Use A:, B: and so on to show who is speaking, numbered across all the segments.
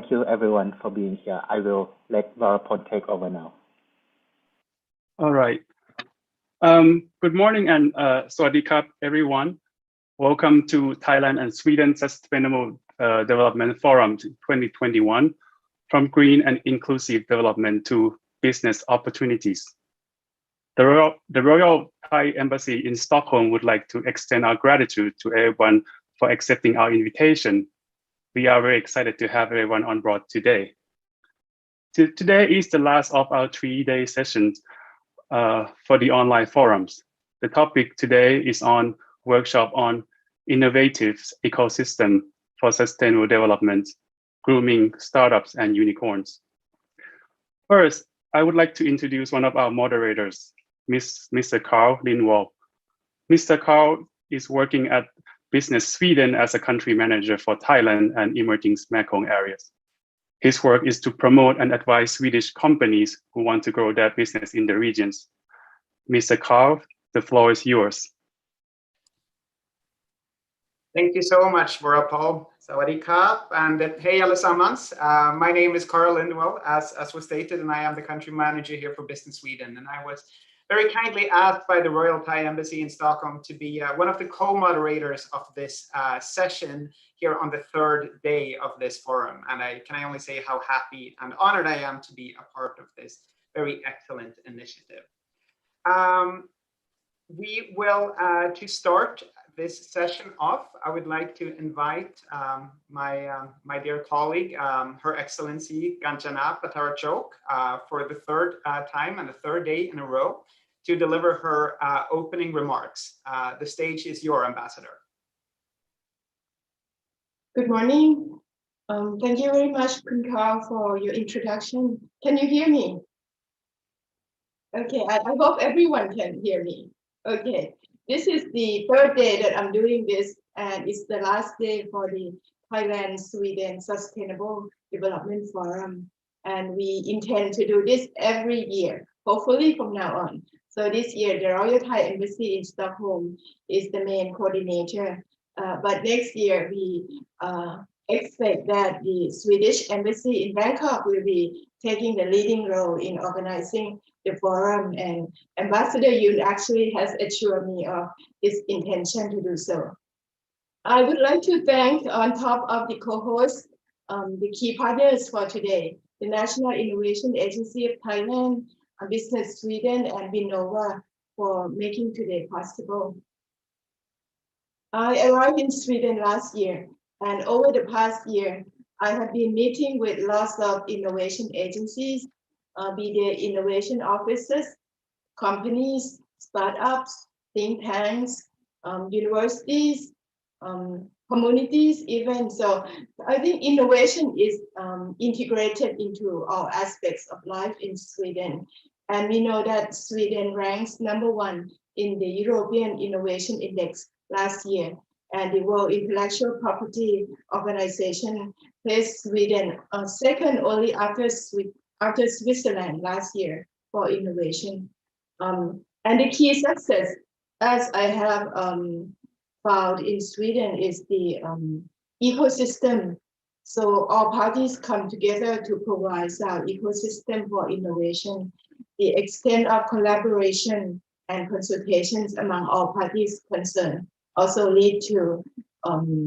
A: thank you everyone for being here. I will let Varapon take over now.
B: All right. Good morning and Sawasdee Krub, everyone. Welcome to Thailand and Sweden Sustainable Development Forum 2021, from green and inclusive development to business opportunities. The Royal Thai Embassy in Stockholm would like to extend our gratitude to everyone for accepting our invitation. We are very excited to have everyone on board today. Today is the last of our 3-day sessions for the online forums. The topic today is on workshop on innovative ecosystem for sustainable development, grooming startups and unicorns. First, I would like to introduce one of our moderators, Mr. Carl Lindwall. Mr. Carl is working at Business Sweden as a country manager for Thailand and emerging Mekong areas. His work is to promote and advise Swedish companies who want to grow their business in the regions. Mr. Carl, the floor is yours.
C: Thank you so much, Varapon. Sawasdee Krub, and hey allesammans. My name is Carl Lindwall, as was stated, and I am the country manager here for Business Sweden. And I was very kindly asked by the Royal Thai Embassy in Stockholm to be one of the co-moderators of this session here on the 3rd day of this forum. And I can only say how happy and honored I am to be a part of this very excellent initiative. We will, to start this session off, I would like to invite my dear colleague, Her Excellency Kanchana Pattarachok, for the 3rd time and the 3rd day in a row to deliver her opening remarks. The stage is your, Ambassador.
D: Good morning. Thank you very much, Khun Carl, for your introduction. Can you hear me? Okay, I hope everyone can hear me. Okay, this is the 3rd day that I'm doing this, and it's the last day for the Thailand-Sweden Sustainable Development Forum. And we intend to do this every year, hopefully from now on. So this year, the Royal Thai Embassy in Stockholm is the main coordinator. But next year, we expect that the Swedish Embassy in Bangkok will be taking the leading role in organizing the forum. And Ambassador Yoon actually has assured me of his intention to do so. I would like to thank, on top of the co-hosts, the key partners for today, the National Innovation Agency of Thailand, Business Sweden, and Vinnova for making today possible. I arrived in Sweden last year, and over the past year, I have been meeting with lots of innovation agencies, be they innovation offices, companies, startups, think tanks, universities, communities even. So I think innovation is integrated into all aspects of life in Sweden. And we know that Sweden ranks #1 in the European Innovation Index last year. And the World Intellectual Property Organization placed Sweden second only after Switzerland last year for innovation. And the key success, as I have found in Sweden, is the ecosystem. So all parties come together to provide our ecosystem for innovation. The extent of collaboration and consultations among all parties concerned also lead to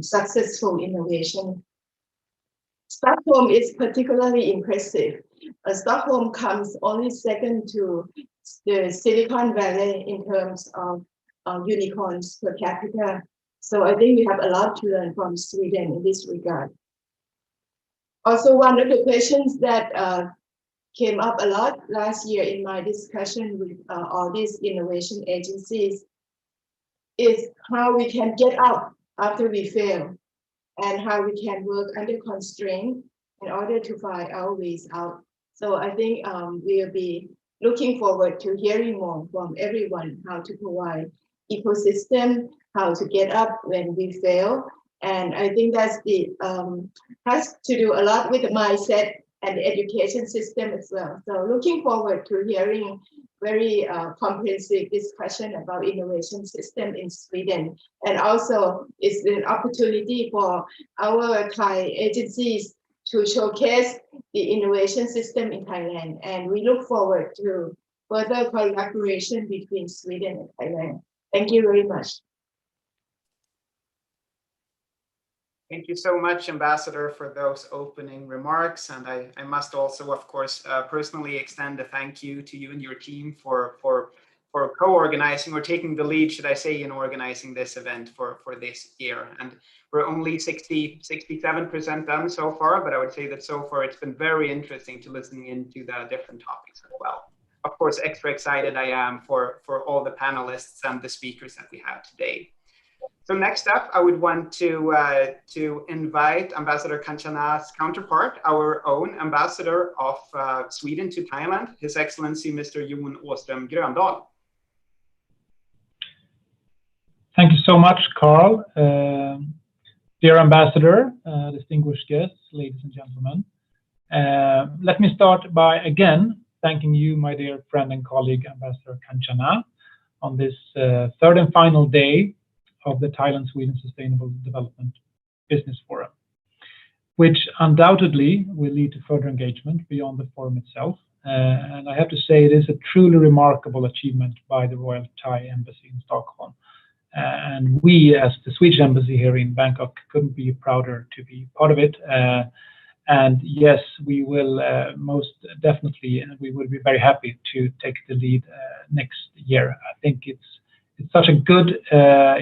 D: successful innovation. Stockholm is particularly impressive. Stockholm comes only second to the Silicon Valley in terms of unicorns per capita. So I think we have a lot to learn from Sweden in this regard. Also, one of the questions that came up a lot last year in my discussion with all these innovation agencies is how we can get up after we fail and how we can work under constraint in order to find our ways out. So I think we'll be looking forward to hearing more from everyone, how to provide ecosystem, how to get up when we fail. And I think that's the has to do a lot with the mindset and the education system as well. So looking forward to hearing very comprehensive discussion about innovation system in Sweden. And also it's an opportunity for our Thai agencies to showcase the innovation system in Thailand. And we look forward to further collaboration between Sweden and Thailand. Thank you very much.
C: Thank you so much, Ambassador, for those opening remarks. And I must also, of course, personally extend a thank you to you and your team for co-organizing or taking the lead, should I say, in organizing this event for this year. And we're only 67% done so far, but I would say that so far it's been very interesting to listen into the different topics as well. Of course, extra excited I am for all the panelists and the speakers that we have today. So next up, I would want to invite Ambassador Kanchana's counterpart, our own ambassador of Sweden to Thailand, His Excellency Mr. Jon Åström Gröndal.
E: Thank you so much, Carl. Dear Ambassador, distinguished guests, ladies and gentlemen. Let me start by again thanking you, my dear friend and colleague, Ambassador Kanchana, on this third and final day of the Thailand-Sweden Sustainable Development Business Forum, which undoubtedly will lead to further engagement beyond the forum itself. And I have to say it is a truly remarkable achievement by the Royal Thai Embassy in Stockholm. And we, as the Swedish Embassy here in Bangkok, couldn't be prouder to be part of it. And yes, we will most definitely, and we will be very happy to take the lead next year. I think it's such a good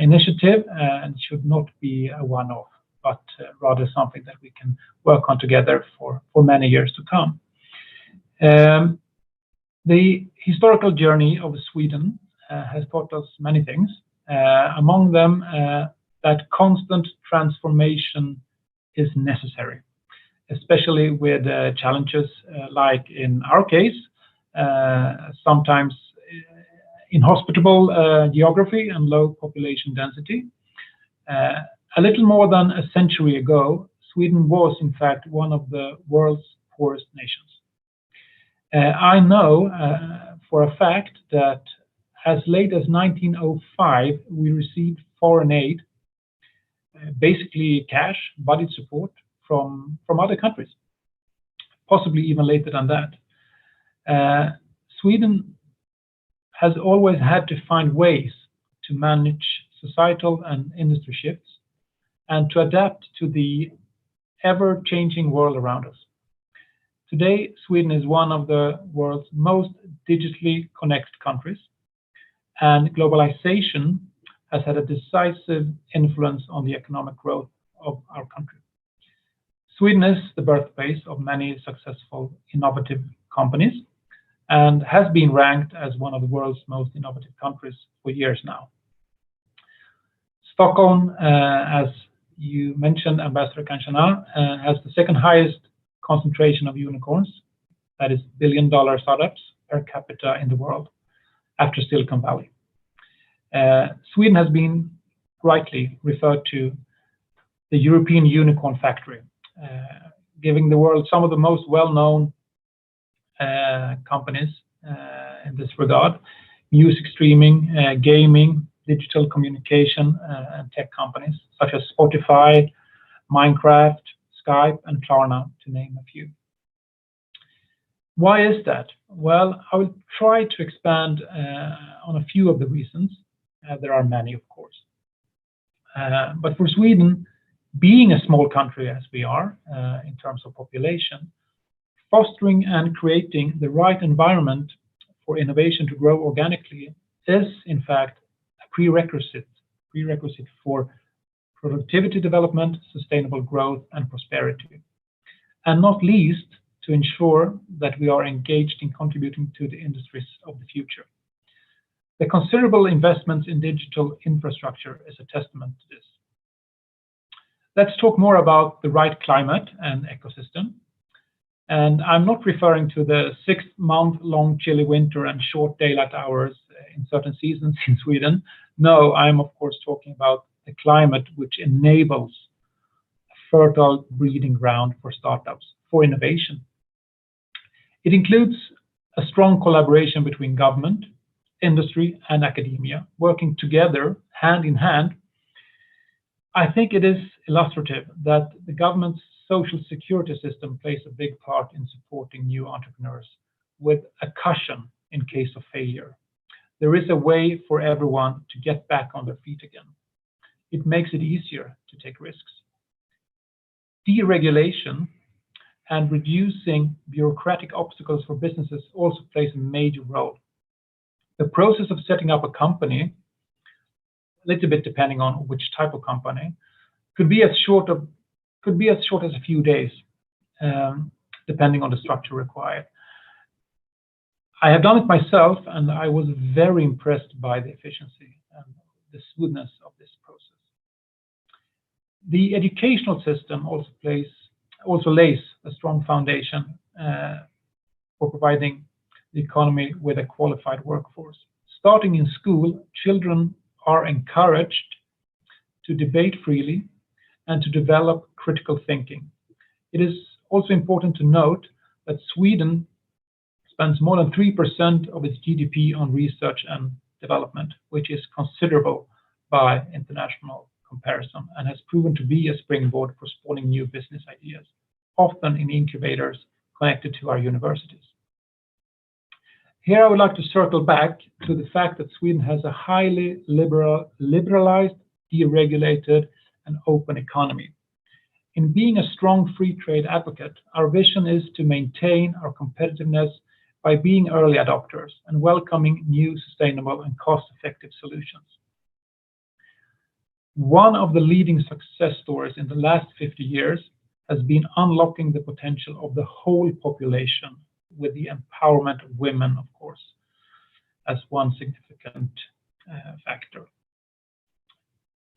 E: initiative and should not be a one-off, but rather something that we can work on together for many years to come. The historical journey of Sweden has taught us many things. Among them, that constant transformation is necessary, especially with challenges like in our case, sometimes inhospitable geography and low population density. A little more than a century ago, Sweden was in fact one of the world's poorest nations. I know for a fact that as late as 1905, we received foreign aid, basically cash, budget support from other countries, possibly even later than that. Sweden has always had to find ways to manage societal and industry shifts and to adapt to the ever-changing world around us. Today, Sweden is one of the world's most digitally connected countries, and globalization has had a decisive influence on the economic growth of our country. Sweden is the birthplace of many successful innovative companies and has been ranked as one of the world's most innovative countries for years now. Stockholm, as you mentioned, Ambassador Kanchana, has the second highest concentration of unicorns, that is billion-dollar startups per capita in the world, after Silicon Valley. Sweden has been rightly referred to the European unicorn factory, giving the world some of the most well-known companies in this regard: music streaming, gaming, digital communication, and tech companies such as Spotify, Minecraft, Skype, and Klarna, to name a few. Why is that? Well, I will try to expand on a few of the reasons. There are many, of course. But for Sweden, being a small country as we are in terms of population, fostering and creating the right environment for innovation to grow organically is, in fact, a prerequisite for productivity development, sustainable growth, and prosperity. And not least, to ensure that we are engaged in contributing to the industries of the future. The considerable investments in digital infrastructure is a testament to this. Let's talk more about the right climate and ecosystem. And I'm not referring to the 6-month-long chilly winter and short daylight hours in certain seasons in Sweden. No, I'm of course talking about the climate which enables a fertile breeding ground for startups, for innovation. It includes a strong collaboration between government, industry, and academia, working together hand in hand. I think it is illustrative that the government's social security system plays a big part in supporting new entrepreneurs with a cushion in case of failure. There is a way for everyone to get back on their feet again. It makes it easier to take risks. Deregulation and reducing bureaucratic obstacles for businesses also plays a major role. The process of setting up a company, a little bit depending on which type of company, could be as short as a few days, depending on the structure required. I have done it myself, and I was very impressed by the efficiency and the smoothness of this process. The educational system also lays a strong foundation for providing the economy with a qualified workforce. Starting in school, children are encouraged to debate freely and to develop critical thinking. It is also important to note that Sweden spends more than 3% of its GDP on research and development, which is considerable by international comparison and has proven to be a springboard for spawning new business ideas, often in incubators connected to our universities. Here I would like to circle back to the fact that Sweden has a highly liberalized, deregulated, and open economy. In being a strong free trade advocate, our vision is to maintain our competitiveness by being early adopters and welcoming new, sustainable, and cost-effective solutions. One of the leading success stories in the last 50 years has been unlocking the potential of the whole population with the empowerment of women, of course, as one significant factor.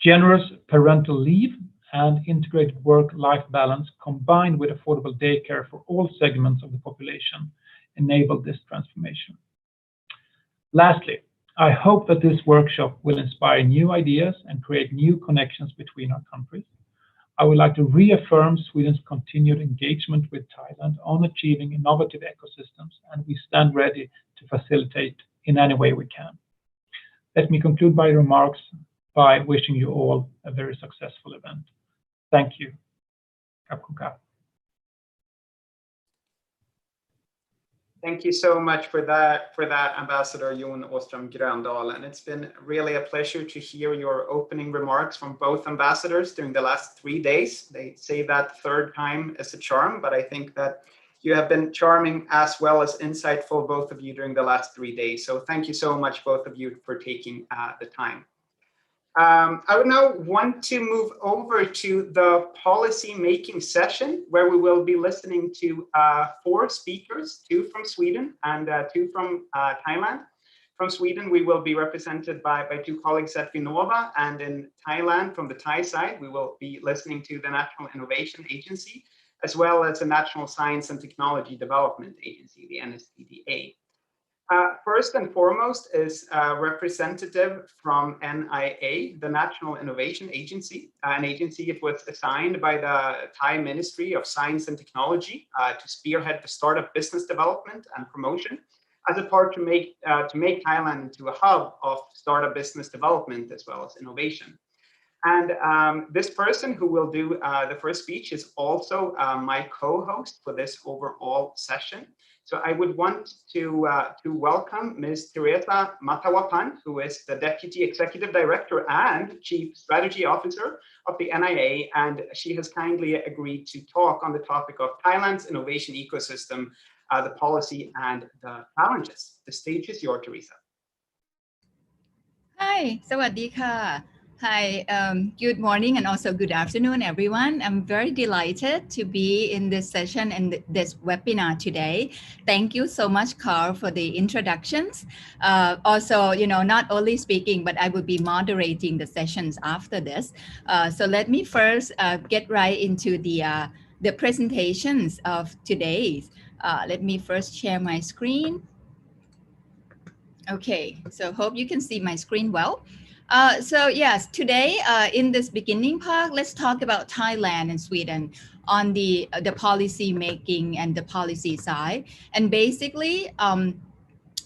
E: Generous parental leave and integrated work-life balance combined with affordable daycare for all segments of the population enable this transformation. Lastly, I hope that this workshop will inspire new ideas and create new connections between our countries. I would like to reaffirm Sweden's continued engagement with Thailand on achieving innovative ecosystems, and we stand ready to facilitate in any way we can. Let me conclude my remarks by wishing you all a very successful event. Thank you. Kapkuka.
C: Thank you so much for that, Ambassador Jon Åström Gröndal. And it's been really a pleasure to hear your opening remarks from both ambassadors during the last 3 days. They say that third time is a charm, but I think that you have been charming as well as insightful, both of you, during the last 3 days. So thank you so much, both of you, for taking the time. I would now want to move over to the policy making session, where we will be listening to 4 speakers, 2 from Sweden and 2 from Thailand. From Sweden, we will be represented by 2 colleagues at Vinnova, and in Thailand, from the Thai side, we will be listening to the National Innovation Agency, as well as the National Science and Technology Development Agency, the NSTDA. First and foremost is a representative from NIA, the National Innovation Agency, an agency it was assigned by the Thai Ministry of Science and Technology to spearhead the startup business development and promotion as a part to make Thailand into a hub of startup business development as well as innovation. And this person who will do the first speech is also my co-host for this overall session. So I would want to welcome Ms. Teresa Matawapan, who is the Deputy Executive Director and Chief Strategy Officer of the NIA, and she has kindly agreed to talk on the topic of Thailand's innovation ecosystem, the policy and the challenges. The stage is yours, Teresa.
F: Hi, sawadee ka. Hi, good morning and also good afternoon, everyone. I'm very delighted to be in this session and this webinar today. Thank you so much, Carl, for the introductions. Also, not only speaking, but I will be moderating the sessions after this. So let me first get right into the presentations of today's. Let me first share my screen. Okay, so hope you can see my screen well. So yes, today in this beginning part, let's talk about Thailand and Sweden on the policy making and the policy side. And basically,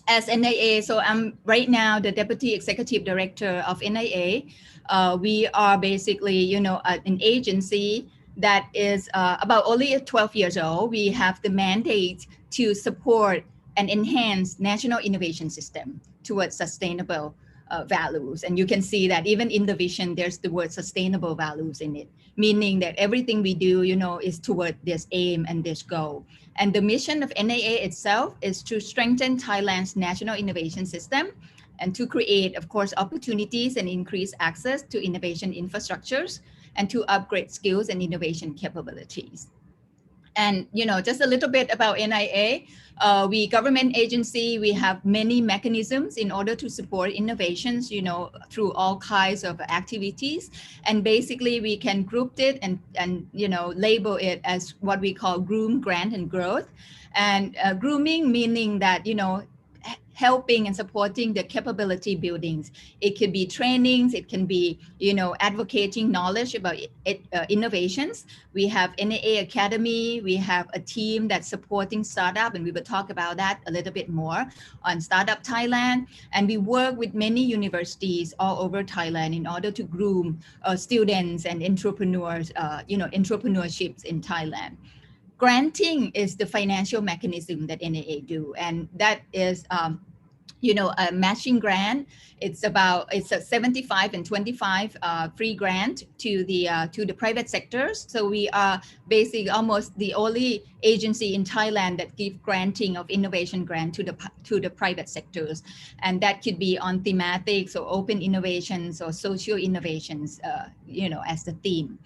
F: as NIA, so I'm right now the Deputy Executive Director of NIA. We are basically, an agency that is about only 12 years old. We have the mandate to support and enhance national innovation system towards sustainable values. And you can see that even in the vision, there's the word sustainable values in it, meaning that everything we do, is toward this aim and this goal. And the mission of NAA itself is to strengthen Thailand's national innovation system and to create, of course, opportunities and increase access to innovation infrastructures and to upgrade skills and innovation capabilities. And, just a little bit about NIA. We government agency, we have many mechanisms in order to support innovations, through all kinds of activities. And basically we can group it and label it as what we call groom, grant, and growth. And grooming meaning that, helping and supporting the capability buildings. It could be trainings, it can be, advocating knowledge about innovations. We have NAA Academy, we have a team that's supporting startup, and we will talk about that a little bit more on Startup Thailand. And we work with many universities all over Thailand in order to groom students and entrepreneurs, entrepreneurships in Thailand. Granting is the financial mechanism that NAA do, and that is, a matching grant. It's a 75 and 25 free grant to the private sectors. So we are basically almost the only agency in Thailand that give granting of innovation grant to the private sectors, and that could be on thematics or open innovations or social innovations, as the theme.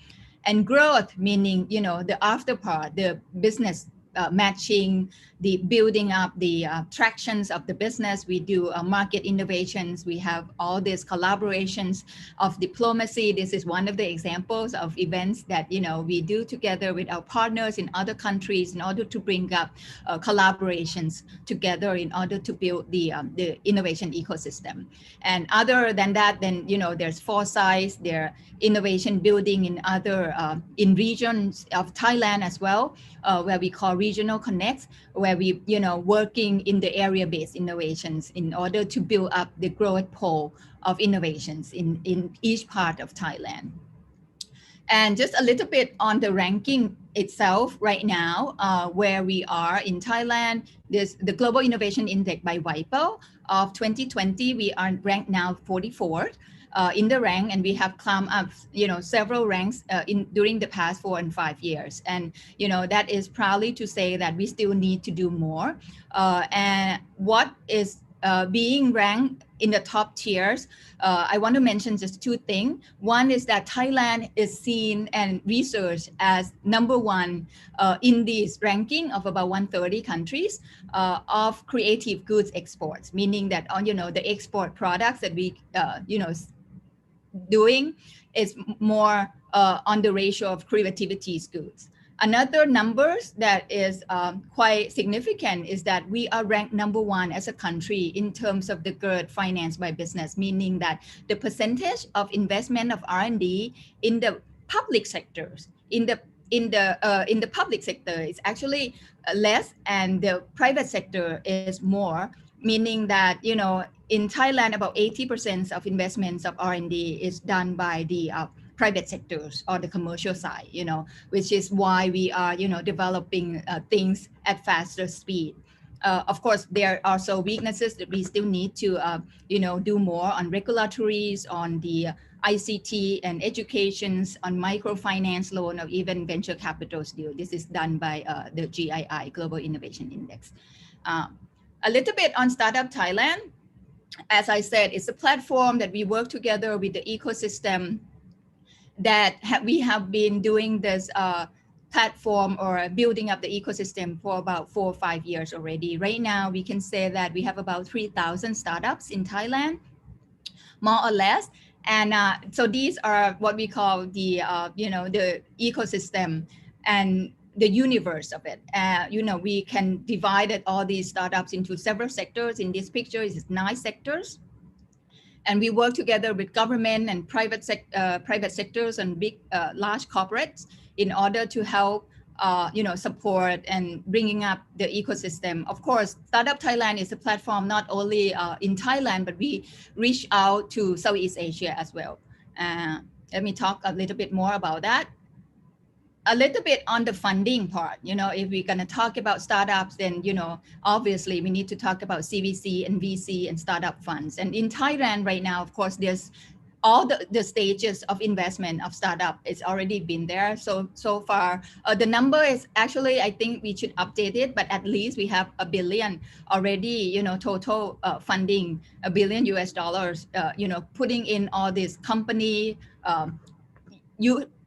F: And growth, meaning, the after part, the business matching, the building up the tractions of the business. We do market innovations. We have all these collaborations of diplomacy. This is one of the examples of events that, we do together with our partners in other countries in order to bring up collaborations together in order to build the innovation ecosystem. And other than that, then, there's foresight, there innovation building in other in regions of Thailand as well, where we call regional connects, where we working in the area-based innovations in order to build up the growth pole of innovations in each part of Thailand. And just a little bit on the ranking itself right now, where we are in Thailand. The Global Innovation Index by WIPO of 2020, we are ranked now 44th. In the rank, and we have climbed up, several ranks during the past 4 and 5 years. And, that is proudly to say that we still need to do more. And what is being ranked in the top tiers, I want to mention just 2 things. One is that Thailand is seen and researched as #1 in this ranking of about 130 countries of creative goods exports, meaning that on, the export products that we, doing is more on the ratio of creativity goods. Another numbers that is quite significant is that we are ranked #1 as a country in terms of the growth financed by business, meaning that the percentage of investment of R&D in the public sectors, in the public sector is actually less, and the private sector is more, meaning that, in Thailand, about 80% of investments of R&D is done by the private sectors or the commercial side, which is why we are, developing things at faster speed. Of course, there are also weaknesses that we still need to, do more on regulatories, on the ICT and educations, on microfinance loan, or even venture capital deal. This is done by the GII, Global Innovation Index. A little bit on Startup Thailand. As I said, it's a platform that we work together with the ecosystem that we have been doing this platform or building up the ecosystem for about 4 or 5 years already. Right now, we can say that we have about 3,000 startups in Thailand, more or less. And so these are what we call the, the ecosystem and the universe of it. We can divide all these startups into several sectors. In this picture, it's 9 sectors. And we work together with government and private sectors and big, large corporates in order to help, support and bringing up the ecosystem. Of course, Startup Thailand is a platform not only in Thailand, but we reach out to Southeast Asia as well. Let me talk a little bit more about that. a little bit on the funding part. If we're going to talk about startups, then, obviously we need to talk about CVC and VC and startup funds. And in Thailand right now, of course, there's all the stages of investment of startup. It's already been there. So far, the number is actually, I think we should update it, but at least we have $1 billion already, total funding, $1 billion US, putting in all this company.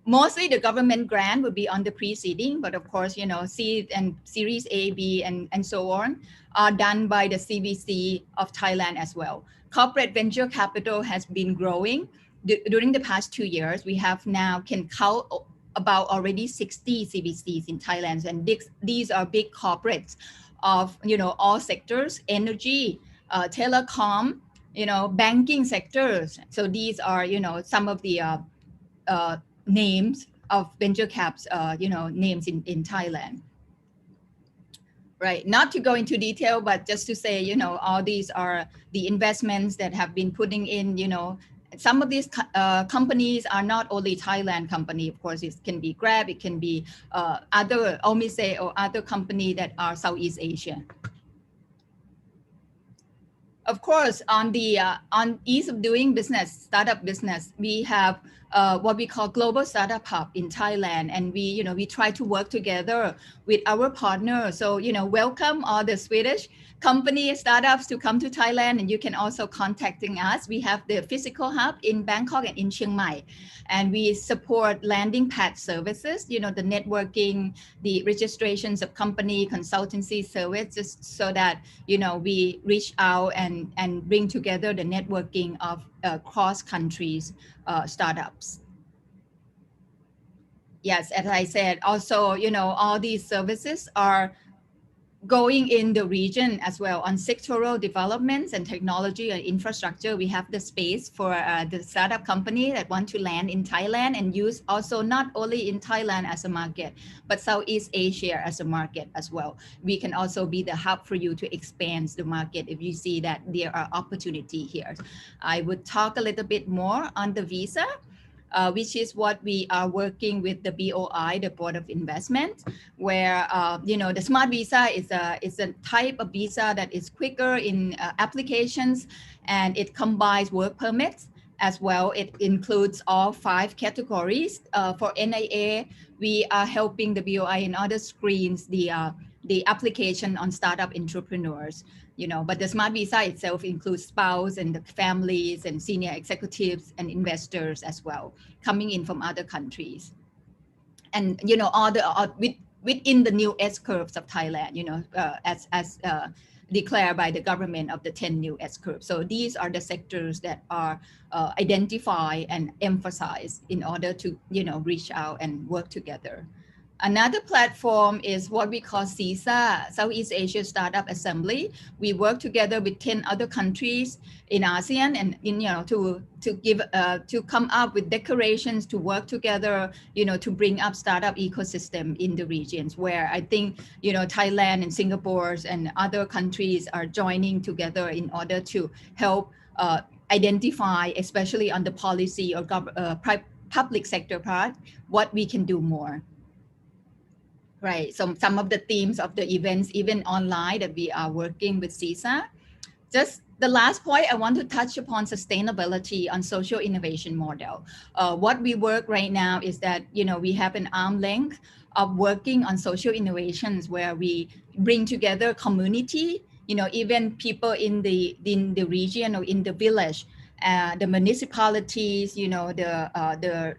F: Mostly the government grant would be on the preceding, but of course, seed and series A, B, and so on are done by the CVC of Thailand as well. Corporate venture capital has been growing during the past 2 years. We have now can count about already 60 CVCs in Thailand, and these are big corporates of all sectors: energy, telecom, banking sectors. So these are some of the names of venture caps, names in Thailand. Right, not to go into detail, but just to say, all these are the investments that have been putting in, some of these companies are not only Thailand company, of course, it can be Grab, it can be other Omise or other company that are Southeast Asia. Of course, on ease of doing business, startup business, we have what we call Global Startup Hub in Thailand, and we try to work together with our partners. So welcome all the Swedish company startups to come to Thailand, and you can also contacting us. We have the physical hub in Bangkok and in Chiang Mai, and we support landing pad services, the networking, the registrations of company, consultancy services, so that we reach out and bring together the networking of cross countries startups. Yes, as I said, also all these services are going in the region as well on sectoral developments and technology and infrastructure. We have the space for the startup company that want to land in Thailand and use also not only in Thailand as a market, but Southeast Asia as a market as well. We can also be the hub for you to expand the market if you see that there are opportunity here. I would talk a little bit more on the visa. Which is what we are working with the BOI, the Board of Investment, where the Smart Visa is a type of visa that is quicker in applications, and it combines work permits as well. It includes all 5 categories. For NIA, we are helping the BOI in other screens the application on startup entrepreneurs. But the Smart Visa itself includes spouse and the families and senior executives and investors as well, coming in from other countries. And, all within the new S-curves of Thailand, as declared by the government of the 10 new S-curves. So these are the sectors that are identified and emphasized in order to, reach out and work together. Another platform is what we call CISA, Southeast Asia Startup Assembly. We work together with 10 other countries in ASEAN, and to come up with declarations to work together, to bring up startup ecosystem in the regions, where I think Thailand and Singapore and other countries are joining together in order to help identify, especially on the policy or public sector part, what we can do more. Right, so some of the themes of the events, even online, that we are working with CISA. Just the last point, I want to touch upon sustainability on social innovation model. What we work right now is that, we have an arm length of working on social innovations where we bring together community, even people in the region or in the village, the municipalities, the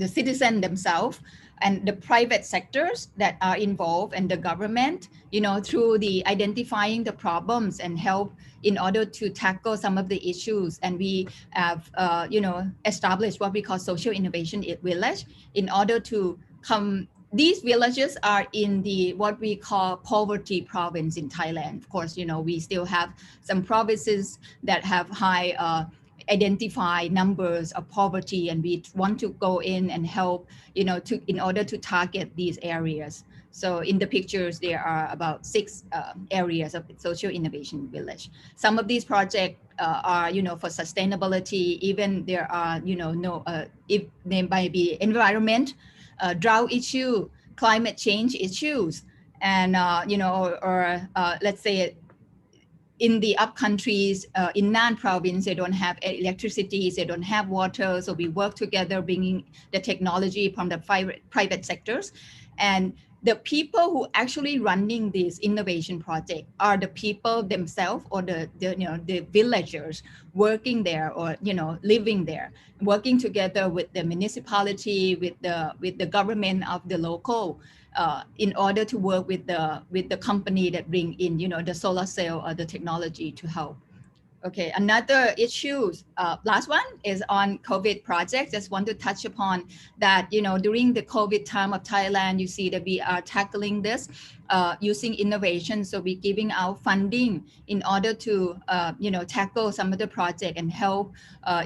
F: citizen themselves, and the private sectors that are involved, and the government, through the identifying the problems and help in order to tackle some of the issues. And we have, established what we call social innovation village in order to come. These villages are in what we call poverty province in Thailand. Of course, we still have some provinces that have high identify numbers of poverty, and we want to go in and help, in order to target these areas. So in the pictures, there are about 6 areas of social innovation village. Some of these projects are, for sustainability. Even there are, if they might be environment drought issue, climate change issues, and let's say in the up countries, in Nan province, they don't have electricity, they don't have water. So we work together, bringing the technology from the private sectors. And the people who actually running this innovation project are the people themselves, or the villagers working there, or living there, working together with the municipality, with the government of the local, in order to work with the company that bring in the solar cell or the technology to help. Okay, another issue, last one is on COVID projects. Just want to touch upon that, during the COVID time of Thailand, you see that we are tackling this using innovation. So we're giving out funding in order to, tackle some of the project and help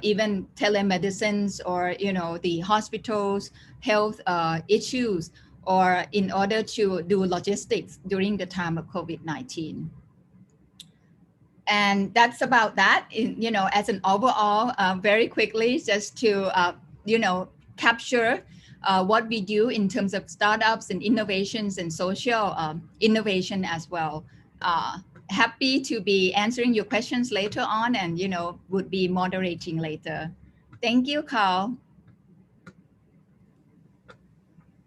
F: even telemedicines, or, the hospitals, health issues, or in order to do logistics during the time of COVID-19. And that's about that, as an overall, very quickly, just to, capture what we do in terms of startups and innovations and social innovation as well. Happy to be answering your questions later on, and, would be moderating later. Thank you, Carl.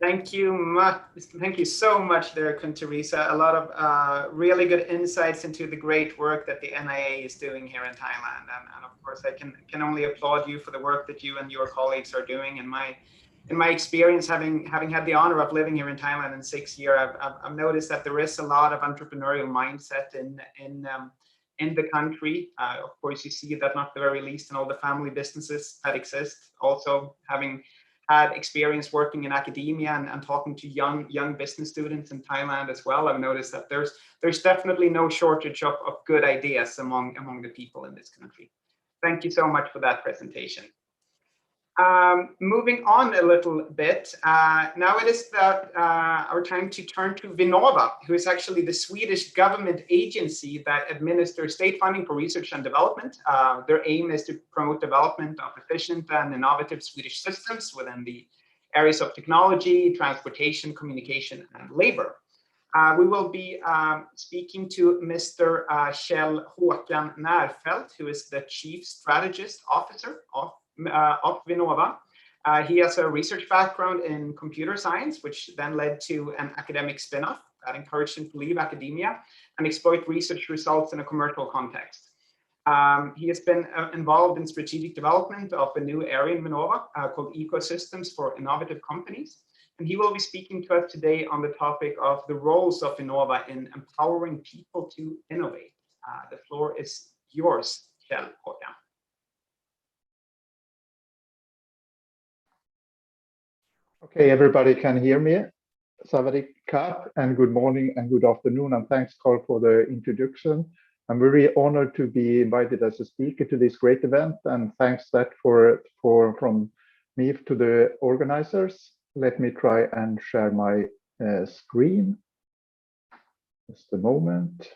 C: Thank you so much there, Kun Teresa. A lot of really good insights into the great work that the NIA is doing here in Thailand. And of course, I can only applaud you for the work that you and your colleagues are doing. In my experience, having had the honor of living here in Thailand in 6 years, I've noticed that there is a lot of entrepreneurial mindset in the country. Of course, you see that not the very least in all the family businesses that exist. Also, having had experience working in academia and talking to young business students in Thailand as well, I've noticed that there's definitely no shortage of good ideas among the people in this country. Thank you so much for that presentation. Moving on a little bit, now it is our time to turn to Vinnova, who is actually the Swedish government agency that administers state funding for research and development. Their aim is to promote development of efficient and innovative Swedish systems within the areas of technology, transportation, communication, and labor. We will be speaking to Mr. Kjell Håkan Närfelt, who is the Chief Strategist Officer of Vinnova. He has a research background in computer science, which then led to an academic spin-off that encouraged him to leave academia and exploit research results in a commercial context. He has been involved in strategic development of a new area in Vinnova called Ecosystems for Innovative Companies. And he will be speaking to us today on the topic of the roles of Vinnova in empowering people to innovate. The floor is yours, Kjell Håkan.
G: Okay, everybody can hear me. Sawadee Kap, and good morning and good afternoon, and thanks, Carl, for the introduction. I'm very honored to be invited as a speaker to this great event, and thanks from me to the organizers. Let me try and share my screen. Just a moment.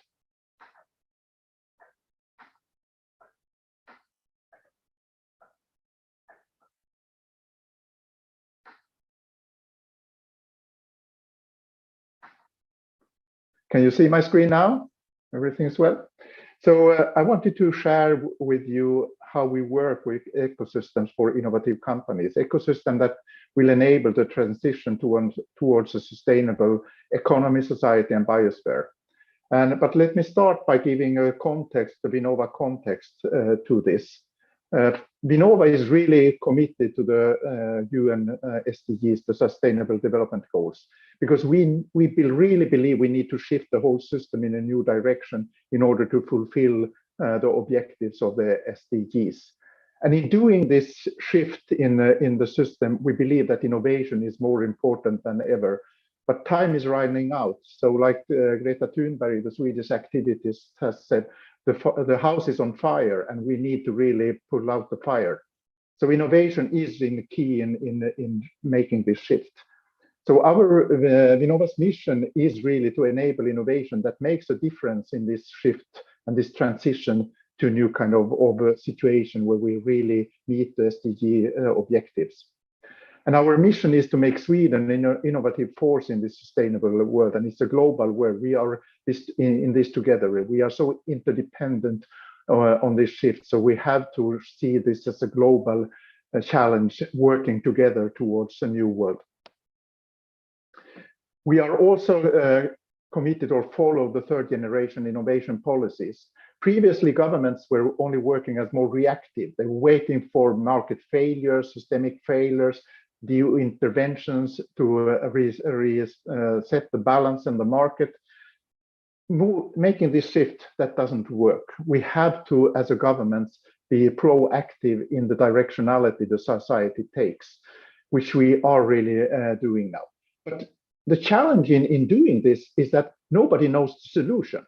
G: Can you see my screen now? Everything's well? So I wanted to share with you how we work with ecosystems for innovative companies, ecosystem that will enable the transition towards a sustainable economy, society, and biosphere. But let me start by giving a context, the Vinnova context to this. Vinnova is really committed to the UN SDGs, the Sustainable Development Goals, because we really believe we need to shift the whole system in a new direction in order to fulfill the objectives of the SDGs. And in doing this shift in the system, we believe that innovation is more important than ever. But time is running out. So like Greta Thunberg, the Swedish activist, has said, the house is on fire and we need to really pull out the fire. So innovation is in key in making this shift. So our Vinnova's mission is really to enable innovation that makes a difference in this shift and this transition to a new kind of a situation where we really meet the SDG objectives. And our mission is to make Sweden an innovative force in this sustainable world. And it's a global world. We are in this together. We are so interdependent on this shift. So we have to see this as a global challenge, working together towards a new world. We are also committed or follow the third generation innovation policies. Previously, governments were only working as more reactive. They were waiting for market failures, systemic failures, due interventions to set the balance in the market. Making this shift, that doesn't work. We have to, as a government, be proactive in the directionality the society takes, which we are really doing now. But the challenge in doing this is that nobody knows the solution.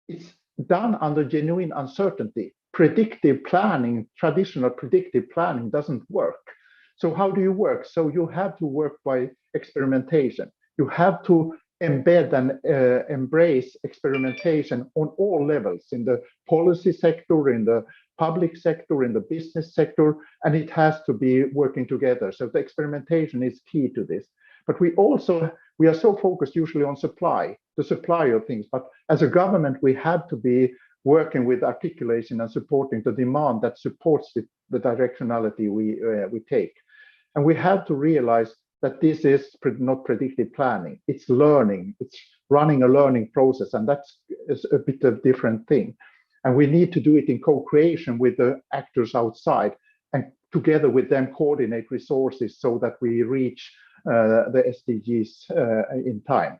G: It's done under genuine uncertainty. Predictive planning, traditional predictive planning doesn't work. So how do you work? So you have to work by experimentation. You have to embed and embrace experimentation on all levels, in the policy sector, in the public sector, in the business sector, and it has to be working together. So the experimentation is key to this. But we are so focused usually on supply, the supply of things. But as a government, we have to be working with articulation and supporting the demand that supports the directionality we take. And we have to realize that this is not predictive planning. It's learning. It's running a learning process, and that's a bit of a different thing. And we need to do it in co-creation with the actors outside, and together with them coordinate resources so that we reach the SDGs in time.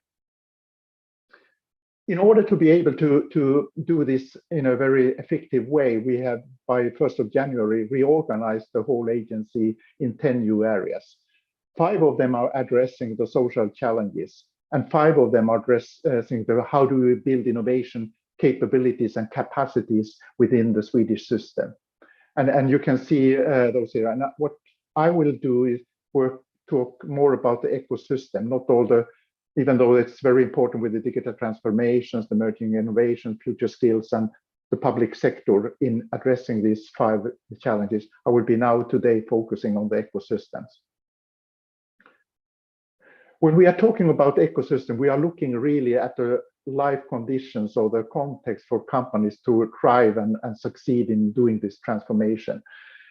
G: In order to be able to do this in a very effective way, we have, by 1st of January, reorganized the whole agency in 10 new areas. 5 of them are addressing the social challenges, and 5 of them are addressing how do we build innovation capabilities and capacities within the Swedish system. And you can see those here. And what I will do is talk more about the ecosystem, not all the, even though it's very important with the digital transformations, the emerging innovation, future skills, and the public sector in addressing these 5 challenges. I will be now today focusing on the ecosystems. When we are talking about ecosystem, we are looking really at the life conditions or the context for companies to thrive and succeed in doing this transformation.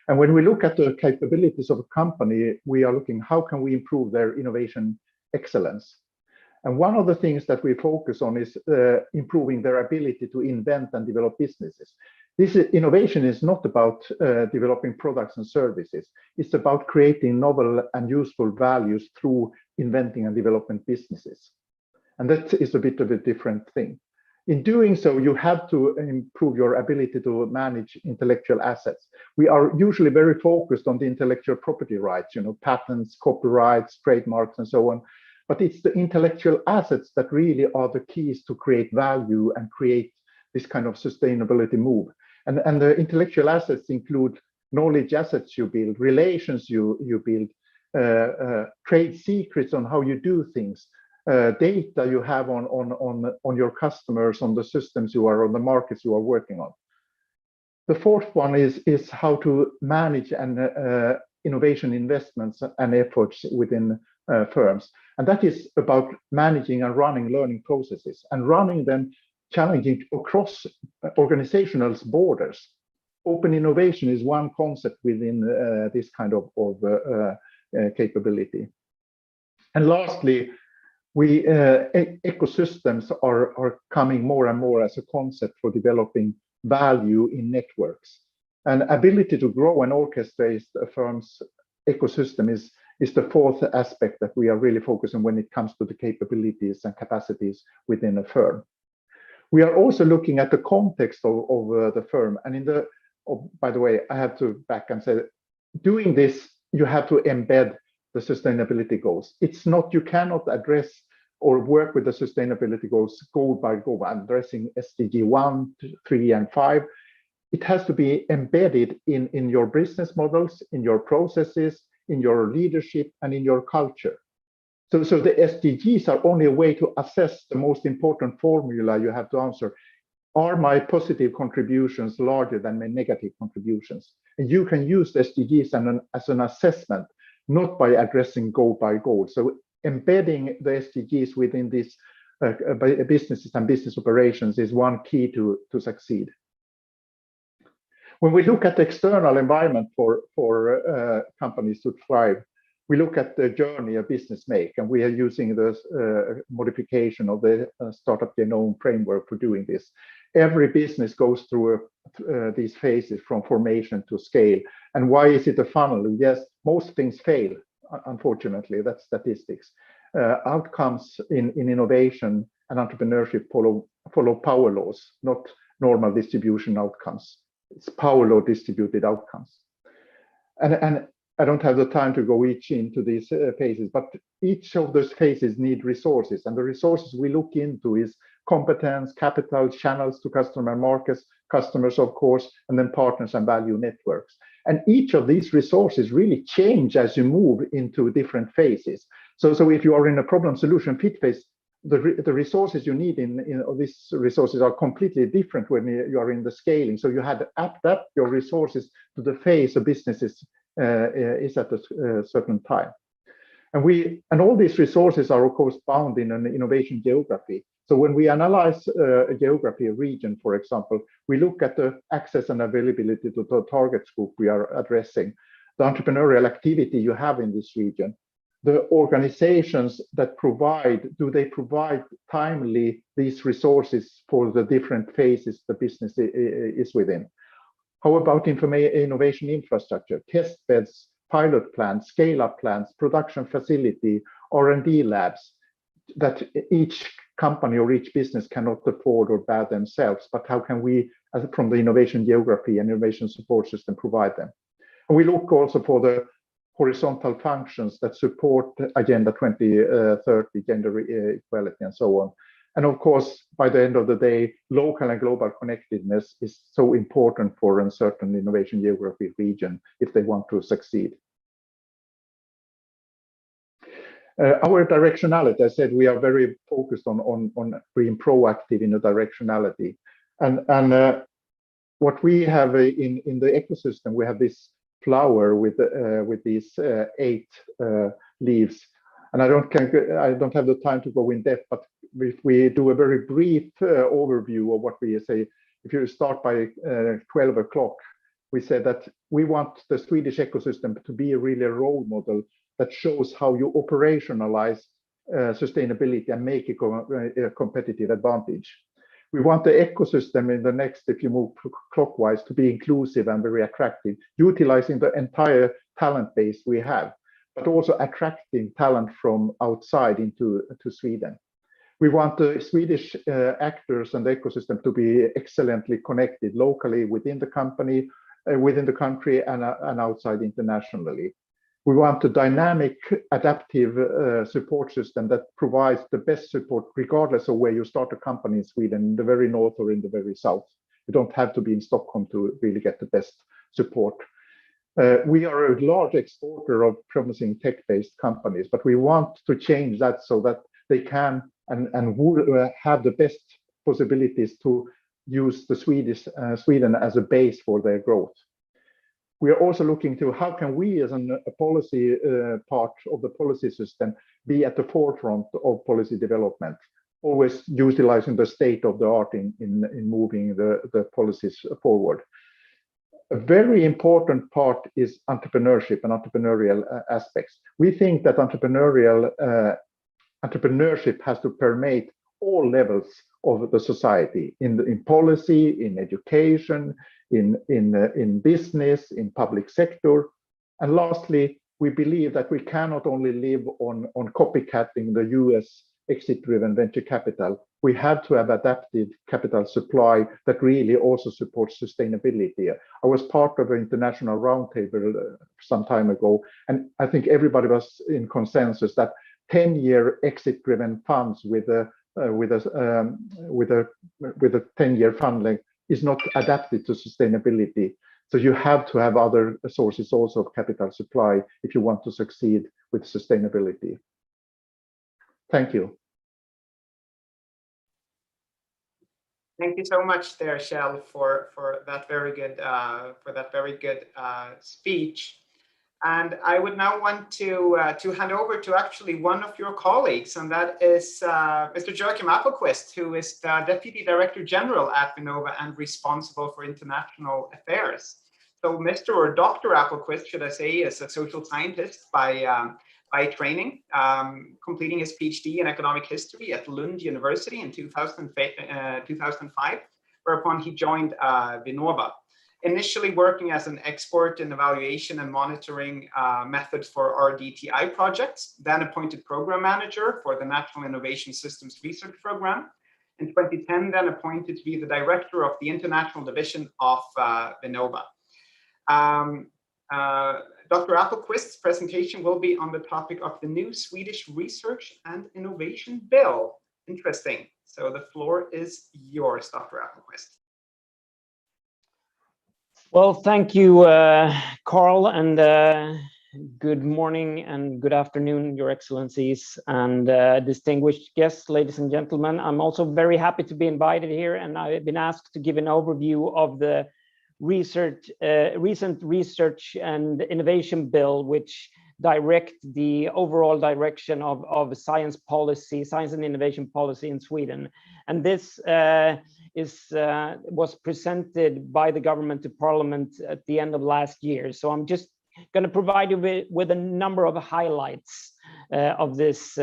G: And when we look at the capabilities of a company, we are looking how can we improve their innovation excellence. And one of the things that we focus on is improving their ability to invent and develop businesses. This innovation is not about developing products and services. It's about creating novel and useful values through inventing and developing businesses. And that is a bit of a different thing. In doing so, you have to improve your ability to manage intellectual assets. We are usually very focused on the intellectual property rights, patents, copyrights, trademarks, and so on. But it's the intellectual assets that really are the keys to create value and create this kind of sustainability move. And the intellectual assets include knowledge assets you build, relations you build, trade secrets on how you do things, data you have on your customers, on the systems you are, on the markets you are working on. The 4th one is how to manage innovation investments and efforts within firms. And that is about managing and running learning processes and running them challenging across organizational borders. Open innovation is one concept within this kind of capability. And lastly, ecosystems are coming more and more as a concept for developing value in networks. And ability to grow and orchestrate a firm's ecosystem is the 4th aspect that we are really focusing when it comes to the capabilities and capacities within a firm. We are also looking at the context of the firm. And by the way, I have to back and say, doing this, you have to embed the sustainability goals. It's not, you cannot address or work with the sustainability goals goal by goal, addressing SDG 1, 3, and 5. It has to be embedded in your business models, in your processes, in your leadership, and in your culture. So the SDGs are only a way to assess the most important formula you have to answer. Are my positive contributions larger than my negative contributions? And you can use the SDGs as an assessment not by addressing goal by goal. So embedding the SDGs within these businesses and business operations is one key to succeed. When we look at the external environment for companies to thrive, we look at the journey a business make, and we are using the modification of the Startup Genome framework for doing this. Every business goes through these phases from formation to scale. And why is it a funnel? Yes, most things fail, unfortunately, that's statistics. Outcomes in innovation and entrepreneurship follow power laws, not normal distribution outcomes. It's power law distributed outcomes. And I don't have the time to go each into these phases, but each of those phases need resources, and the resources we look into is competence, capital, channels to customer markets, customers, of course, and then partners and value networks. And each of these resources really change as you move into different phases. So if you are in a problem solution fit phase, the resources you need in these resources are completely different when you are in the scaling. So you had to adapt your resources to the phase of businesses is at a certain time. And all these resources are, of course, bound in an innovation geography. So when we analyze a geography, a region, for example, we look at the access and availability to the target group we are addressing, the entrepreneurial activity you have in this region, the organizations that provide, do they provide timely these resources for the different phases the business is within? How about innovation infrastructure, test beds, pilot plans, scale-up plans, production facility, R&D labs that each company or each business cannot afford or bear themselves, but how can we, from the innovation geography and innovation support system, provide them? And we look also for the horizontal functions that support Agenda 2030, gender equality, and so on. And of course, by the end of the day, local and global connectedness is so important for a certain innovation geography region if they want to succeed. Our directionality, I said, we are very focused on being proactive in the directionality. And what we have in the ecosystem, we have this flower with these 8 leaves. And I don't have the time to go in depth, but if we do a very brief overview of what we say, if you start by 12 o'clock, we said that we want the Swedish ecosystem to be really a role model that shows how you operationalize sustainability and make a competitive advantage. We want the ecosystem in the next, if you move clockwise, to be inclusive and very attractive, utilizing the entire talent base we have, but also attracting talent from outside into Sweden. We want the Swedish actors and the ecosystem to be excellently connected locally within the company, within the country, and outside internationally. We want a dynamic, adaptive support system that provides the best support regardless of where you start a company in Sweden, in the very north or in the very south. You don't have to be in Stockholm to really get the best support. We are a large exporter of promising tech-based companies, but we want to change that so that they can and will have the best possibilities to use the Sweden as a base for their growth. We are also looking to how can we, as a policy part of the policy system, be at the forefront of policy development, always utilizing the state of the art in moving the policies forward. A very important part is entrepreneurship and entrepreneurial aspects. We think that entrepreneurship has to permeate all levels of the society, in policy, in education, in business, in public sector. And lastly, we believe that we cannot only live on copycatting the US exit-driven venture capital. We have to have adapted capital supply that really also supports sustainability. I was part of an international roundtable some time ago, and I think everybody was in consensus that 10-year exit-driven funds with a 10-year fund length is not adapted to sustainability. So you have to have other sources also of capital supply if you want to succeed with sustainability. Thank you.
C: Thank you so much there, Kjell, for that very good speech. And I would now want to hand over to actually one of your colleagues, and that is Mr. Joachim Appelquist, who is the Deputy Director General at Vinnova and responsible for international affairs. So Mr. or Dr. Appelquist, should I say, is a social scientist by training, completing his PhD in economic history at Lund University in 2005, whereupon he joined Vinnova. Initially working as an expert in evaluation and monitoring methods for RDTI projects, then appointed program manager for the National Innovation Systems Research Program. In 2010, then appointed to be the director of the international division of Vinnova. Dr. Appelquist's presentation will be on the topic of the new Swedish Research and Innovation Bill. Interesting. So the floor is yours, Dr. Appelquist.
H: Well, thank you, Carl, and good morning and good afternoon, Your Excellencies and distinguished guests, ladies and gentlemen. I'm also very happy to be invited here, and I've been asked to give an overview of the recent Research and Innovation Bill, which direct the overall direction of science policy, science and innovation policy in Sweden. And this was presented by the government to Parliament at the end of last year. So I'm just going to provide you with a number of highlights of this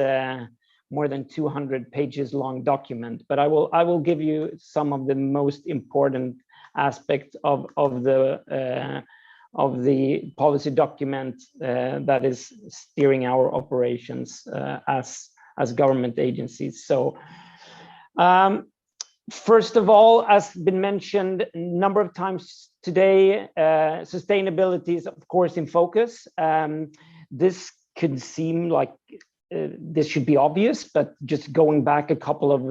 H: more than 200 pages long document, but I will give you some of the most important aspects of the policy document that is steering our operations as government agencies. So first of all, as been mentioned a number of times today, sustainability is of course in focus. This could seem like this should be obvious, but just going back a couple of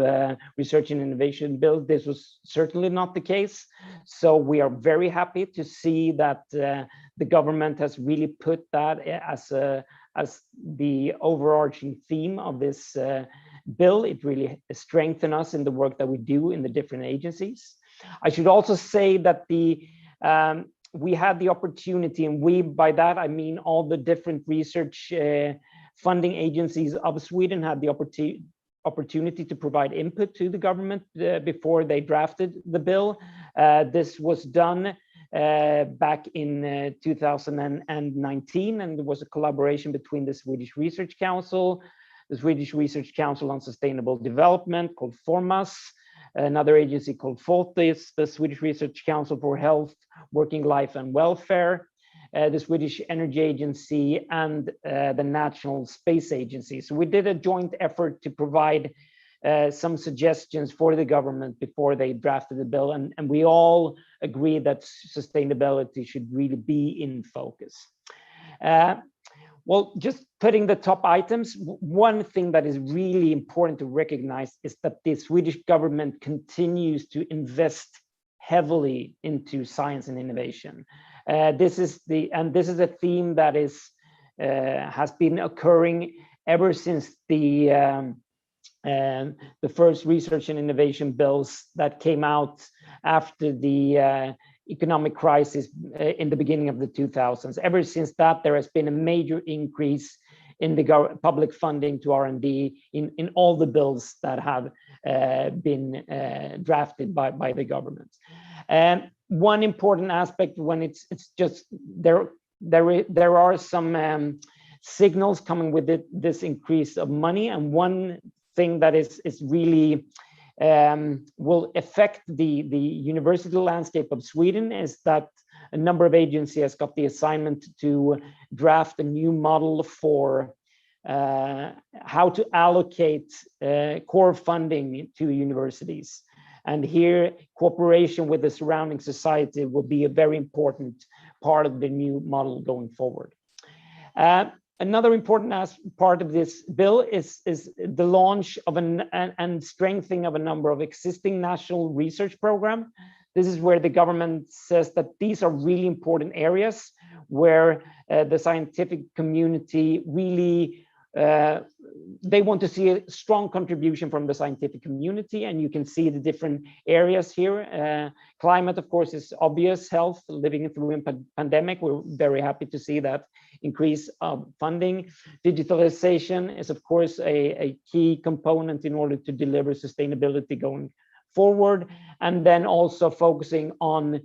H: research and innovation bills, this was certainly not the case. So we are very happy to see that the government has really put that as the overarching theme of this bill. It really strengthens us in the work that we do in the different agencies. I should also say that we had the opportunity, and by that I mean all the different research funding agencies of Sweden had the opportunity to provide input to the government before they drafted the bill. This was done back in 2019, and there was a collaboration between the Swedish Research Council, the Swedish Research Council on Sustainable Development called Formas, another agency called Fortis, the Swedish Research Council for Health, Working Life and Welfare, the Swedish Energy Agency, and the National Space Agency. So we did a joint effort to provide some suggestions for the government before they drafted the bill, and we all agree that sustainability should really be in focus. Well, just putting the top items, one thing that is really important to recognize is that the Swedish government continues to invest heavily into science and innovation. This is a theme that has been occurring ever since the first research and innovation bills that came out after the economic crisis in the beginning of the 2000s. Ever since that, there has been a major increase in the public funding to R&D in all the bills that have been drafted by the government. And one important aspect when it's just there are some signals coming with this increase of money, and one thing that is really will affect the university landscape of Sweden is that a number of agencies has got the assignment to draft a new model for how to allocate core funding to universities. And here, cooperation with the surrounding society will be a very important part of the new model going forward. Another important part of this bill is the launch of and strengthening of a number of existing national research programs. This is where the government says that these are really important areas where the scientific community really they want to see a strong contribution from the scientific community, and you can see the different areas here. Climate, of course, is obvious. Health, living through a pandemic, we're very happy to see that increase of funding. Digitalization is, of course, a key component in order to deliver sustainability going forward, and then also focusing on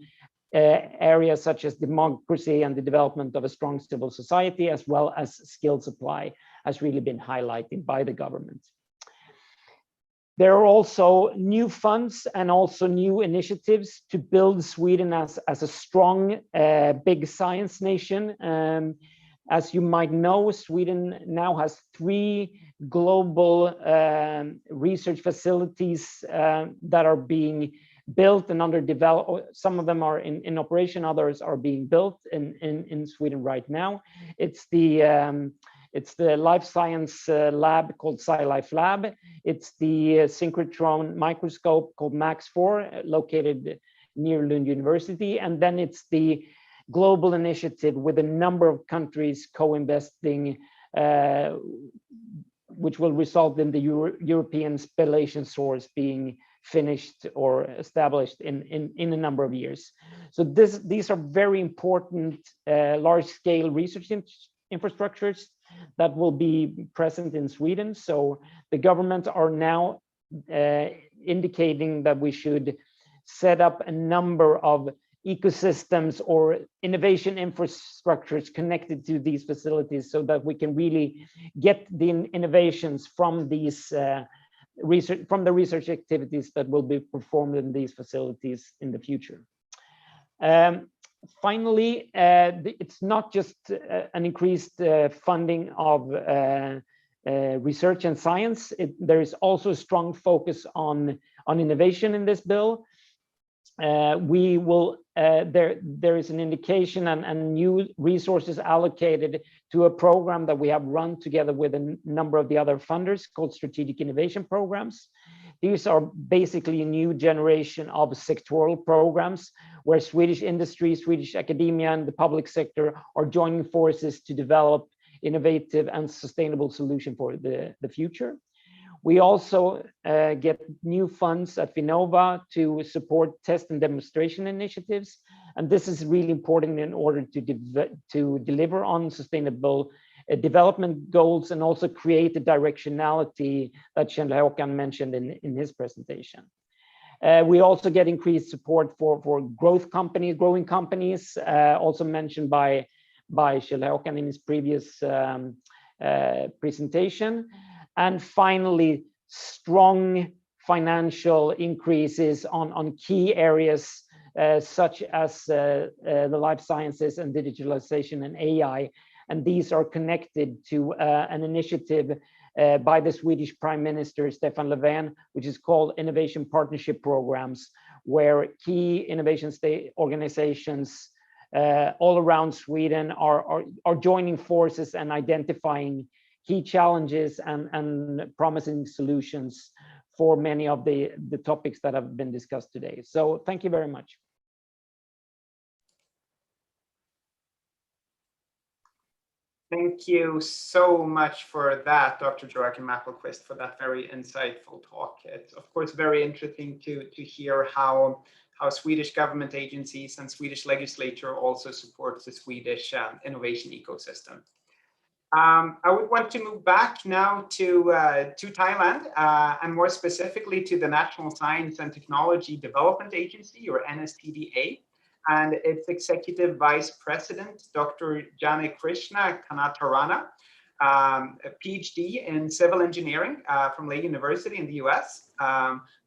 H: areas such as democracy and the development of a strong civil society, as well as skill supply, has really been highlighted by the government. There are also new funds and also new initiatives to build Sweden as a strong, big science nation. As you might know, Sweden now has 3 global research facilities that are being built and under development. Some of them are in operation, others are being built in Sweden right now. It's the life science lab called SciLife Lab. It's the synchrotron microscope called MAX4, located near Lund University. And then it's the global initiative with a number of countries co-investing, which will result in the European spallation source being finished or established in a number of years. So these are very important large-scale research infrastructures that will be present in Sweden. So the government are now indicating that we should set up a number of ecosystems or innovation infrastructures connected to these facilities, so that we can really get the innovations from these the research activities that will be performed in these facilities in the future. Finally, it's not just an increased funding of research and science. There is also a strong focus on innovation in this bill. We will there is an indication and new resources allocated to a program that we have run together with a number of the other funders called strategic innovation programs. These are basically a new generation of sectoral programs where Swedish industry, Swedish academia, and the public sector are joining forces to develop innovative and sustainable solutions for the future. We also get new funds at Vinnova to support test and demonstration initiatives. And this is really important in order to deliver on sustainable development goals and also create the directionality that Kjell-Håkan mentioned in his presentation. We also get increased support for growing companies, also mentioned by Kjell-Håkan in his previous presentation. And finally, strong financial increases on key areas such as the life sciences and digitalization and AI. And these are connected to an initiative by the Swedish Prime Minister, Stefan Löfven, which is called Innovation Partnership Programs, where key innovation state organizations all around Sweden are joining forces and identifying key challenges and promising solutions for many of the topics that have been discussed today. So thank you very much.
C: Thank you so much for that, Dr. Joachim Appelqvist, for that very insightful talk. It's of course very interesting to hear how Swedish government agencies and Swedish legislature also supports the Swedish innovation ecosystem. I would want to move back now to Thailand and more specifically to the National Science and Technology Development Agency, or NSTDA, and its Executive Vice President, Dr. Jani Krishna Kanatarana, a PhD in civil engineering from Lehigh University in the US.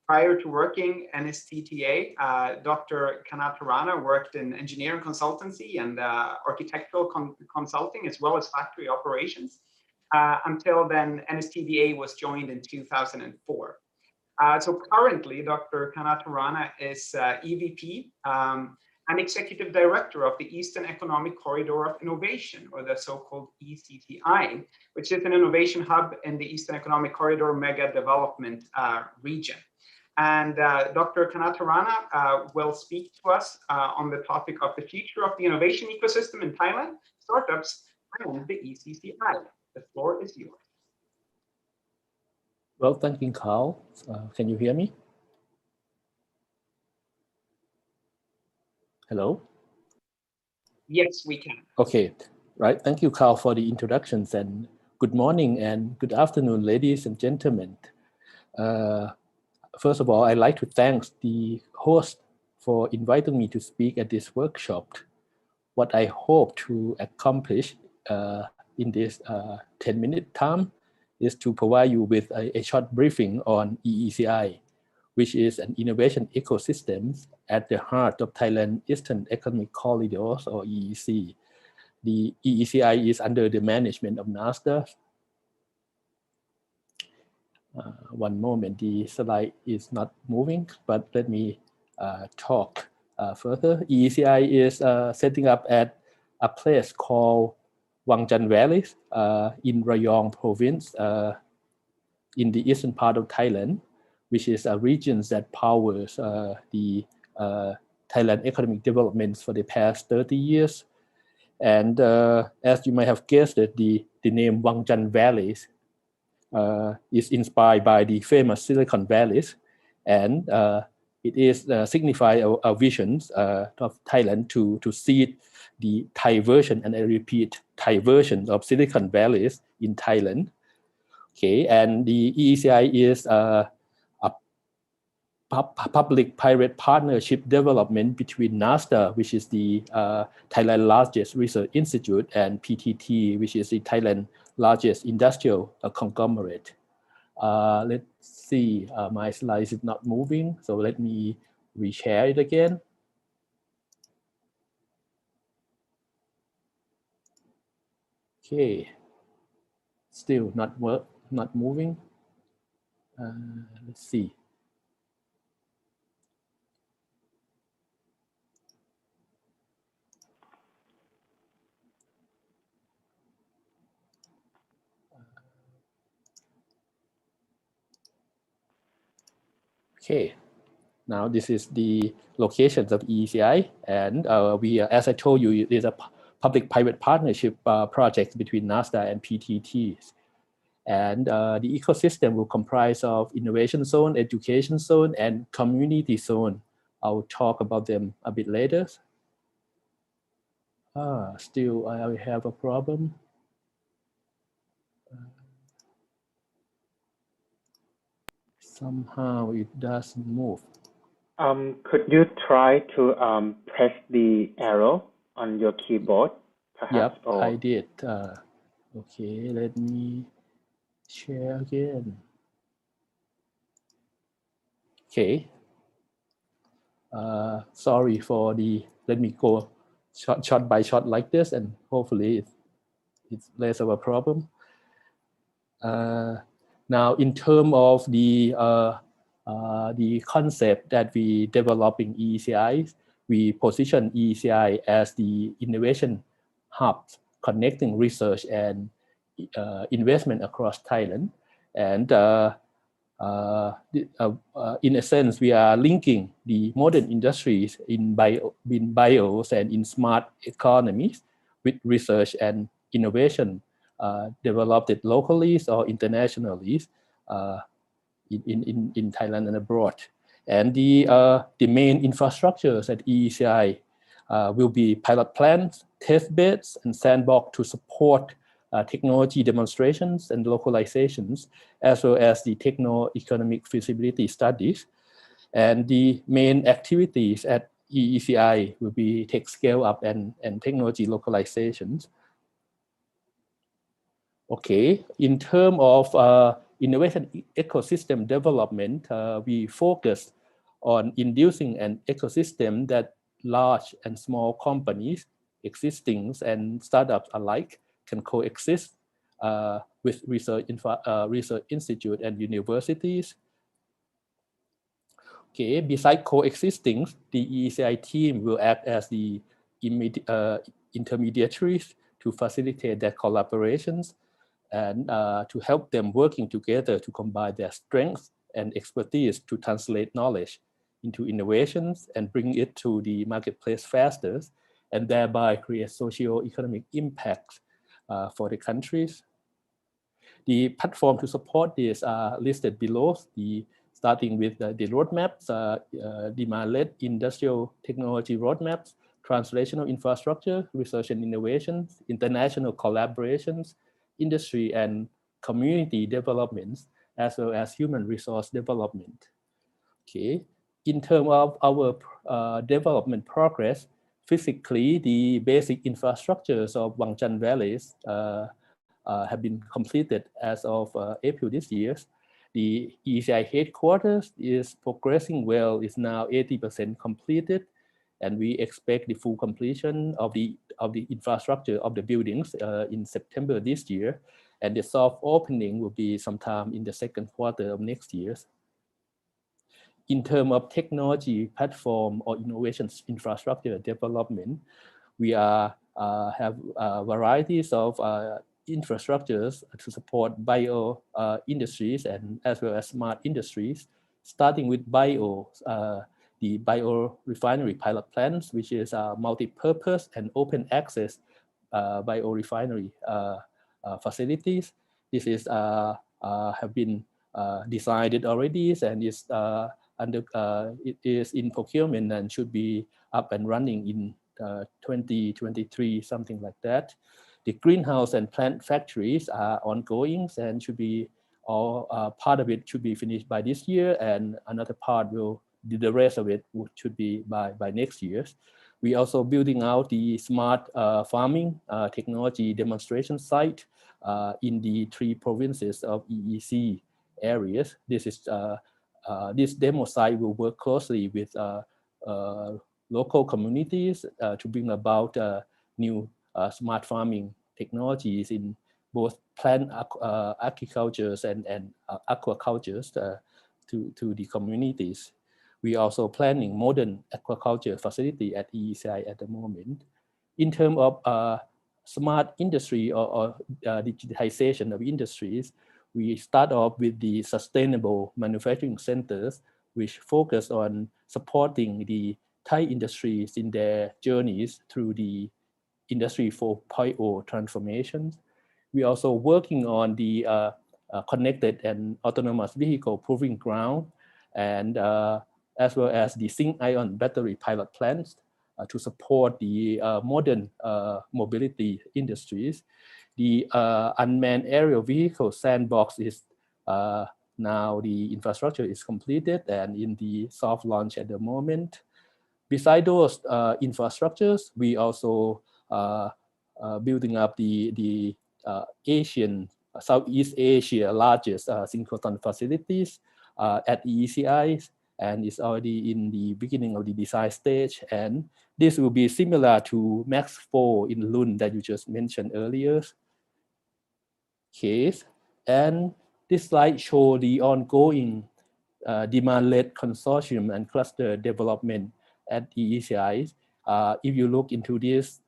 C: Prior to working NSTDA, Dr. Kanatarana worked in engineering consultancy and architectural consulting, as well as factory operations. Until then, NSTDA was joined in 2004. So currently, Dr. Kanatarana is EVP and Executive Director of the Eastern Economic Corridor of Innovation, or the so-called ECTI, which is an innovation hub in the Eastern Economic Corridor mega development region. And Dr. Kanatarana will speak to us on the topic of the future of the innovation ecosystem in Thailand, startups, and the ECCI. The floor is yours.
I: Well, thank you, Carl. Can you hear me? Hello?
C: Yes, we can.
I: Okay, right. Thank you, Carl, for the introductions, and good morning and good afternoon, ladies and gentlemen. First of all, I'd like to thank the host for inviting me to speak at this workshop. What I hope to accomplish in this 10-minute time is to provide you with a short briefing on EECI, which is an innovation ecosystem at the heart of Thailand Eastern Economic Corridors, or EEC. The EECI is under the management of NASDAQ. One moment, the slide is not moving, but let me talk further. EECI is setting up at a place called Wangjan Valley in Rayong province in the eastern part of Thailand, which is a region that powers the Thailand economic developments for the past 30 years. And as you might have guessed, the name Wangjan Valley is inspired by the famous Silicon Valleys, and it is signify a vision of Thailand to seed the Thai version, and I repeat, Thai version of Silicon Valleys in Thailand. Okay, and the EECI is a public-private partnership development between NASDA, which is the Thailand largest research institute, and PTT, which is the Thailand largest industrial conglomerate. Let's see, my slides is not moving, so let me reshare it again. Okay, still not moving. Let's see. Okay, now this is the locations of EECI, and we, as I told you, it is a public-private partnership project between NASDA and PTT. And the ecosystem will comprise of innovation zone, education zone, and community zone. I'll talk about them a bit later. Still, I have a problem. Somehow it doesn't move.
A: Could you try to press the arrow on your keyboard, perhaps?
I: Yep, I did. Okay, let me share again. Okay. Sorry for the, let me go shot by shot like this, and hopefully it's less of a problem. Now, in terms of the concept that we develop in EECI, we position EECI as the innovation hub connecting research and investment across Thailand. And in a sense, we are linking the modern industries in bios and in smart economies with research and innovation developed locally or internationally in Thailand and abroad. And the main infrastructures at EECI will be pilot plants, test beds, and sandbox to support technology demonstrations and localizations, as well as the techno-economic feasibility studies. And the main activities at EECI will be tech scale up and technology localizations. Okay, in terms of innovation ecosystem development, we focus on inducing an ecosystem that large and small companies, existing and startups alike, can coexist with research institute and universities. Okay, besides coexisting, the EECI team will act as the intermediaries to facilitate their collaborations and to help them working together to combine their strengths and expertise to translate knowledge into innovations and bring it to the marketplace faster, and thereby create socio-economic impact for the countries. The platform to support this are listed below, starting with the roadmaps, demand-led industrial technology roadmaps, translational infrastructure, research and innovation, international collaborations, industry and community developments, as well as human resource development. Okay, in terms of our development progress, physically, the basic infrastructures of Wangchan valleys have been completed as of April this year. The ECI headquarters is progressing well, is now 80% completed, and we expect the full completion of the infrastructure of the buildings in September this year, and the soft opening will be sometime in the second quarter of next year. In terms of technology platform or innovations infrastructure development, we have varieties of infrastructures to support bio industries and as well as smart industries, starting with the bio refinery pilot plants, which is multi-purpose and open access bio refinery facilities. This is have been decided already and is it is in procurement and should be up and running in 2023, something like that. The greenhouse and plant factories are ongoing and should be all part of it should be finished by this year, and another part the rest of it should be by next year. We also building out the smart farming technology demonstration site in the 3 provinces of EEC areas. This is this demo site will work closely with local communities to bring about new smart farming technologies in both plant agricultures and aquacultures to the communities. We are also planning modern aquaculture facility at EECI at the moment. In terms of smart industry or digitization of industries, we start off with the sustainable manufacturing centers, which focus on supporting the Thai industries in their journeys through the Industry 4.0 transformations. We're also working on the connected and autonomous vehicle proving ground, and as well as the zinc-ion battery pilot plants to support the modern mobility industries. The unmanned aerial vehicle sandbox is now the infrastructure is completed and in the soft launch at the moment. Beside those infrastructures, we also building up the Southeast Asia largest synchrotron facilities at EECI, and it's already in the beginning of the design stage. And this will be similar to Max 4 in Lund that you just mentioned earlier. Case. And this slide shows the ongoing demand-led consortium and cluster development at EECI. If you look into this,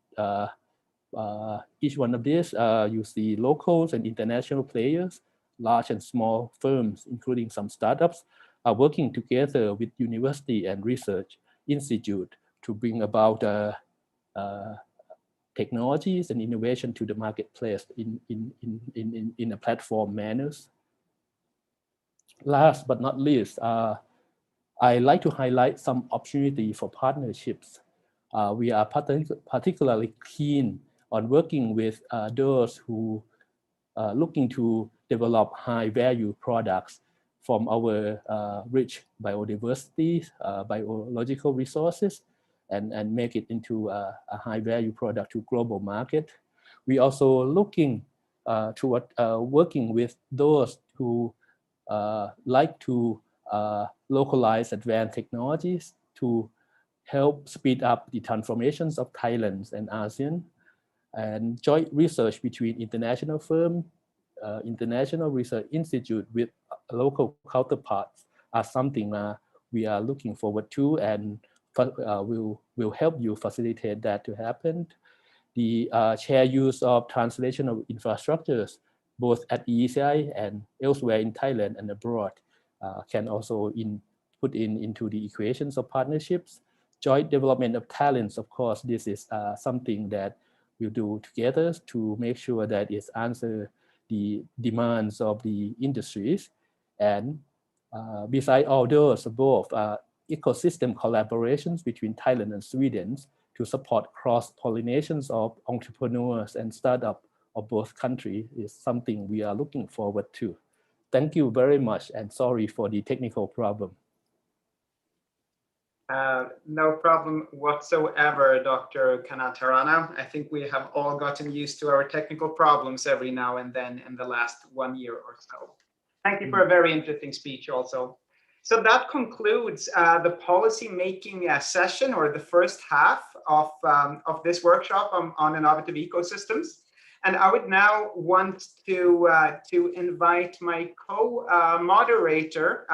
I: each one of these, you see locals and international players, large and small firms, including some startups, are working together with university and research institute to bring about technologies and innovation to the marketplace in a platform manners. Last but not least, I like to highlight some opportunity for partnerships. We are particularly keen on working with those who are looking to develop high value products from our rich biodiversity, biological resources, and make it into a high value product to global market. We also looking toward working with those who like to localize advanced technologies to help speed up the transformations of Thailand and ASEAN, and joint research between international firms, international research institute with local counterparts are something we are looking forward to, and will help you facilitate that to happen. The shared use of translational infrastructures, both at EECI and elsewhere in Thailand and abroad, can also put into the equations of partnerships. Joint development of talents, of course, this is something that we'll do together to make sure that it answers the demands of the industries. And beside all those above, ecosystem collaborations between Thailand and Sweden to support cross-pollinations of entrepreneurs and startups of both countries is something we are looking forward to. Thank you very much, and sorry for the technical problem.
C: No problem whatsoever, Dr. Kanatarana. I think we have all gotten used to our technical problems every now and then in the last 1 year or so. Thank you for a very interesting speech also. So that concludes the policy making session, or the first half of this workshop on innovative ecosystems. And I would now want to invite my co-moderator,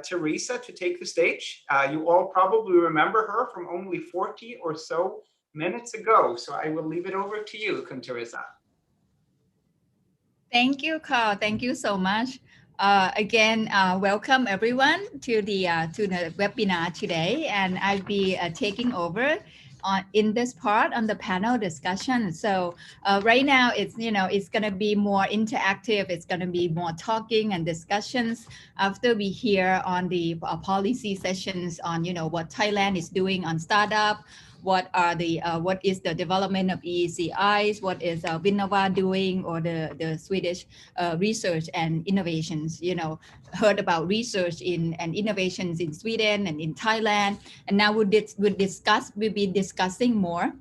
C: Teresa, to take the stage. You all probably remember her from only 40 or so minutes ago. So I will leave it over to you, Teresa.
F: Thank you, Carl. Thank you so much. Again, welcome everyone to the webinar today, and I'll be taking over in this part on the panel discussion. So right now it's going to be more interactive. It's going to be more talking and discussions after we hear on the policy sessions on what Thailand is doing on startup, what is the development of EECIs, what is Vinnova doing, or the Swedish research and innovations. Heard about research and innovations in Sweden and in Thailand, and now we'll be discussing more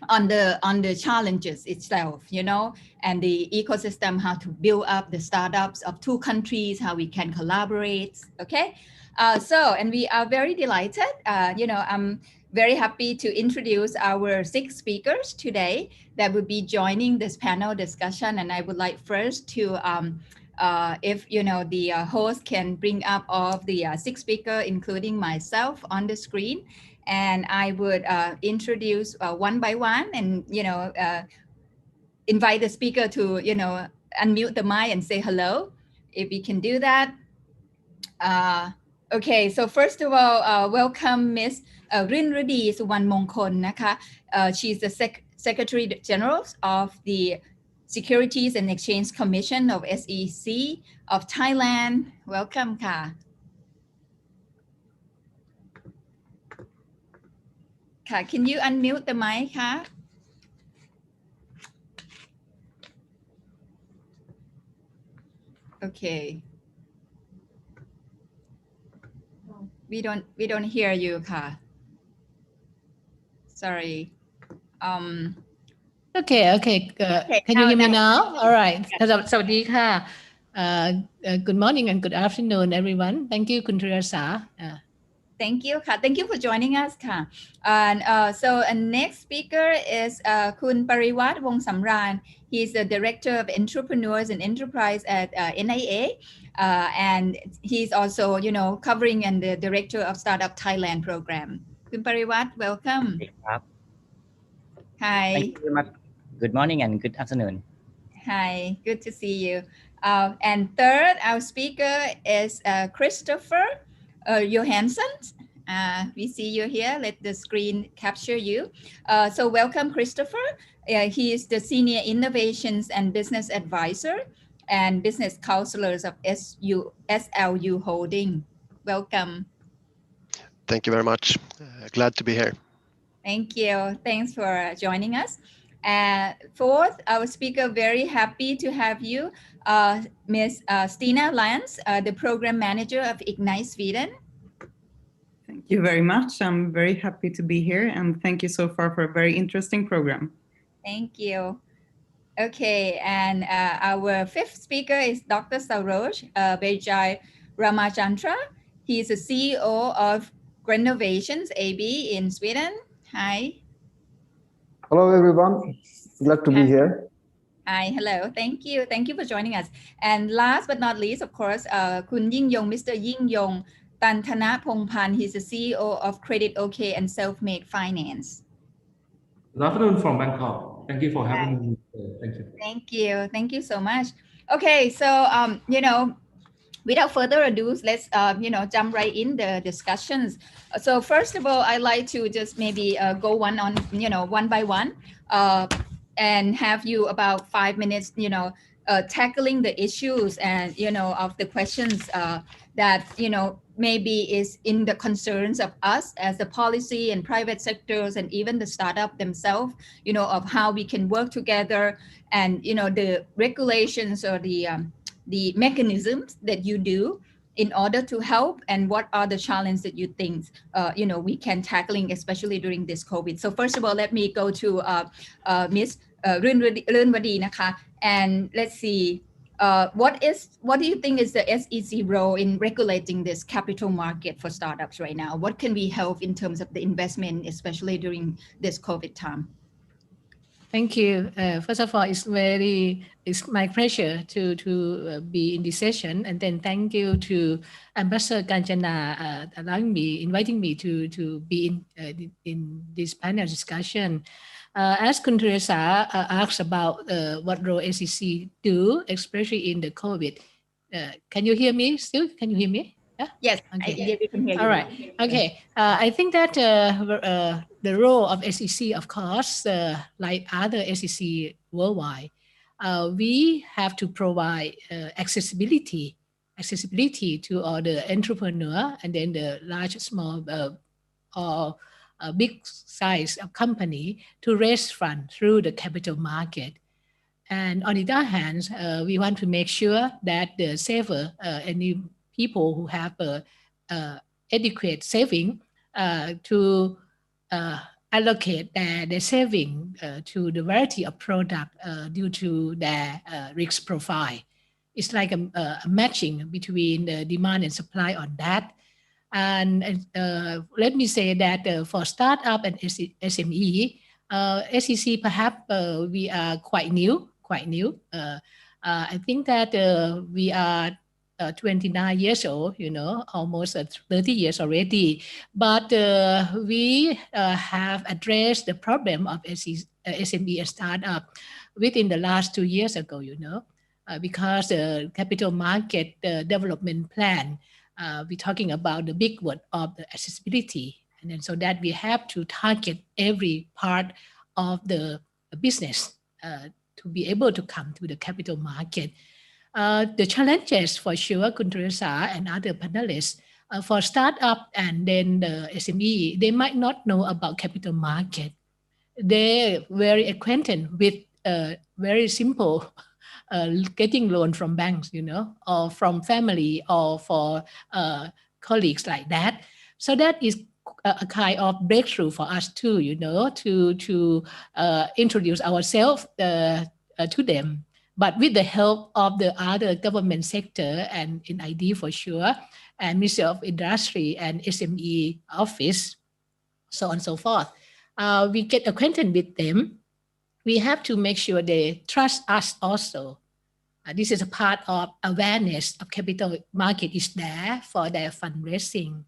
F: on the challenges itself, and the ecosystem, how to build up the startups of two countries, how we can collaborate. Okay, and we are very delighted. I'm very happy to introduce our 6 speakers today that will be joining this panel discussion. And I would like first to, if the host can bring up all of the 6 speakers, including myself, on the screen, and I would introduce one by one, and invite the speaker to unmute the mic and say hello, if we can do that. Okay, so first of all, welcome Miss Rinrudi Suwanmongkolนะคะ. She's the Secretary General of the Securities and Exchange Commission of SEC of Thailand. Welcome ค่ะ. Can you unmute the mic ค่ะ? Okay. We don't hear you ค่ะ. Sorry.
J: Okay. Can you hear me now? All right. สวัสดีค่ะ Good morning and good afternoon, everyone. Thank you,คุณ Teresa.
F: Thank you ค่ะ. Thank you for joining us ค่ะ. And so next speaker is คุณ Pariwat Wongsamran. He's the Director of Entrepreneurs and Enterprise at NIA. And he's also, covering and the Director of Startup Thailand program. คุณ Pariwat, welcome. Hi.
K: Thank you very much. Good morning and good afternoon.
F: Hi, good to see you. And third, our speaker is Christopher Johansson. We see you here. Let the screen capture you. So welcome, Christopher. He is the Senior Innovations and Business Advisor and Business Counselors of SLU Holding. Welcome.
L: Thank you very much. Glad to be here.
F: Thank you. Thanks for joining us. Fourth, our speaker, very happy to have you, Ms. Stina Lantz, the Program Manager of Ignite Sweden.
M: Thank you very much. I'm very happy to be here, and thank you so far for a very interesting program.
F: Thank you. Okay, and our fifth speaker is Dr. Saroj Bejai Ramachandra. He is the CEO of Grenovations AB in Sweden. Hi.
N: Hello, everyone. Glad to be here.
F: Hi, hello. Thank you. Thank you for joining us. And last but not least, of course, Kun Yingyong, Mr. Yingyong Tantana Pongpan. He's the CEO of Credit OK and Self-Made Finance.
O: Good afternoon from Bangkok. Thank you for having me. Thank you.
F: Thank you. Thank you so much. Okay, so without further ado, let's jump right in the discussions. So first of all, I'd like to just maybe go one by one, and have you about 5 minutes, tackling the issues and of the questions that maybe is in the concerns of us as the policy and private sectors and even the startup themselves, of how we can work together and the regulations or the mechanisms that you do in order to help, and what are the challenges that you think we can tackling, especially during this COVID. So first of all, let me go to Miss Runwadi Naka, and let's see what do you think is the SEC role in regulating this capital market for startups right now? What can we help in terms of the investment, especially during this COVID time?
J: Thank you. First of all, it's my pleasure to be in this session, and then thank you to Ambassador Kanchana inviting me to be in this panel discussion. As Kun Teresa asked about what role SEC do, especially in the COVID. Can you hear me still? Can you hear me? Yeah?
F: Yes,
J: okay.
F: we can hear you.
J: All right. Okay. I think that the role of SEC, of course, like other SEC worldwide, we have to provide accessibility to all the entrepreneur and then the large, small, or a big size of company to raise funds through the capital market. And on the other hand, we want to make sure that the saver, any people who have adequate saving to allocate their saving to the variety of product due to their risk profile. It's like a matching between the demand and supply on that. And let me say that for startup and SME, SEC perhaps we are quite new. I think that we are 29 years old, almost 30 years already. But we have addressed the problem of SME and startup within the last 2 years ago, because the capital market development plan, we're talking about the big word of the accessibility. And then so that we have to target every part of the business to be able to come to the capital market. The challenges for sure, Kun Teresa and other panelists, for startup and then the SME, they might not know about capital market. They're very acquainted with very simple getting loan from banks, or from family or for colleagues like that. So that is a kind of breakthrough for us too, to introduce ourselves to them. But with the help of the other government sector and in ID for sure, and Ministry of Industry and SME office, so on and so forth, we get acquainted with them. We have to make sure they trust us also. This is a part of awareness of capital market is there for their fundraising.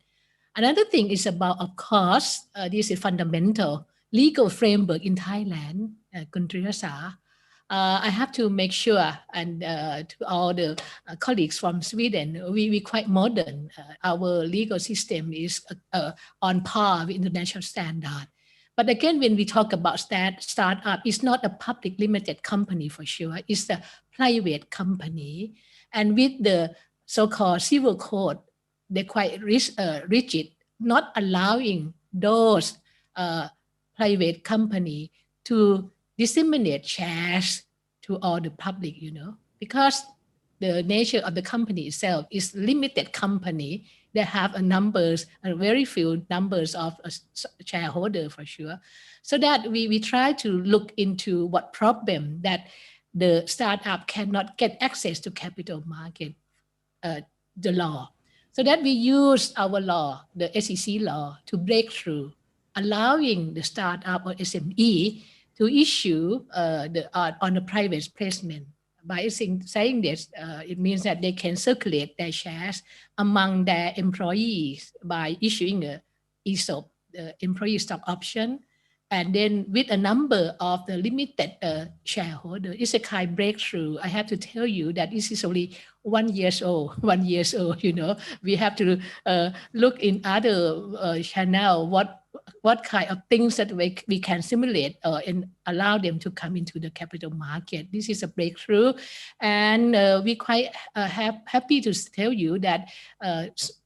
J: Another thing is about, of course, this is fundamental legal framework in Thailand, Kun Teresa. I have to make sure, and to all the colleagues from Sweden, we quite modern. Our legal system is on par with international standard. But again, when we talk about startup, it's not a public limited company for sure. It's a private company. And with the so-called civil code, they're quite rigid, not allowing those private company to disseminate shares to all the public, because the nature of the company itself is limited company. They have a very few numbers of shareholders for sure. So that we try to look into what problem that the startup cannot get access to capital market, the law. So that we use our law, the SEC law, to break through, allowing the startup or SME to issue on the private placement. By saying this, it means that they can circulate their shares among their employees by issuing a ESOP, the employee stock option, and then with a number of the limited shareholder. It's a kind of breakthrough. I have to tell you that this is only 1 year old, We have to look in other channel what what kind of things that we can simulate and allow them to come into the capital market. This is a breakthrough, and we quite happy to tell you that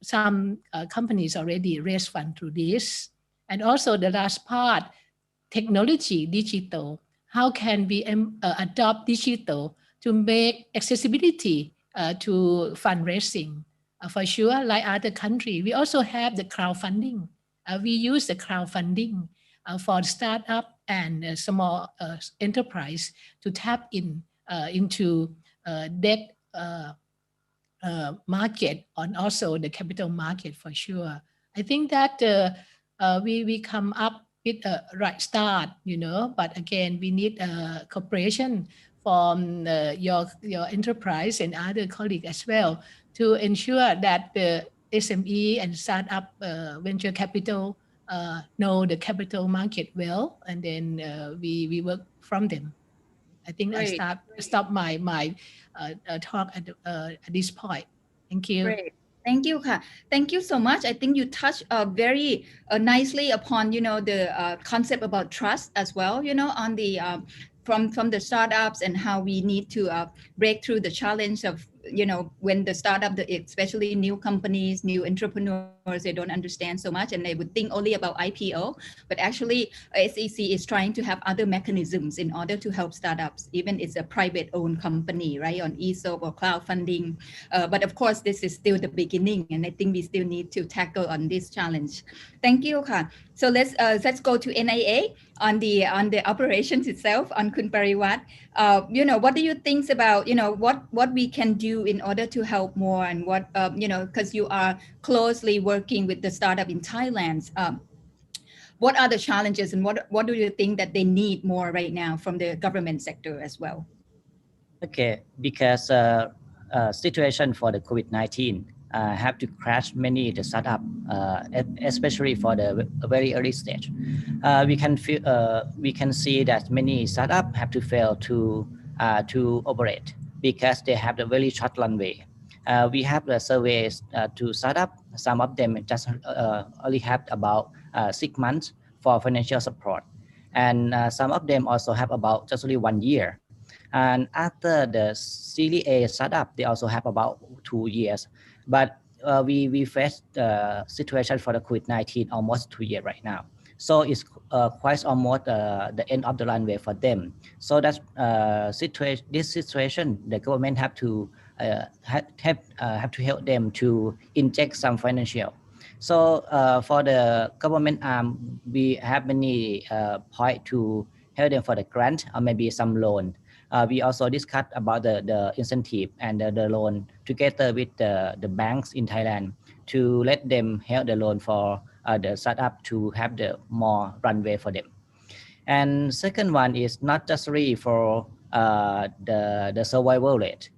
J: some companies already raised fund through this. And also the last part, technology, digital. How can we adopt digital to make accessibility to fundraising? For sure, like other countries, we also have the crowdfunding. We use the crowdfunding for startup and small enterprise to tap into debt market and also the capital market for sure. I think that we come up with a right start, but again, we need cooperation from your enterprise and other colleagues as well to ensure that the SME and startup venture capital know the capital market well, and then we work from them. I think
F: Great.
J: I stop my talk at this point. Thank you.
F: Great. Thank you, Ka. Thank you so much. I think you touched very nicely upon, the concept about trust as well, on the from the startups and how we need to break through the challenge of, when the startup, especially new companies, new entrepreneurs, they don't understand so much and they would think only about IPO. But actually, SEC is trying to have other mechanisms in order to help startups, even it's a private-owned company, right, on ESOP or crowdfunding. But of course, this is still the beginning, and I think we still need to tackle on this challenge. Thank you, Ka. So let's go to NIA on the operations itself, on Kun Pariwat. What do you think about, what we can do in order to help more, and what, because you are closely working with the startup in Thailand. What are the challenges, and what do you think that they need more right now from the government sector as well?
K: Okay, because situation for the COVID-19 have to crash many the startup, especially for the very early stage. We can see that many startup have to fail to operate because they have the very short runway. We have the surveys to startup. Some of them just only have about 6 months for financial support, and some of them also have about just only 1 year. And after the Series A startup, they also have about 2 years. But we face the situation for the COVID-19 almost 2 years right now. So it's quite almost the end of the runway for them. So that's this situation, the government have to help them to inject some financial. So for the government arm, we have many points to help them for the grant or maybe some loan. We also discussed about the incentive and the loan together with the banks in Thailand to let them help the loan for the startup to have the more runway for them. And second one is not just really for the survival rate.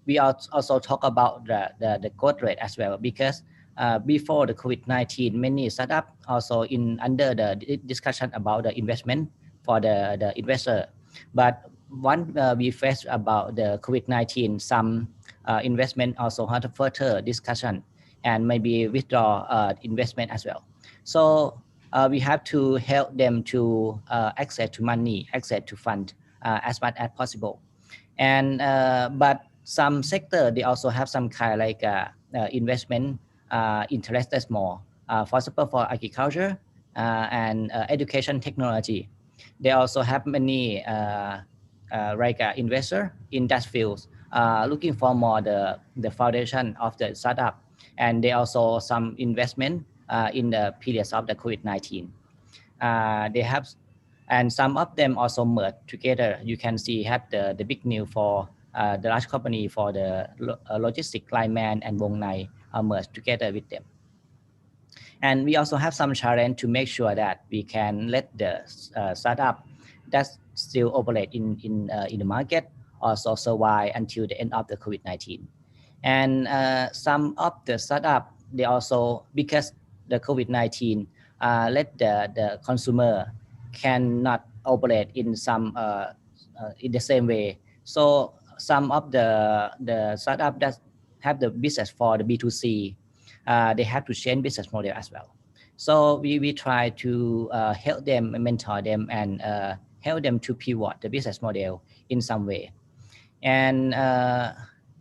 K: We also talk about the growth rate as well, because before the COVID-19, many startups also under the discussion about the investment for the investor. But once we faced about the COVID-19, some investment also had a further discussion and maybe withdraw investment as well. So we have to help them to access to money, access to fund as much as possible. And but some sector, they also have some kind like investment interest that's more. For example, for agriculture and education technology. They also have many investor in that field looking for more the foundation of the startup, and they also some investment in the periods of the COVID-19. They have, and some of them also merge together. You can see have the big news for the large company for the logistic lineman and Wong Nai merge together with them. And we also have some challenge to make sure that we can let the startup that still operate in the market also survive until the end of the COVID-19. And some of the startup, they also, because the COVID-19 let the consumer cannot operate in some in the same way. So some of the startup that have the business for the B2C, they have to change business model as well. So we try to help them, mentor them, and help them to pivot the business model in some way. And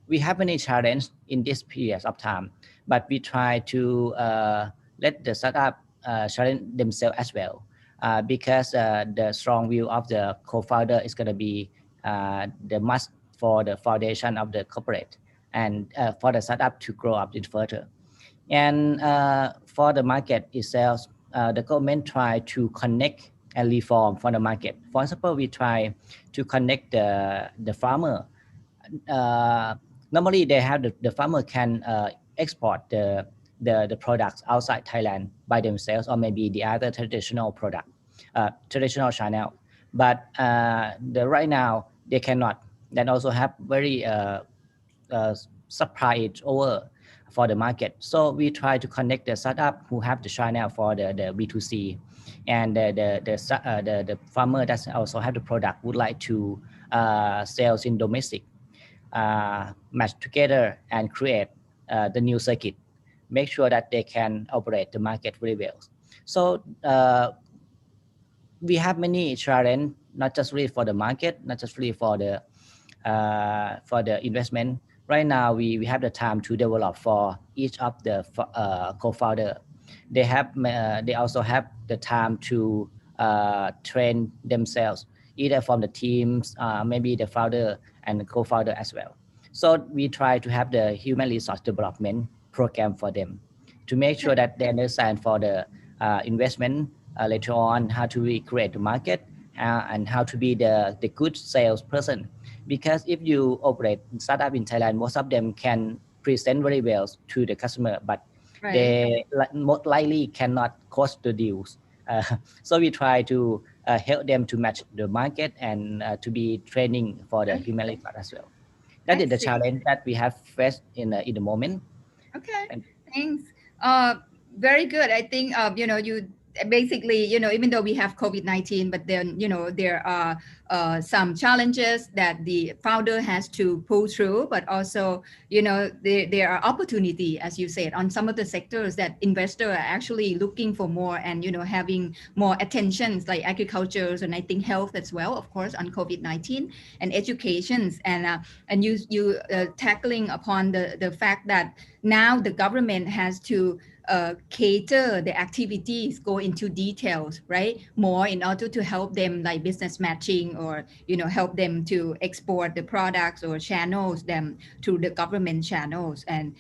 K: we have many challenges in this period of time, but we try to let the startup challenge themselves as well, because the strong view of the co-founder is going to be the must for the foundation of the corporate and for the startup to grow up further. And for the market itself, the government try to connect and reform for the market. For example, we try to connect the farmer. Normally, they have the farmer can export the products outside Thailand by themselves, or maybe the other traditional product, traditional channel. But right now they cannot. Then also have very supply it over for the market. So we try to connect the startup who have the channel for the B2C, and the farmer that also have the product would like to sales in domestic, match together and create the new circuit, make sure that they can operate the market very well. So we have many challenges, not just really for the market, not just really for the investment. Right now, we have the time to develop for each of the co-founder. They also have the time to train themselves, either from the teams, maybe the founder and the co-founder as well. So we try to have the human resource development program for them to make sure that they understand for the investment later on how to create the market and how to be the good salesperson. Because if you operate startup in Thailand, most of them can present very well to the customer, but they most likely cannot close the deals. So we try to help them to match the market and to be training for the human resource as well. That is the challenge that we have faced in the moment.
F: Okay, thanks. Very good. I think you basically, even though we have COVID-19, but then there are some challenges that the founder has to pull through, but also there are opportunity, as you said, on some of the sectors that investors are actually looking for more, and having more attention, like agriculture, and I think health as well, of course, on COVID-19, and educations, and you tackling upon the fact that now the government has to cater the activities, go into details, right? More in order to help them, like business matching, or help them to export the products or channels them to the government channels. And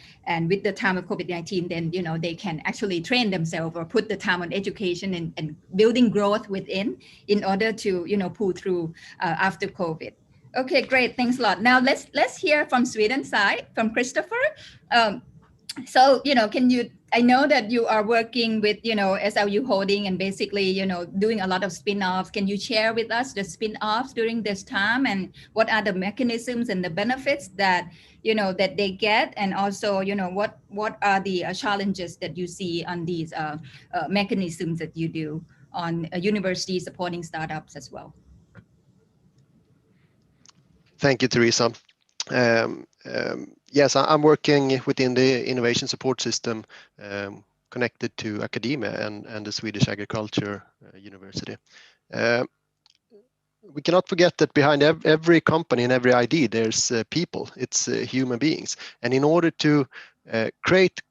F: with the time of COVID-19, then they can actually train themselves or put the time on education and building growth within in order to pull through after COVID. Okay, great. Thanks a lot. Now let's hear from Sweden side, from Christopher. So, can you, I know that you are working with, SLU Holding and basically, doing a lot of spin-offs. Can you share with us the spin-offs during this time, and what are the mechanisms and the benefits that, that they get? And also, what are the challenges that you see on these mechanisms that you do on universities supporting startups as well?
L: Thank you, Teresa. Yes, I'm working within the innovation support system connected to academia and the Swedish Agriculture University. We cannot forget that behind every company and every idea, there's people, it's human beings. And in order to create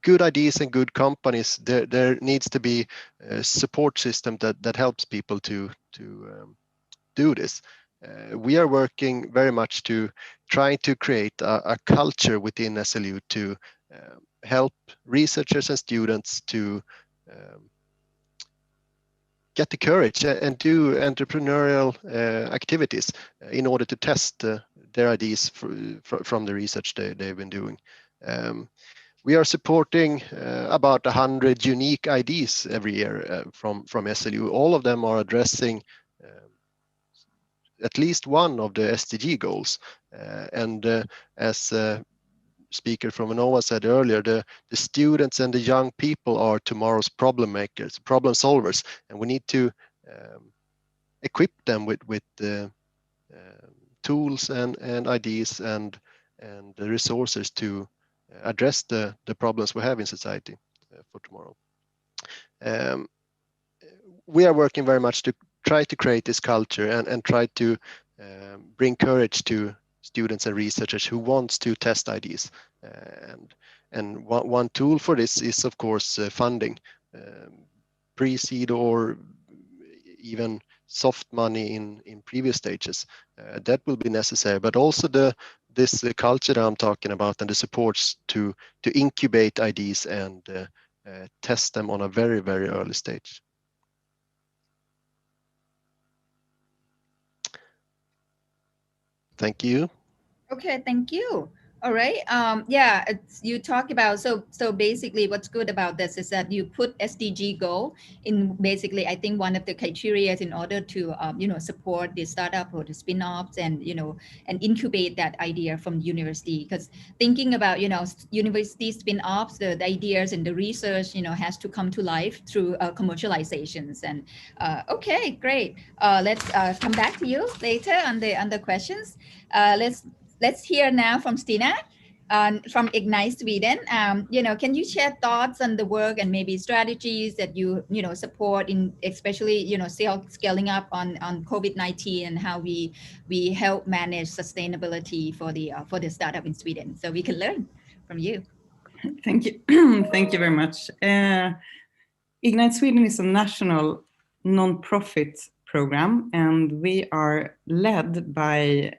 L: good ideas and good companies, there needs to be a support system that helps people to do this. We are working very much to try to create a culture within SLU to help researchers and students to get the courage and do entrepreneurial activities in order to test their ideas from the research they've been doing. We are supporting about 100 unique ideas every year from SLU. All of them are addressing at least one of the SDG goals. As speaker from Innova said earlier, the students and the young people are tomorrow's problem makers, problem solvers, and we need to equip them with tools and ideas and the resources to address the problems we have in society for tomorrow. we are working very much to try to create this culture and try to bring courage to students and researchers who wants to test ideas. And one tool for this is, of course, funding, pre-seed or even soft money in previous stages. That will be necessary, but also this culture that I'm talking about and the supports to incubate ideas and test them on a very, very early stage. Thank you.
F: Okay, thank you. All right. Yeah, you talk about so basically what's good about this is that you put SDG goal in basically I think one of the criteria in order to support the startup or the spin-offs and and incubate that idea from university, because thinking about university spin-offs, the ideas and the research has to come to life through commercializations. And okay, great. Let's come back to you later on the questions. Let's hear now from Stina from Ignite Sweden. Can you share thoughts on the work and maybe strategies that you support in, especially scaling up on COVID-19 and how we help manage sustainability for the startup in Sweden, so we can learn from you.
M: Thank you. Thank you very much. Ignite Sweden is a national non-profit program, and we are led by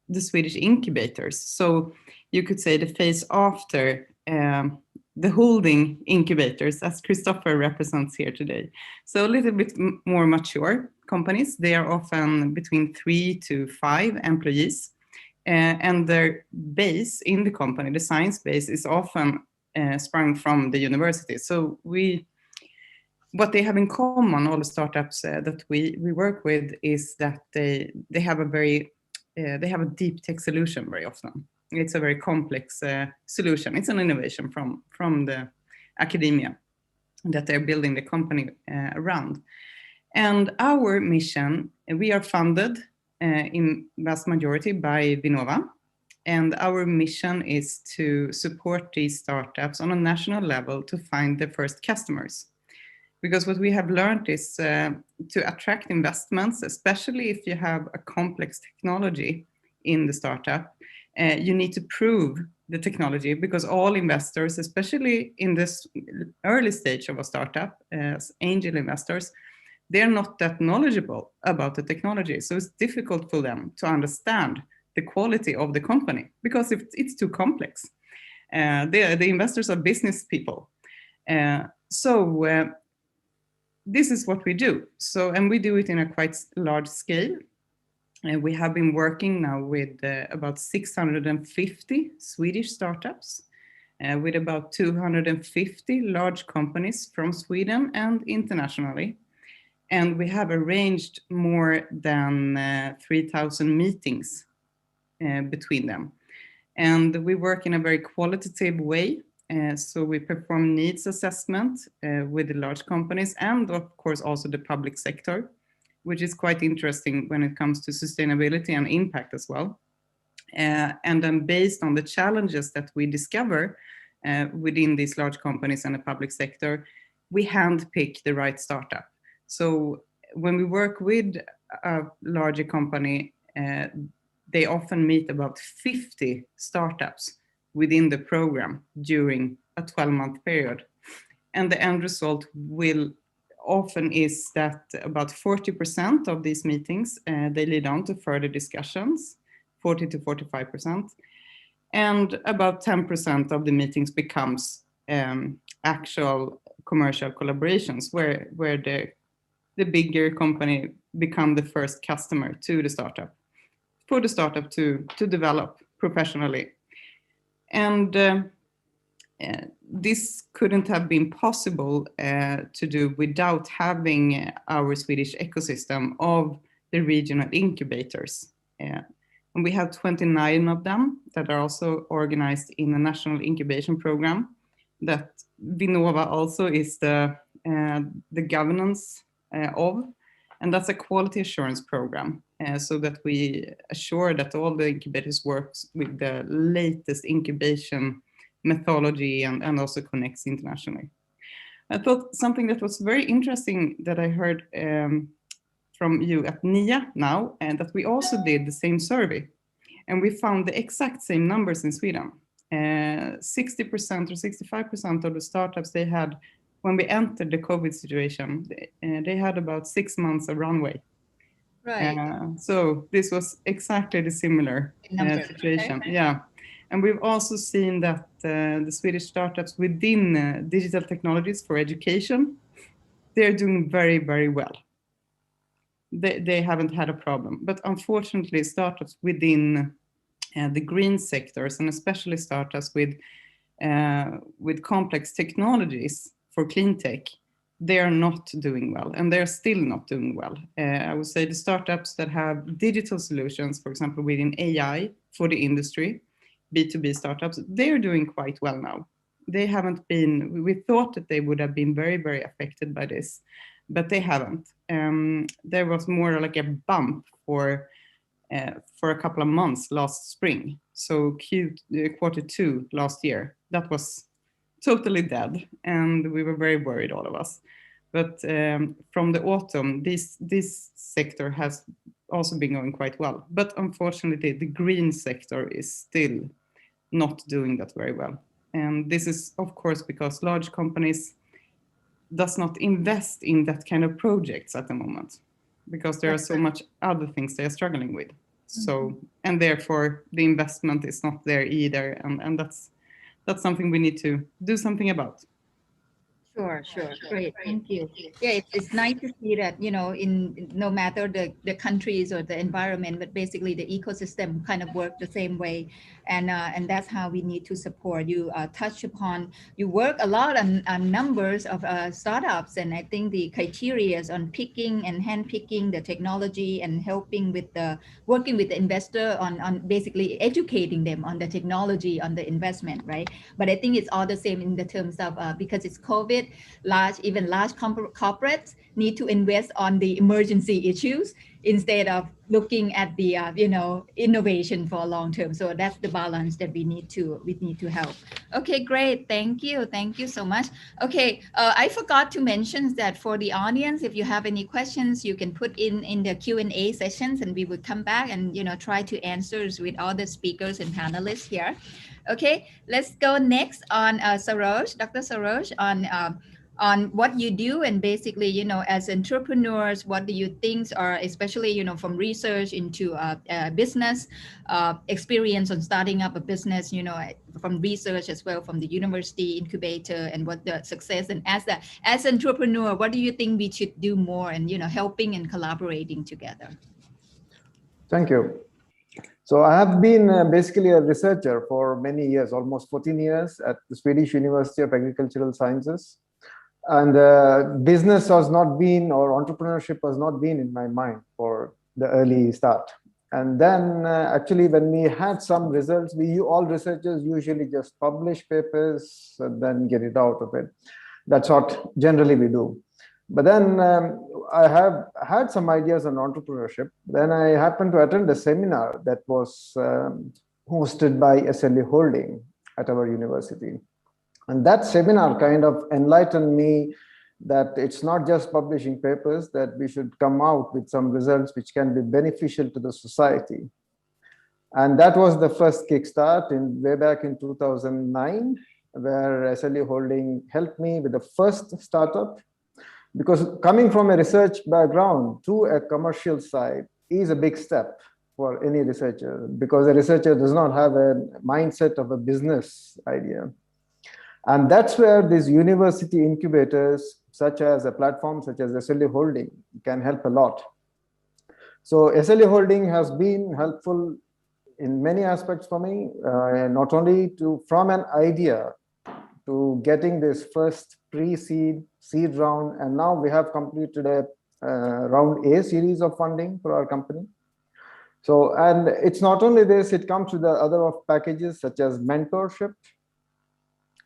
M: the Swedish incubators. So you could say the phase after the holding incubators, as Christopher represents here today. So a little bit more mature companies. They are often between 3 to 5 employees. And their base in the company, the science base, is often sprung from the university. So what they have in common, all the startups that we work with, is that they have a deep tech solution very often. It's a very complex solution. It's an innovation from the academia that they're building the company around. And our mission, we are funded in vast majority by Vinnova. And our mission is to support these startups on a national level to find their first customers. Because what we have learned is to attract investments, especially if you have a complex technology in the startup, you need to prove the technology, because all investors, especially in this early stage of a startup, as angel investors, they're not that knowledgeable about the technology. So it's difficult for them to understand the quality of the company because it's too complex. The investors are business people. This is what we do. And we do it in a quite large scale. We have been working now with about 650 Swedish startups, with about 250 large companies from Sweden and internationally. And we have arranged more than 3,000 meetings between them. And we work in a very qualitative way. So we perform needs assessment with the large companies and of course also the public sector, which is quite interesting when it comes to sustainability and impact as well. And then based on the challenges that we discover within these large companies and the public sector, we handpick the right startup. So when we work with a larger company, they often meet about 50 startups within the program during a 12-month period. And the end result will often is that about 40% of these meetings, they lead on to further discussions, 40 to 45%. And about 10% of the meetings becomes actual commercial collaborations where the bigger company become the first customer to the startup, for the startup to develop professionally. And this couldn't have been possible to do without having our Swedish ecosystem of the regional incubators. And we have 29 of them that are also organized in a national incubation program that Vinnova also is the governance of. And that's a quality assurance program so that we assure that all the incubators works with the latest incubation methodology and also connects internationally. I thought something that was very interesting that I heard from you at NIA now, and that we also did the same survey, and we found the exact same numbers in Sweden. 60% or 65% of the startups they had, when we entered the COVID situation, they had about 6 months of runway.
F: Right.
M: So this was exactly the similar situation.
F: Okay.
M: Yeah. And we've also seen that the Swedish startups within digital technologies for education, they're doing very, very well. They haven't had a problem. But unfortunately, startups within the green sectors, and especially startups with complex technologies for clean tech, they are not doing well, and they're still not doing well. I would say the startups that have digital solutions, for example, within AI for the industry, B2B startups, they're doing quite well now. They haven't been, we thought that they would have been very, very affected by this, but they haven't. There was more like a bump for a couple of months last spring. So quarter 2 last year, that was totally dead, and we were very worried, all of us. But from the autumn, this sector has also been going quite well. But unfortunately, the green sector is still not doing that very well. And this is, of course, because large companies does not invest in that kind of projects at the moment, because there are so much other things they are struggling with. So, and therefore the investment is not there either. And that's something we need to do something about.
F: Sure. Great. Thank you. Yeah, it's nice to see that, in no matter the countries or the environment, but basically the ecosystem kind of work the same way. And that's how we need to support. You touch upon, you work a lot on numbers of startups. And I think the criteria on picking and handpicking the technology and helping with working with the investor on basically educating them on the technology, on the investment, right? But I think it's all the same in the terms of, because it's COVID, large corporates need to invest on the emergency issues instead of looking at the innovation for long term. So that's the balance that we need to help. Okay, great. Thank you so much. Okay, I forgot to mention that for the audience, if you have any questions, you can put in the Q&A sessions, and we will come back and try to answer with all the speakers and panelists here. Okay, let's go next on Saroj, Dr. Saroj, on what you do, and basically, as entrepreneurs, what do you think are, especially, from research into business, experience on starting up a business, from research as well, from the university incubator, and what the success, and as an entrepreneur, what do you think we should do more, and, helping and collaborating together?
N: Thank you. So I have been basically a researcher for many years, almost 14 years at the Swedish University of Agricultural Sciences. And business has not been, or entrepreneurship has not been in my mind for the early start. And then actually when we had some results, all researchers usually just publish papers and then get it out of it. That's what generally we do. But then I have had some ideas on entrepreneurship. Then I happened to attend a seminar that was hosted by SLE Holding at our university. And that seminar kind of enlightened me that it's not just publishing papers, that we should come out with some results which can be beneficial to the society. And that was the first kickstart way back in 2009, where SLE Holding helped me with the first startup. Because coming from a research background to a commercial side is a big step for any researcher, because a researcher does not have a mindset of a business idea. And that's where these university incubators, such as a platform such as SLE Holding, can help a lot. So SLE Holding has been helpful in many aspects for me, not only from an idea to getting this first pre-seed, seed round, and now we have completed a round A series of funding for our company. So, and it's not only this, it comes with the other packages such as mentorship,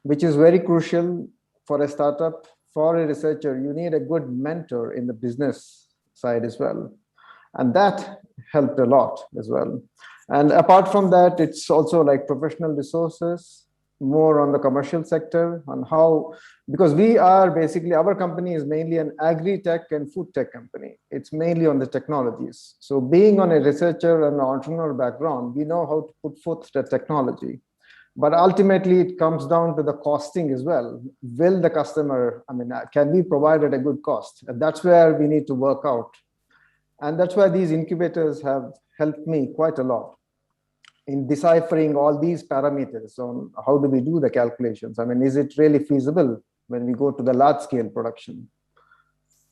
N: which is very crucial for a startup. For a researcher, you need a good mentor in the business side as well. And that helped a lot as well. And apart from that, it's also like professional resources, more on the commercial sector, on how, because we are basically, our company is mainly an agri-tech and food tech company. It's mainly on the technologies. So being on a researcher and entrepreneur background, we know how to put forth the technology. But ultimately, it comes down to the costing as well. Will the customer, can we provide at a good cost? And that's where we need to work out. And that's why these incubators have helped me quite a lot in deciphering all these parameters on how do we do the calculations. Is it really feasible when we go to the large scale production?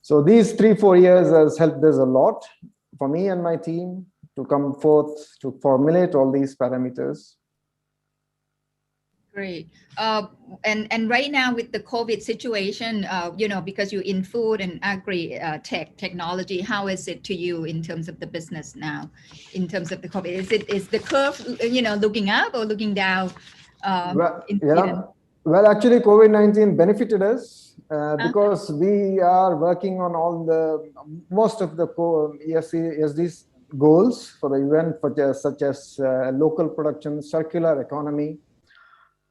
N: So these 3-4 years has helped us a lot for me and my team to come forth to formulate all these parameters.
F: Great. And right now with the COVID situation, because you're in food and agri technology, how is it to you in terms of the business now, in terms of the COVID? Is the curve, looking up or looking down?
N: Well, actually, COVID-19 benefited us because we are working on most of the ESD's goals for the UN, such as local production, circular economy.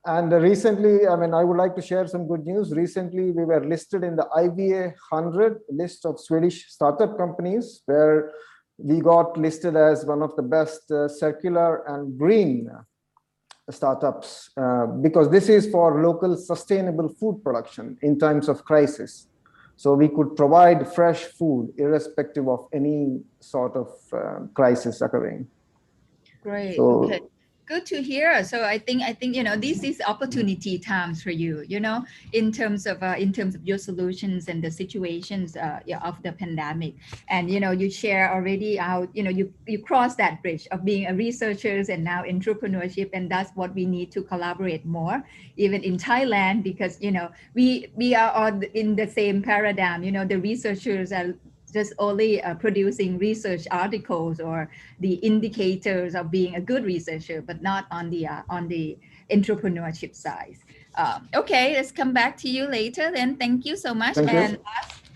N: And recently, I would like to share some good news. Recently, we were listed in the IBA 100 list of Swedish startup companies, where we got listed as one of the best circular and green startups, because this is for local sustainable food production in times of crisis. So we could provide fresh food irrespective of any sort of crisis occurring.
F: Great. So, okay. Good to hear. So I think this is opportunity times for you. In terms of your solutions and the situations of the pandemic, and you share already out. You cross that bridge of being a researchers and now entrepreneurship, and that's what we need to collaborate more, even in Thailand, because we are all in the same paradigm. The researchers are just only producing research articles or the indicators of being a good researcher, but not on the entrepreneurship side. Okay, let's come back to you later. Then thank you so much.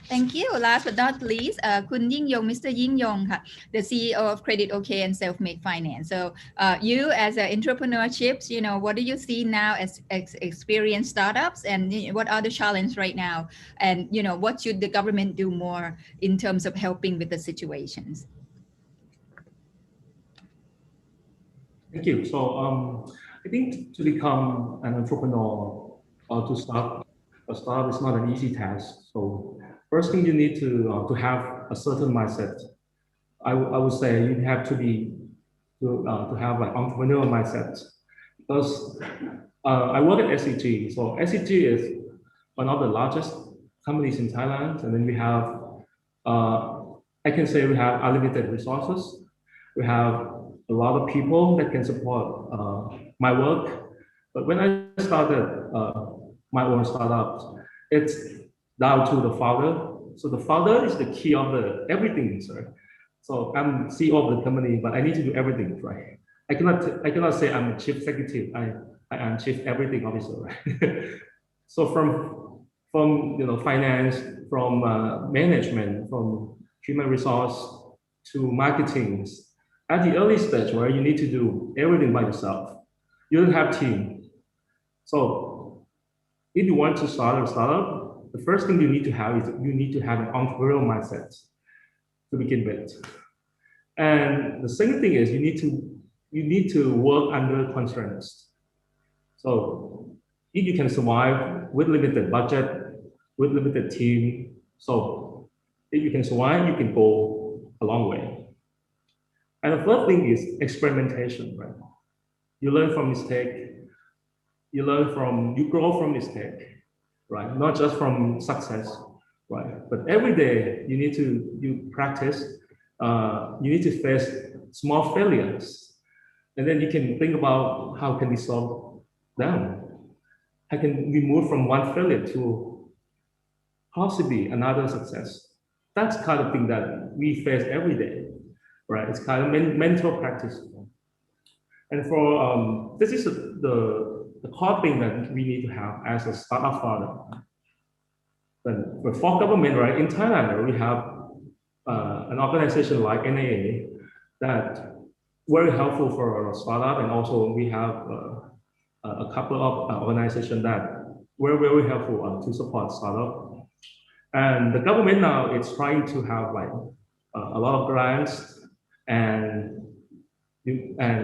F: Thank you. Last but not least, Kun Yingyong, Mr. Yingyong, the CEO of Credit OK and Self-Made Finance. So you as an entrepreneurship, what do you see now as experienced startups, and what are the challenges right now? And what should the government do more in terms of helping with the situations?
O: Thank you. So I think to become an entrepreneur or to start a startup is not an easy task. So first thing you need to have a certain mindset. I would say you have to have an entrepreneurial mindset, because I work at SEG. So SEG is one of the largest companies in Thailand, and then we have I can say we have unlimited resources. We have a lot of people that can support my work. But when I started my own startup, it's down to the founder. So the founder is the key of everything, sir. So I'm CEO of the company, but I need to do everything, right? I cannot say I'm a chief executive. I am chief everything officer, right? So from finance, from management, from human resource to marketing, at the early stage where you need to do everything by yourself, you don't have team. So if you want to start a startup, the first thing you need to have is you need to have an entrepreneurial mindset to begin with. And the second thing is you need to work under constraints. So if you can survive with limited budget, with limited team, so if you can survive, you can go a long way. And the third thing is experimentation, right? You learn from mistake. You grow from mistake, right? Not just from success, right? But every day you practice. You need to face small failures, and then you can think about how can we solve them. How can we move from one failure to possibly another success? That's kind of thing that we face every day, right? It's kind of mental practice. And for this is the core thing that we need to have as a startup founder. But for government, right, in Thailand, we have an organization like NAA that very helpful for a startup, and also we have a couple of organizations that were very helpful to support startup. And the government now is trying to have like a lot of grants and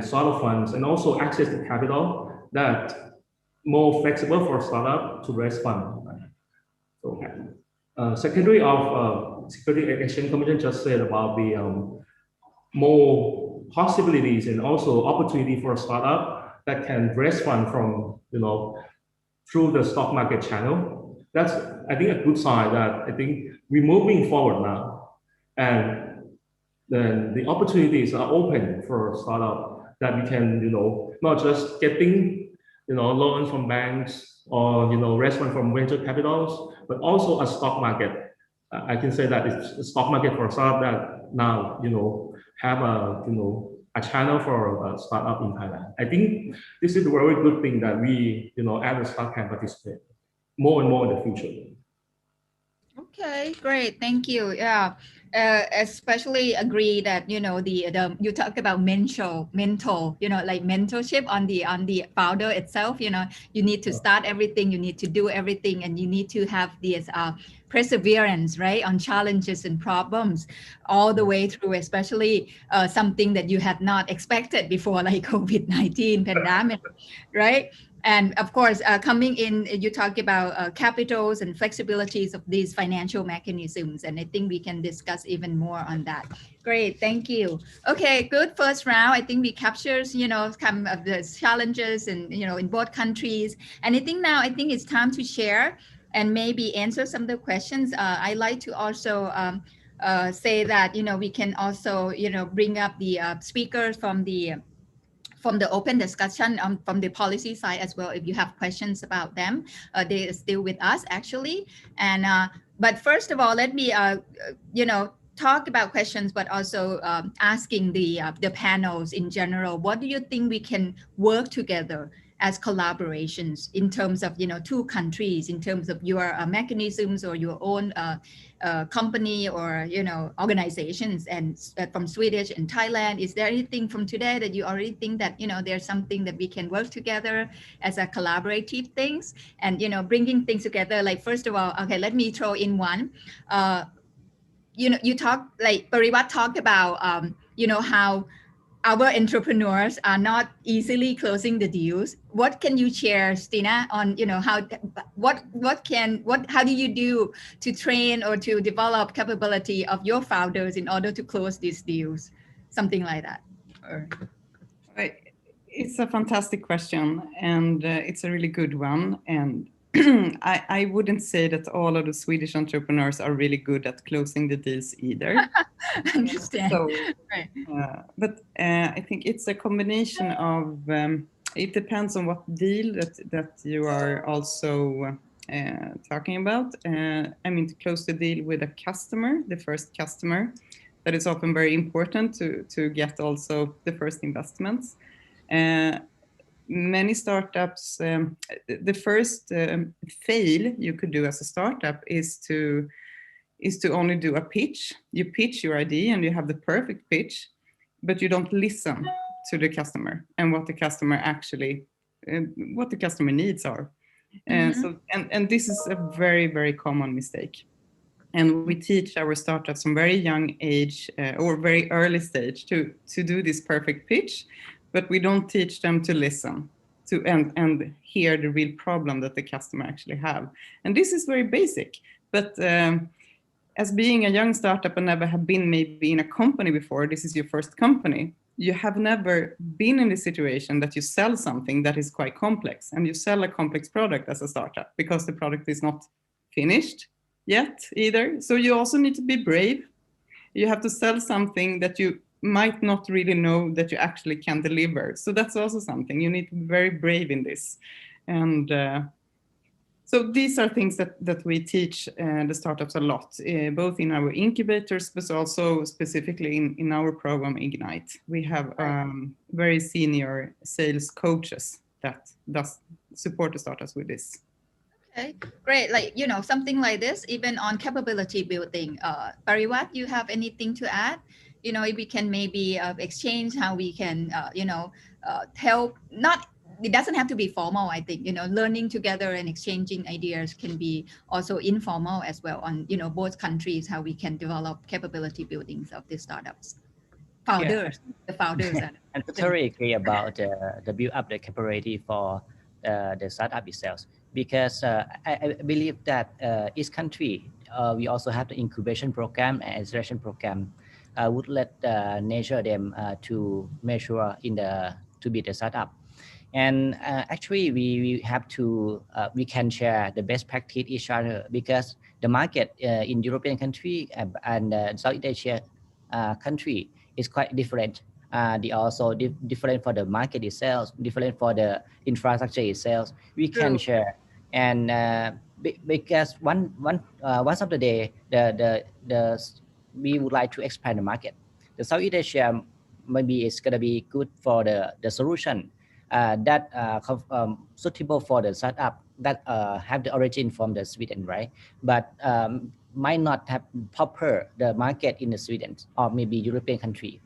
O: sort of funds, and also access to capital that more flexible for startup to raise funds. So, Secretary of Security and Exchange Commission just said about the more possibilities and also opportunity for a startup that can raise fund from, through the stock market channel. That's, I think, a good sign that I think we're moving forward now. And then the opportunities are open for a startup that we can, not just getting, loans from banks or, raise fund from venture capitals, but also a stock market. I can say that it's a stock market for a startup that now, have a channel for a startup in Thailand. I think this is a very good thing that we, as a startup can participate more and more in the future.
F: Okay, great. Thank you. Yeah, especially agree that you talk about mental, like mentorship on the founder itself. You need to start everything, you need to do everything, and you need to have this perseverance, right, on challenges and problems all the way through, especially something that you had not expected before, like COVID-19 pandemic, right? And of course, coming in, you talk about capitals and flexibilities of these financial mechanisms. And I think we can discuss even more on that. Great, thank you. Okay, good first round. I think we captured, some of the challenges and, in both countries. And I think it's time to share and maybe answer some of the questions. I like to also say that, we can also, bring up the speakers from the open discussion from the policy side as well. If you have questions about them, they are still with us actually. And but first of all, let me talk about questions, but also asking the panels in general. What do you think we can work together as collaborations in terms of two countries, in terms of your mechanisms or your own company or organizations, and from Swedish and Thailand? Is there anything from today that you already think that there's something that we can work together as a collaborative things, and bringing things together? Like, first of all, okay, let me throw in one. You talk, like Parivat talked about how our entrepreneurs are not easily closing the deals. What can you share, Stina, on how do you do to train or to develop capability of your founders in order to close these deals, something like that?
M: It's a fantastic question, and it's a really good one. And I wouldn't say that all of the Swedish entrepreneurs are really good at closing the deals either.
F: I understand.
M: So,
F: right.
M: But I think it's a combination of, it depends on what deal that you are also talking about. I mean, to close the deal with a customer, the first customer, that is often very important to get also the first investments. Many startups, the first fail you could do as a startup is to only do a pitch. You pitch your idea and you have the perfect pitch, but you don't listen to the customer and what the customer actually, what the customer needs are. And this is a very, very common mistake. And we teach our startups from very young age or very early stage to do this perfect pitch, but we don't teach them to listen to and hear the real problem that the customer actually have. And this is very basic, but as being a young startup and never have been maybe in a company before, this is your first company, you have never been in the situation that you sell something that is quite complex, and you sell a complex product as a startup because the product is not finished yet either. So you also need to be brave. You have to sell something that you might not really know that you actually can deliver. So that's also something. You need to be very brave in this. And so these are things that we teach the startups a lot, both in our incubators, but also specifically in our program Ignite. We have very senior sales coaches that does support the startups with this.
F: Okay, great. Like, something like this, even on capability building. Parivat, you have anything to add? If we can maybe exchange how we can, help, not it doesn't have to be formal. I think, learning together and exchanging ideas can be also informal as well on, both countries, how we can develop capability buildings of these startups. The founders.
K: And totally agree about the build up the capability for the startup itself, because I believe that each country, we also have the incubation program and acceleration program would let nurture them to measure to be the startup. And actually we have to we can share the best practice each other, because the market in European country and Southeast Asia country is quite different. They also different for the market itself, different for the infrastructure itself. We can share, and because once of the day, we would like to expand the market. The Southeast Asia maybe it's gonna be good for the solution that suitable for the startup that have the origin from the Sweden, right? But might not have proper the market in the Sweden or maybe European country.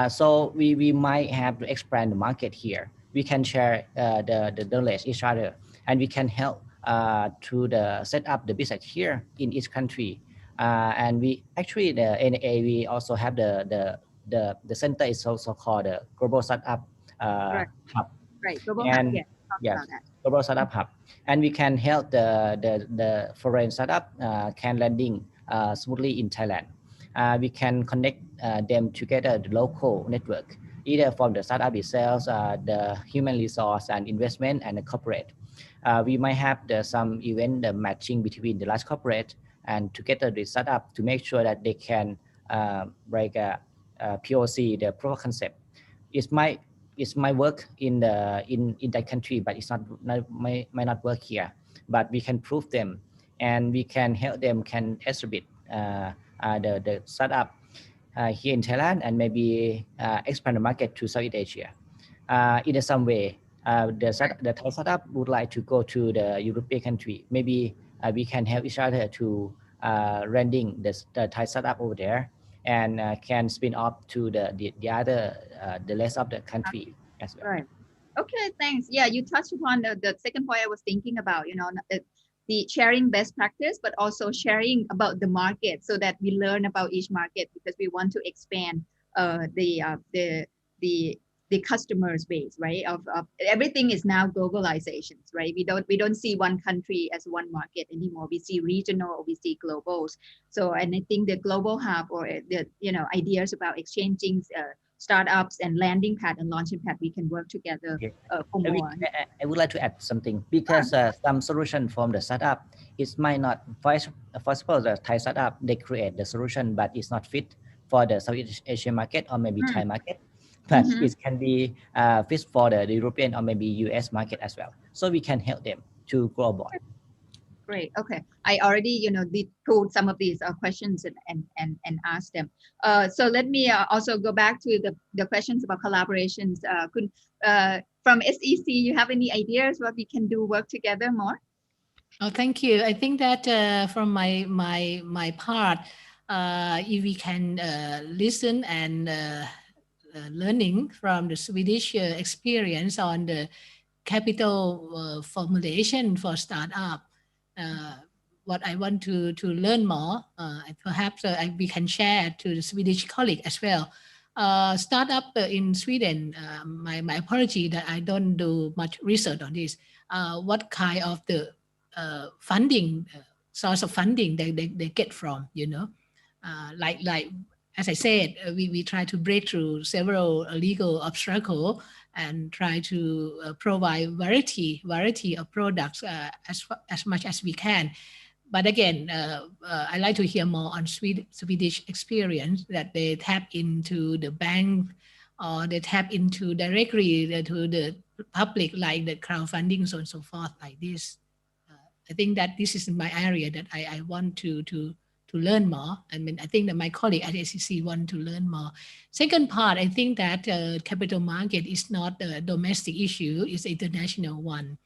K: So we might have to expand the market here. We can share the knowledge each other, and we can help to set up the business here in each country. And we actually the NA we also have the center is also called the Global Startup Hub.
F: Right. Global
K: and
F: Hub.
K: yes, Global Startup Hub, and we can help the foreign startup can landing smoothly in Thailand. We can connect them together, the local network, either from the startup itself, the human resource and investment, and the corporate. We might have some event matching between the large corporate and together the startup to make sure that they can POC the proof of concept. It might work in that country, but it's might not work here. But we can prove them, and we can help them can establish the startup here in Thailand, and maybe expand the market to Southeast Asia. In some way, the Thai startup would like to go to the European country. Maybe we can help each other to rending the Thai startup over there, and can spin off to the other the rest of the country as well.
F: Right. Okay, thanks. Yeah, you touched upon the second point I was thinking about, the sharing best practice, but also sharing about the market, so that we learn about each market, because we want to expand the customers base, right? Of everything is now globalizations, right? We don't see one country as one market anymore. We see regional, or we see globals. So, and I think the global hub, or the ideas about exchanging startups and landing pad and launching pad, we can work together for more.
K: I would like to add something, because some solution from the startup, it might not, for example, the Thai startup, they create the solution, but it's not fit for the Southeast Asian market or maybe Thai market. But it can be fit for the European or maybe US market as well. So we can help them to grow abroad.
F: Great. Okay. I already, did pull some of these questions and ask them. So let me also go back to the questions about collaborations. From SEC, you have any ideas what we can do work together more?
J: Oh, thank you. I think that from my part, if we can listen and learning from the Swedish experience on the capital formulation for startup. What I want to learn more, perhaps we can share to the Swedish colleague as well. Startup in Sweden, my apology that I don't do much research on this. What kind of the funding, source of funding they get from, like as I said, we try to break through several legal obstacles and try to provide variety of products as much as we can. But again, I like to hear more on Swedish experience, that they tap into the bank, or they tap into directly to the public, like the crowdfunding, so on and so forth, like this. I think that this is my area that I want to learn more. I mean, I think that my colleague at SEC want to learn more. Second part, I think that capital market is not a domestic issue, it's an international one.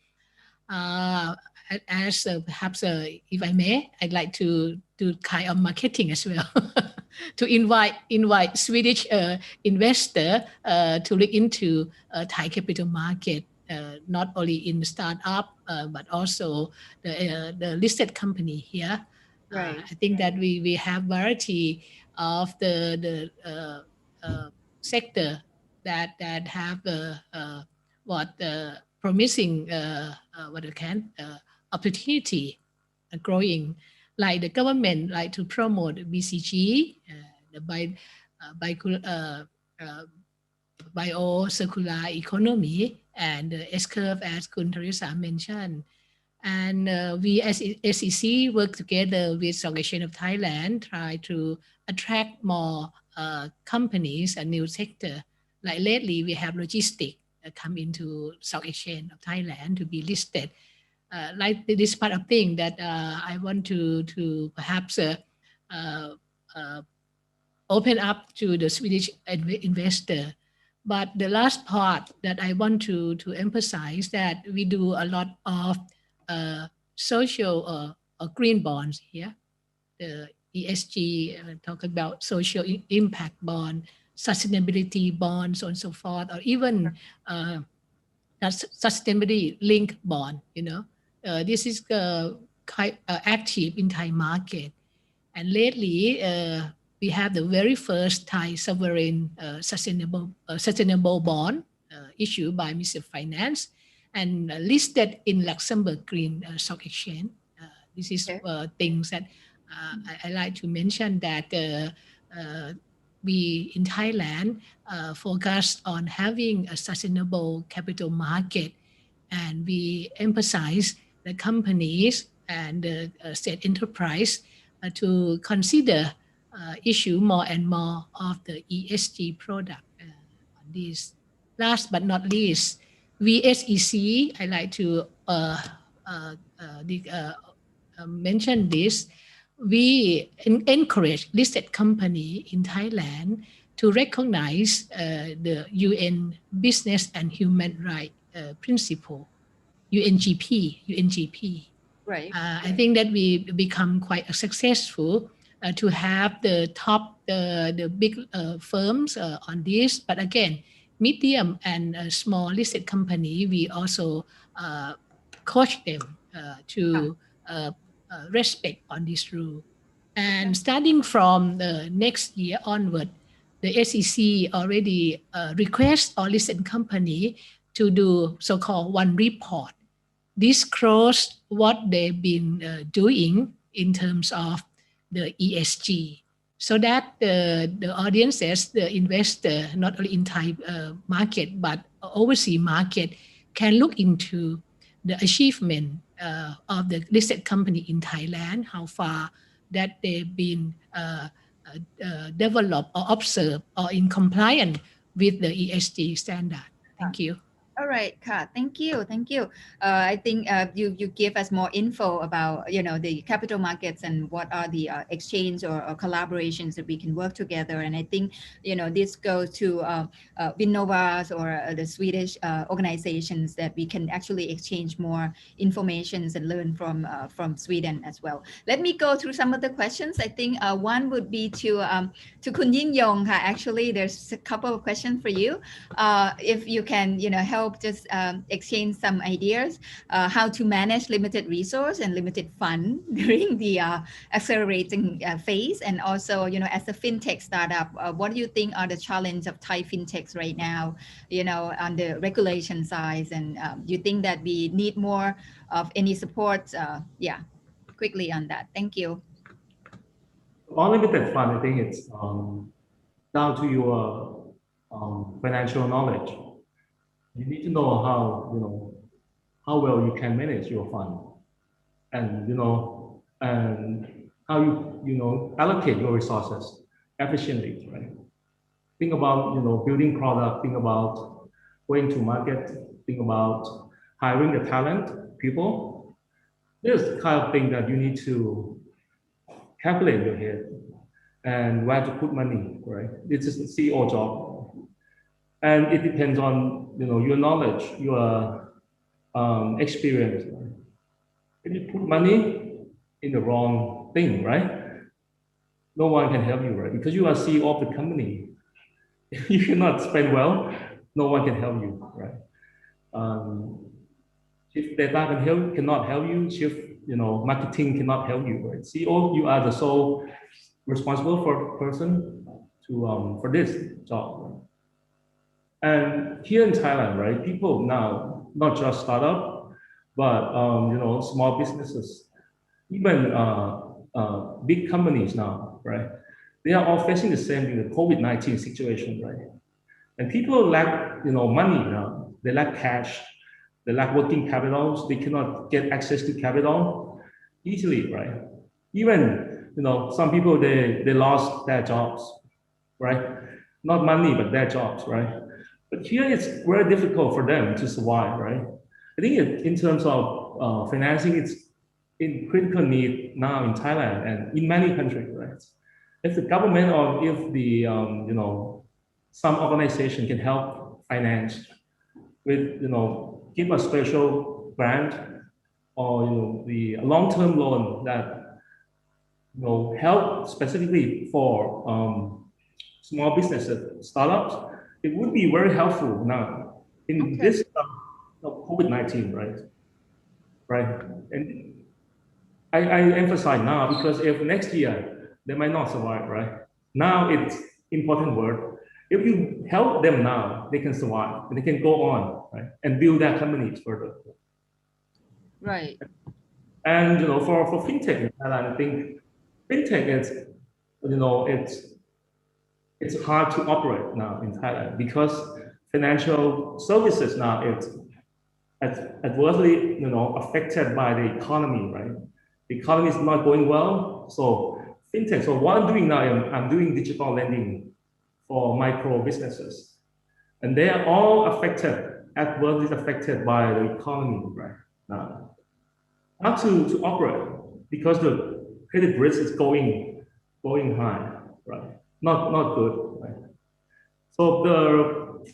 J: As perhaps, if I may, I'd like to do kind of marketing as well, to invite Swedish investor to look into Thai capital market. not only in the startup, but also the listed company here.
F: Right.
J: I think that we have variety of the sector that have promising opportunity growing, like the government like to promote BCG, the bio-circular economy, and the S-curve, as Kun Teresa mentioned. And we as SEC work together with Stock Exchange of Thailand, try to attract more companies and new sector. Like lately, we have logistics come into Stock Exchange of Thailand to be listed. Like this part of thing that I want to perhaps open up to the Swedish investor. But the last part that I want to emphasize that we do a lot of social green bonds here. The ESG talk about social impact bond, sustainability bonds, so on and so forth, or even sustainability linked bond. This is quite active in Thai market, and lately we have the very first Thai sovereign sustainable bond issued by Ministry of Finance and listed in Luxembourg Green Stock Exchange. This is things that I like to mention that we in Thailand focus on having a sustainable capital market, and we emphasize the companies and the state enterprise to consider issue more and more of the ESG product on this. Last but not least, VSEC, I like to mention this. We encourage listed company in Thailand to recognize the UN Business and Human Rights Principle, UNGP.
F: Right.
J: I think that we become quite successful to have the top, the big firms on this. But again, medium and small listed company, we also coach them to respect on this rule. And starting from the next year onward, the SEC already request all listed company to do so-called one report, disclose what they've been doing in terms of the ESG, so that the audiences, the investor, not only in Thai market, but overseas market, can look into the achievement of the listed company in Thailand, how far that they've been developed or observed or in compliance with the ESG standard. Thank you.
F: All right, Ka, thank you. I think you gave us more info about the capital markets and what are the exchange or collaborations that we can work together. And I think this goes to Vinnovas or the Swedish organizations that we can actually exchange more informations and learn from Sweden as well. Let me go through some of the questions. I think one would be to Kun Yin Yong. Actually, there's a couple of questions for you. If you can help just exchange some ideas how to manage limited resource and limited fund during the accelerating phase, and also as a fintech startup, what do you think are the challenges of Thai fintechs right now on the regulation side, and do you think that we need more of any support? Quickly on that. Thank you.
O: Unlimited fund, I think it's down to your financial knowledge. You need to know how well you can manage your fund, and and how you allocate your resources efficiently, right? Think about building product, think about going to market, think about hiring the talent people. There's the kind of thing that you need to calculate in your head and where to put money, right? This is the CEO job. And it depends on your knowledge, your experience. Right? If you put money in the wrong thing, right? No one can help you, right? Because you are CEO of the company. If you cannot spend well, no one can help you, right? Chief data cannot help you. Chief, marketing cannot help you. Right? CEO, you are the sole responsible for person to for this job. And here in Thailand, right, people now not just startup, but small businesses, even big companies now, right? They are all facing the same thing, the COVID-19 situation, right? And people lack, money now. They lack cash. They lack working capitals. They cannot get access to capital easily, right? Even, some people, they lost their jobs, right? Not money, but their jobs, right? But here it's very difficult for them to survive, right? I think in terms of financing, it's in critical need now in Thailand and in many countries, right? If the government or if the, some organization can help finance with, give a special grant or, the long-term loan that, help specifically for small businesses, startups, it would be very helpful now in this COVID-19, right? Right. And I emphasize now because if next year they might not survive, right? Now it's important word. If you help them now, they can survive and they can go on, right? And build their companies further.
F: Right.
O: And for fintech in Thailand, I think fintech is it's hard to operate now in Thailand because financial services now it's adversely affected by the economy, right? The economy is not going well, so fintech. So what I'm doing now, I'm doing digital lending for micro businesses, and they are all adversely affected by the economy right now. Not to operate because the credit risk is going high, right? Not good, right? So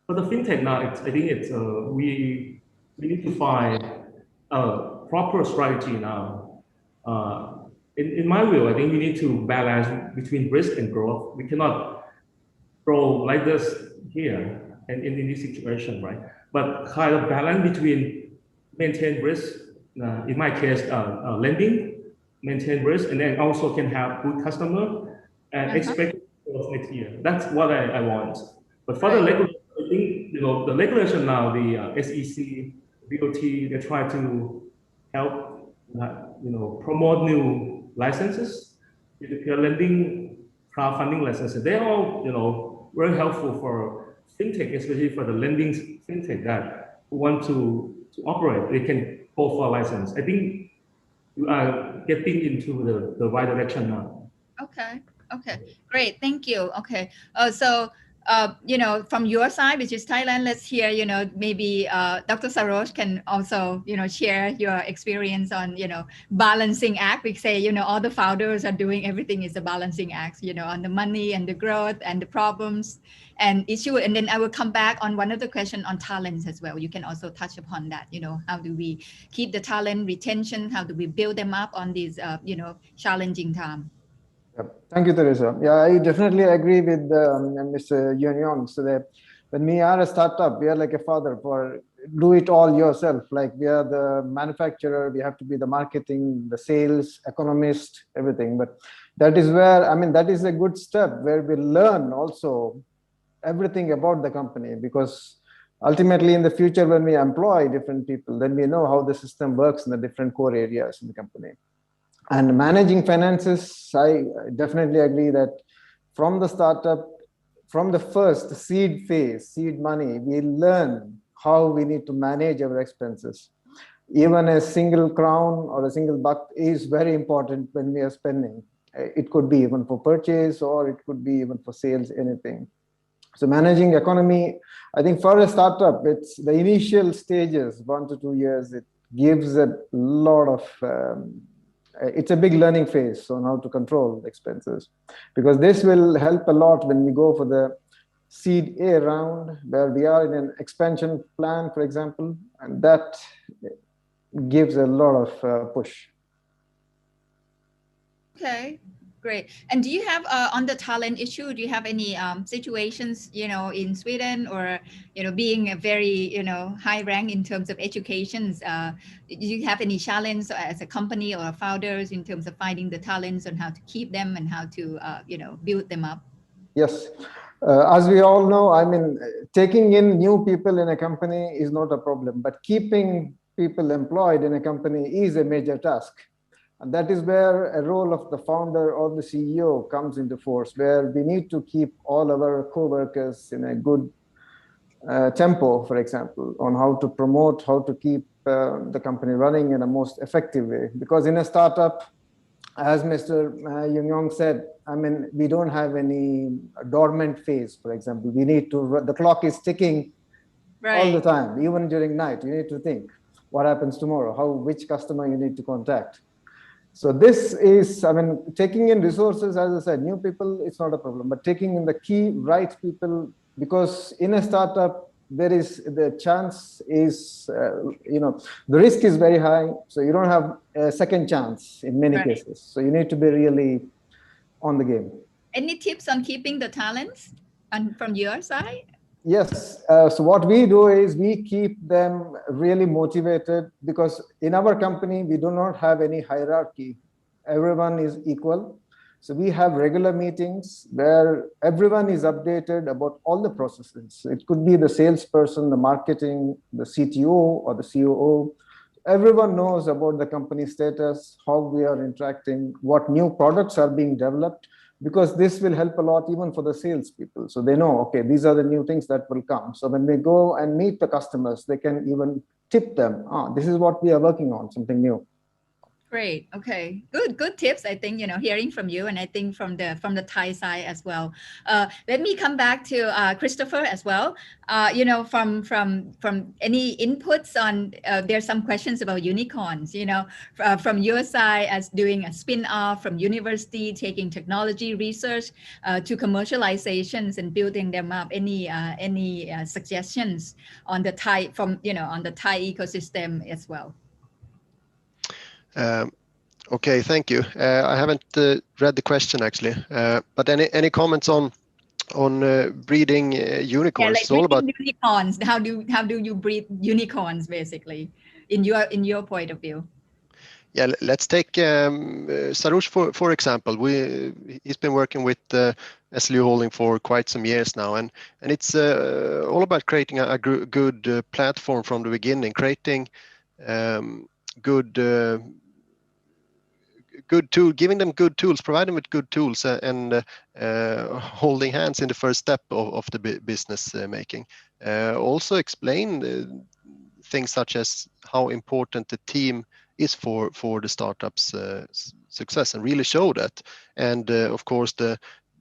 O: for the fintech now, I think it's we need to find a proper strategy now. In my view, I think we need to balance between risk and growth. We cannot grow like this here and in this situation, right? But kind of balance between maintain risk, in my case, lending, maintain risk, and then also can have good customer and expect growth next year. That's what I want. But for the regulation, I think the regulation now, the SEC, BOT, they try to help promote new licenses, peer-to-peer lending, crowdfunding licenses. They're all very helpful for fintech, especially for the lending fintech that want to operate. They can go for a license. I think you are getting into the right direction now.
F: Okay. Great. Thank you. Okay. So from your side, which is Thailand, let's hear, maybe Dr. Sarosh can also, share your experience on, balancing act. We say, all the founders are doing everything is a balancing act, on the money and the growth and the problems and issue. And then I will come back on one of the questions on talents as well. You can also touch upon that, how do we keep the talent retention? How do we build them up on these, challenging time?
N: Thank you, Teresa. Yeah, I definitely agree with Mr. Yun. So that when we are a startup, we are like a father for do it all yourself. Like we are the manufacturer, we have to be the marketing, the sales, economist, everything. But that is where, that is a good step where we learn also everything about the company, because ultimately in the future, when we employ different people, then we know how the system works in the different core areas in the company. And managing finances, I definitely agree that from the startup, from the first seed phase, seed money, we learn how we need to manage our expenses. Even a single crown or a single buck is very important when we are spending. It could be even for purchase or it could be even for sales, anything. So managing economy, I think for a startup, it's the initial stages, 1 to 2 years, it gives a lot of, it's a big learning phase on how to control expenses, because this will help a lot when we go for the seed A round, where we are in an expansion plan, for example, and that gives a lot of push.
F: Okay, Great. And do you have on the talent issue, do you have any situations, in Sweden or, being a very, high rank in terms of educations, do you have any challenge as a company or founders in terms of finding the talents and how to keep them and how to, build them up?
N: Yes. As we all know, I mean, taking in new people in a company is not a problem, but keeping people employed in a company is a major task. And that is where a role of the founder or the CEO comes into force, where we need to keep all our co-workers in a good tempo, for example, on how to promote, how to keep the company running in a most effective way. Because in a startup, as Mr. Young said, I mean, we don't have any dormant phase, for example. We need to, the clock is ticking all the time, even during night. You need to think what happens tomorrow, which customer you need to contact. So this is, I mean, taking in resources, as I said, new people, it's not a problem, but taking in the key right people, because in a startup, there is the chance is, the risk is very high. So you don't have a second chance in many cases. So you need to be really on the game.
F: Any tips on keeping the talents from your side?
N: Yes. So what we do is we keep them really motivated, because in our company, we do not have any hierarchy. Everyone is equal. So we have regular meetings where everyone is updated about all the processes. It could be the salesperson, the marketing, the CTO or the COO. Everyone knows about the company status, how we are interacting, what new products are being developed, because this will help a lot even for the salespeople. So they know, okay, these are the new things that will come. So when we go and meet the customers, they can even tip them, this is what we are working on, something new.
F: Great. Okay. Good tips. I think, hearing from you, and I think from the Thai side as well. Let me come back to Christopher as well. From any inputs on, there's some questions about unicorns, from your side as doing a spin-off from university, taking technology research to commercializations and building them up. Any suggestions on the Thai on the Thai ecosystem as well?
L: Okay, thank you. I haven't read the question actually, but any comments on breeding unicorns?
F: It's all about unicorns. How do you breed unicorns, basically, in your point of view?
L: Yeah, let's take Sarush for example. He's been working with SLU Holding for quite some years now, and it's all about creating a good platform from the beginning, creating good tool, giving them good tools, providing them with good tools, and holding hands in the first step of the business making. Also explain things such as how important the team is for the startup's success, and really show that. And of course,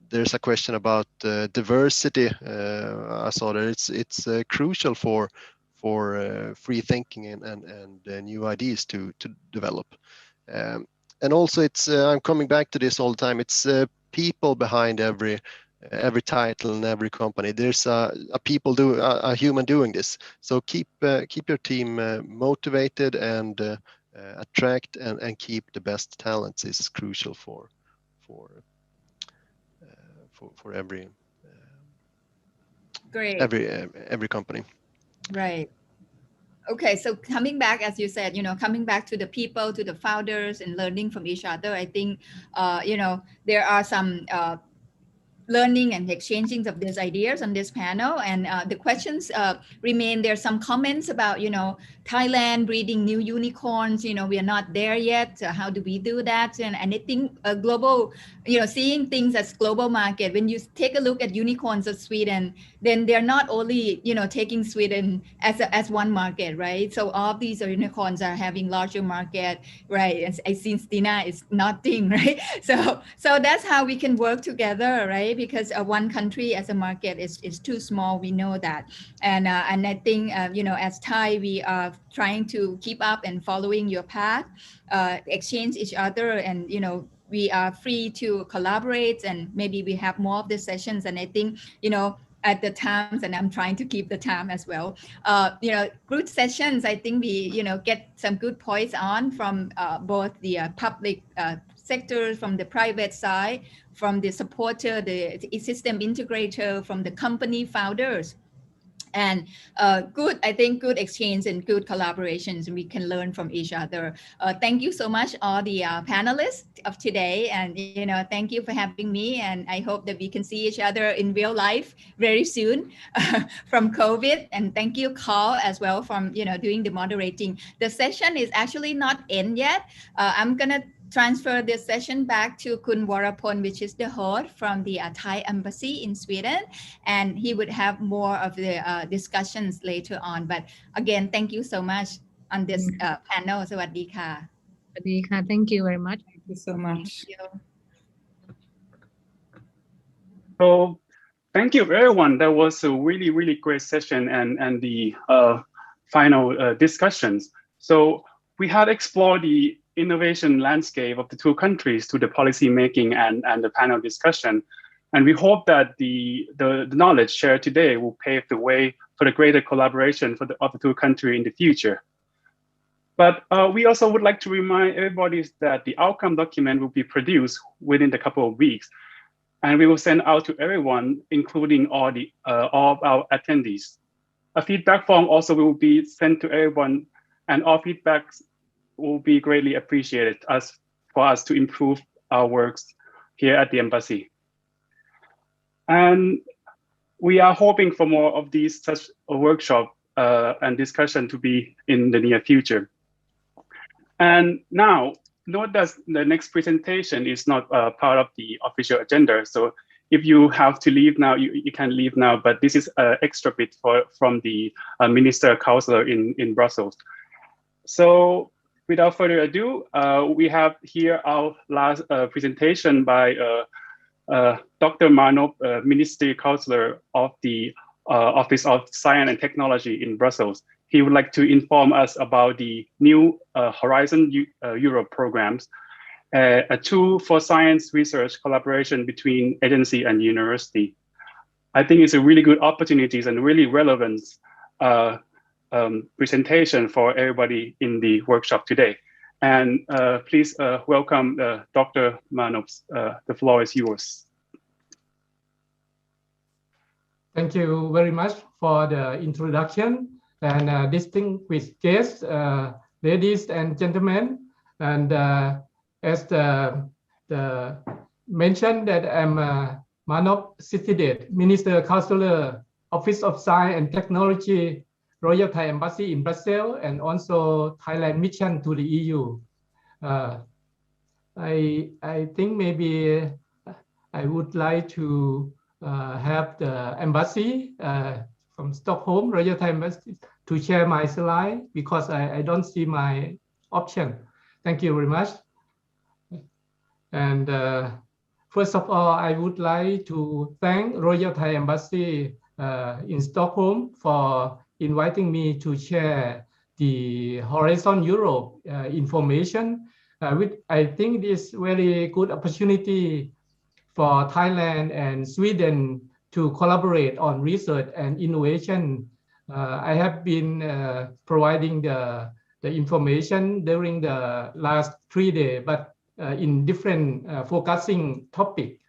L: there's a question about diversity. I saw that it's crucial for free thinking and new ideas to develop. And also, it's I'm coming back to this all the time. It's people behind every title and every company. There's a human doing this. So keep your team motivated and attract and keep the best talents is crucial for every
F: Great.
L: every company.
F: Right. Okay, so coming back, as you said, coming back to the people, to the founders, and learning from each other, I think, there are some learning and exchanging of these ideas on this panel, and the questions remain. There's some comments about, Thailand breeding new unicorns. We are not there yet. How do we do that? And I think a global, seeing things as global market. When you take a look at unicorns of Sweden, then they're not only, taking Sweden as one market, right? So all these unicorns are having larger market, right? And I see Stina is nothing, right? So that's how we can work together, right? Because one country as a market is too small. We know that, and I think as Thai, we are trying to keep up and following your path, exchange each other, and we are free to collaborate, and maybe we have more of the sessions. And I think at the times, and I'm trying to keep the time as well. Good sessions. I think we get some good points on from both the public sector, from the private side, from the supporter, the system integrator, from the company founders. And good, I think, good exchange and good collaborations. We can learn from each other. Thank you so much, all the panelists of today. And, thank you for having me. And I hope that we can see each other in real life very soon from COVID. And thank you, Carl, as well, from, doing the moderating. The session is actually not in yet. I'm going to transfer this session back to Kun Warapon, which is the host from the Thai embassy in Sweden, and he would have more of the discussions later on. But again, thank you so much on this panel. สวัสดีค่ะ
J: สวัสดีค่ะ Thank you very much.
M: Thank you so much.
B: So thank you everyone. That was a really, really great session and the final discussions. So we had explored the innovation landscape of the two countries to the policy making and the panel discussion. And we hope that the knowledge shared today will pave the way for the greater collaboration of the two countries in the future. But we also would like to remind everybody that the outcome document will be produced within a couple of weeks. And we will send out to everyone, including all of our attendees. A feedback form also will be sent to everyone, and all feedbacks will be greatly appreciated for us to improve our works here at the embassy. And we are hoping for more of these such a workshop and discussion to be in the near future. And now, note that the next presentation is not part of the official agenda. So if you have to leave now, you can leave now, but this is an extra bit from the Minister Counselor in Brussels. So without further ado, we have here our last presentation by Dr. Manop, Ministry Counselor of the Office of Science and Technology in Brussels. He would like to inform us about the new Horizon Europe programs, a tool for science research collaboration between agency and university. I think it's a really good opportunity and really relevant presentation for everybody in the workshop today. And please welcome Dr. Manop. The floor is yours.
P: Thank you very much for the introduction and distinguished guests, ladies and gentlemen. And as the mentioned that I'm Manop Sithidet, Minister Counselor, Office of Science and Technology, Royal Thai Embassy in Brussels, and also Thailand mission to the EU. I think maybe I would like to have the embassy from Stockholm, Royal Thai Embassy, to share my slide because I don't see my option. Thank you very much. And first of all, I would like to thank Royal Thai Embassy in Stockholm for inviting me to share the Horizon Europe information, which I think is very good opportunity for Thailand and Sweden to collaborate on research and innovation. I have been providing the information during the last 3 days, but in different focusing topic.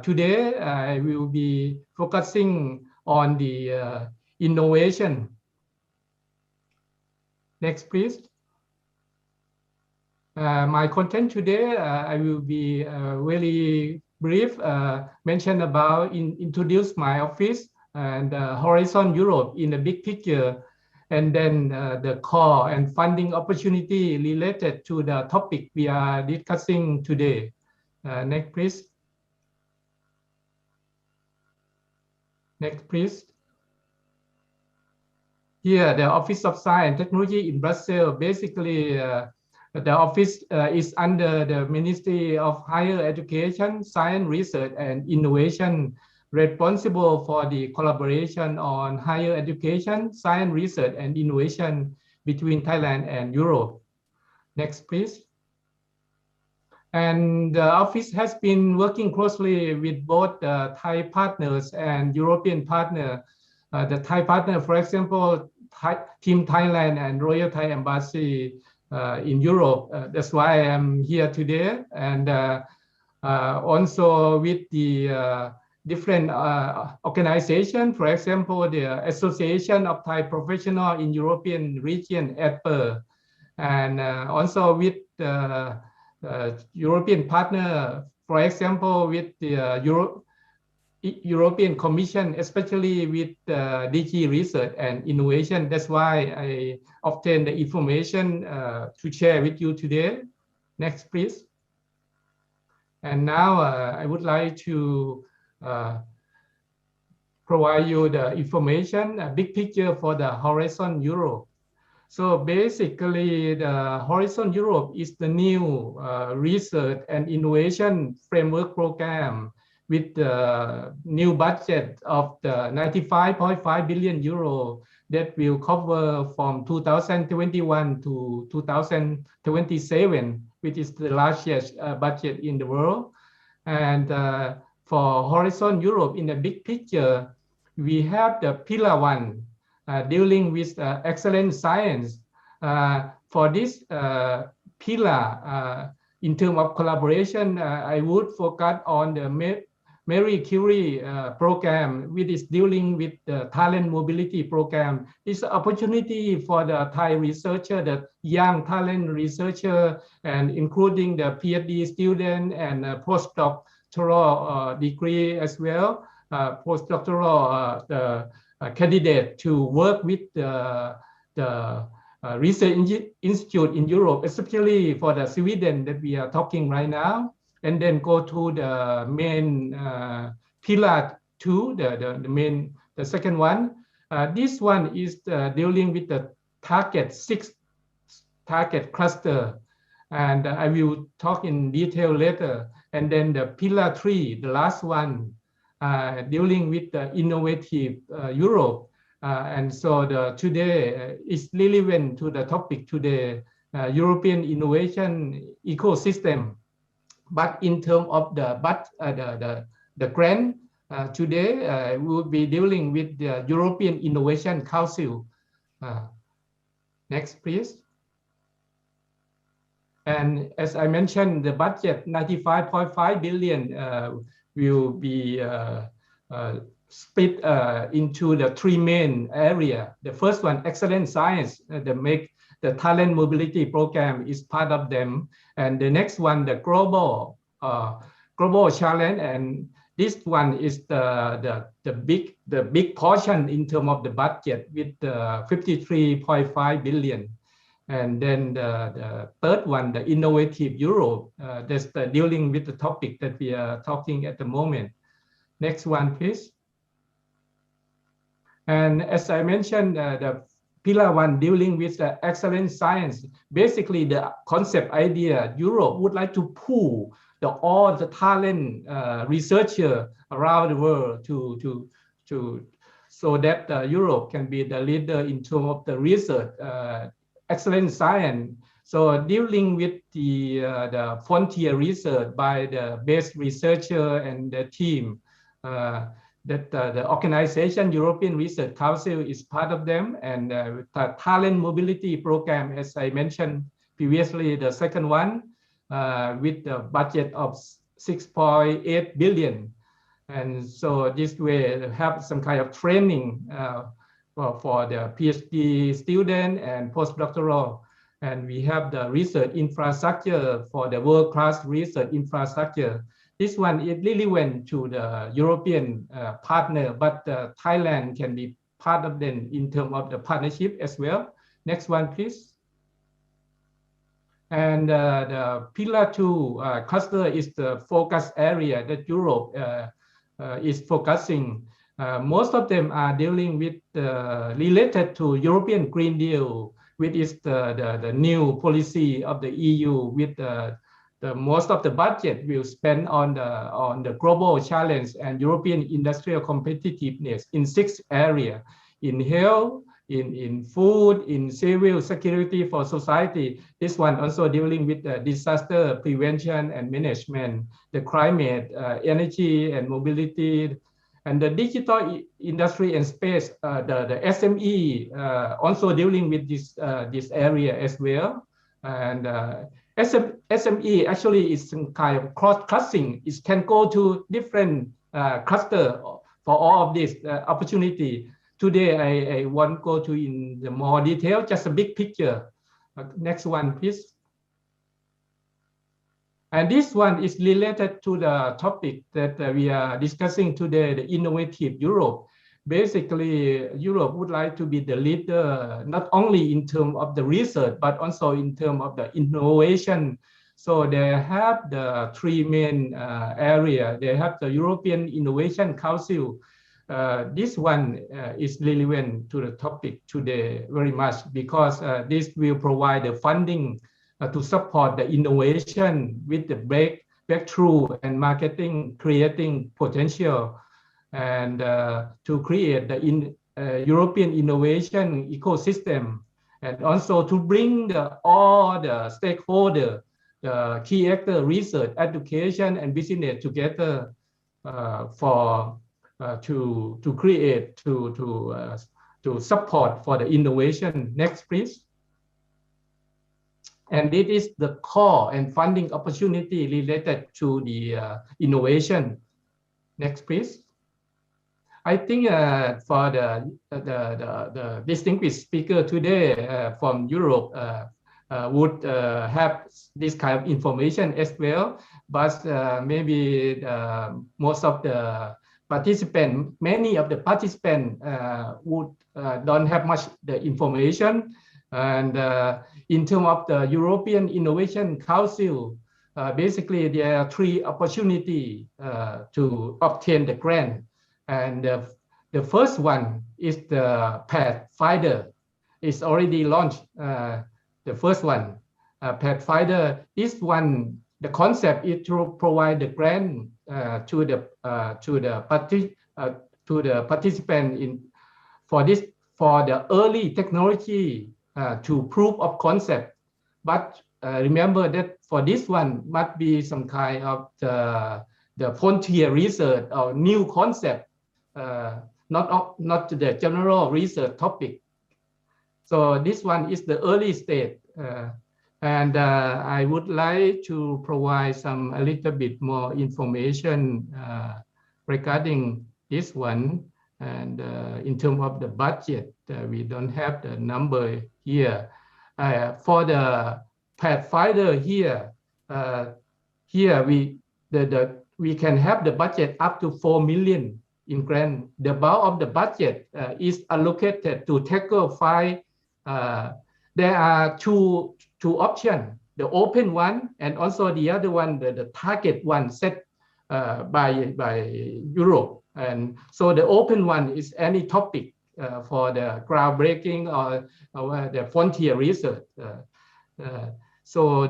P: Today, I will be focusing on the innovation. Next, please. My content today, I will be very brief, mention about, introduce my office and Horizon Europe in the big picture, and then the core and funding opportunity related to the topic we are discussing today. Next, please. Next, please. Here, the Office of Science and Technology in Brussels. Basically, the office is under the Ministry of Higher Education, Science, Research, and Innovation, responsible for the collaboration on higher education, science, research, and innovation between Thailand and Europe. Next, please. And the office has been working closely with both Thai partners and European partners. The Thai partner, for example, Team Thailand and Royal Thai Embassy in Europe. That's why I'm here today, and also with the different organization, for example, the Association of Thai Professionals in European Region, ADPER, and also with the European partner, for example, with the European Commission, especially with DG Research and Innovation. That's why I obtained the information to share with you today. Next, please. And now I would like to provide you the information, a big picture for the Horizon Europe. So basically, the Horizon Europe is the new research and innovation framework program with the new budget of the 95.5 billion euro that will cover from 2021 to 2027, which is the largest budget in the world. And for Horizon Europe, in the big picture, we have the pillar one, dealing with excellent science. For this pillar, in terms of collaboration, I would focus on the Marie Curie program, which is dealing with the talent mobility program. It's an opportunity for the Thai researcher, the young talent researcher, and including the PhD student and postdoctoral degree as well, postdoctoral candidate to work with the research institute in Europe, especially for the Sweden that we are talking right now, and then go to the main pillar two, the second one. This one is dealing with the six target cluster, and I will talk in detail later. And then the pillar three, the last one, dealing with the innovative Europe. And so today is relevant to the topic today, European innovation ecosystem. But in terms of the grant, today we will be dealing with the European Innovation Council. Next, please. And as I mentioned, the budget 95.5 billion will be split into the three main areas. The first one, excellent science, the talent mobility program is part of them. And the next one, the global challenge. And this one is the big portion in terms of the budget with 53.5 billion. And then the third one, the innovative Europe, that's dealing with the topic that we are talking at the moment. Next one, please. And as I mentioned, the pillar one dealing with the excellent science. Basically, the concept idea, Europe would like to pool all the talent researchers around the world so that Europe can be the leader in terms of the research, excellent science. So dealing with the frontier research by the best researcher and the team, that the organization European Research Council is part of them, and the talent mobility program, as I mentioned previously, the second one, with the budget of 6.8 billion. And so this way have some kind of training for the PhD student and postdoctoral. And we have the research infrastructure for the world-class research infrastructure. This one, it really went to the European partner, but Thailand can be part of them in terms of the partnership as well. Next one, please. And the pillar two cluster is the focus area that Europe is focusing. Most of them are dealing with related to European Green Deal, which is the new policy of the EU with the most of the budget will spend on the global challenge and European industrial competitiveness in 6 areas: in health, in food, in civil security for society. This one also dealing with the disaster prevention and management, the climate, energy and mobility, and the digital industry and space. The SME also dealing with this area as well. And SME actually is some kind of cross-clustering. It can go to different cluster for all of this opportunity. Today, I won't go to in the more detail, just a big picture. Next one, please. And this one is related to the topic that we are discussing today, the innovative Europe. Basically, Europe would like to be the leader, not only in terms of the research, but also in terms of the innovation. So they have the three main areas. They have the European Innovation Council. This one is relevant to the topic today very much because this will provide the funding to support the innovation with the breakthrough and marketing, creating potential, and to create the European innovation ecosystem, and also to bring all the stakeholders, the key actor, research, education, and business together to create, to support for the innovation. Next, please. And this is the core and funding opportunity related to the innovation. Next, please. I think for the distinguished speaker today from Europe would have this kind of information as well, but maybe most of the participants, many of the participants would don't have much the information. And in terms of the European Innovation Council, basically there are three opportunities to obtain the grant. And the first one is the Pathfinder. It's already launched. The first one, Pathfinder. This one, the concept is to provide the grant to the participant for the early technology to proof of concept. But remember that for this one must be some kind of the frontier research or new concept, not the general research topic. So this one is the early stage. And I would like to provide a little bit more information regarding this one. And in terms of the budget, we don't have the number here. For the Pathfinder here, we can have the budget up to 4 million in grant. The bulk of the budget is allocated to tackle 5. There are two options: the open one and also the other one, the target one set by Europe. And so the open one is any topic for the groundbreaking or the frontier research. So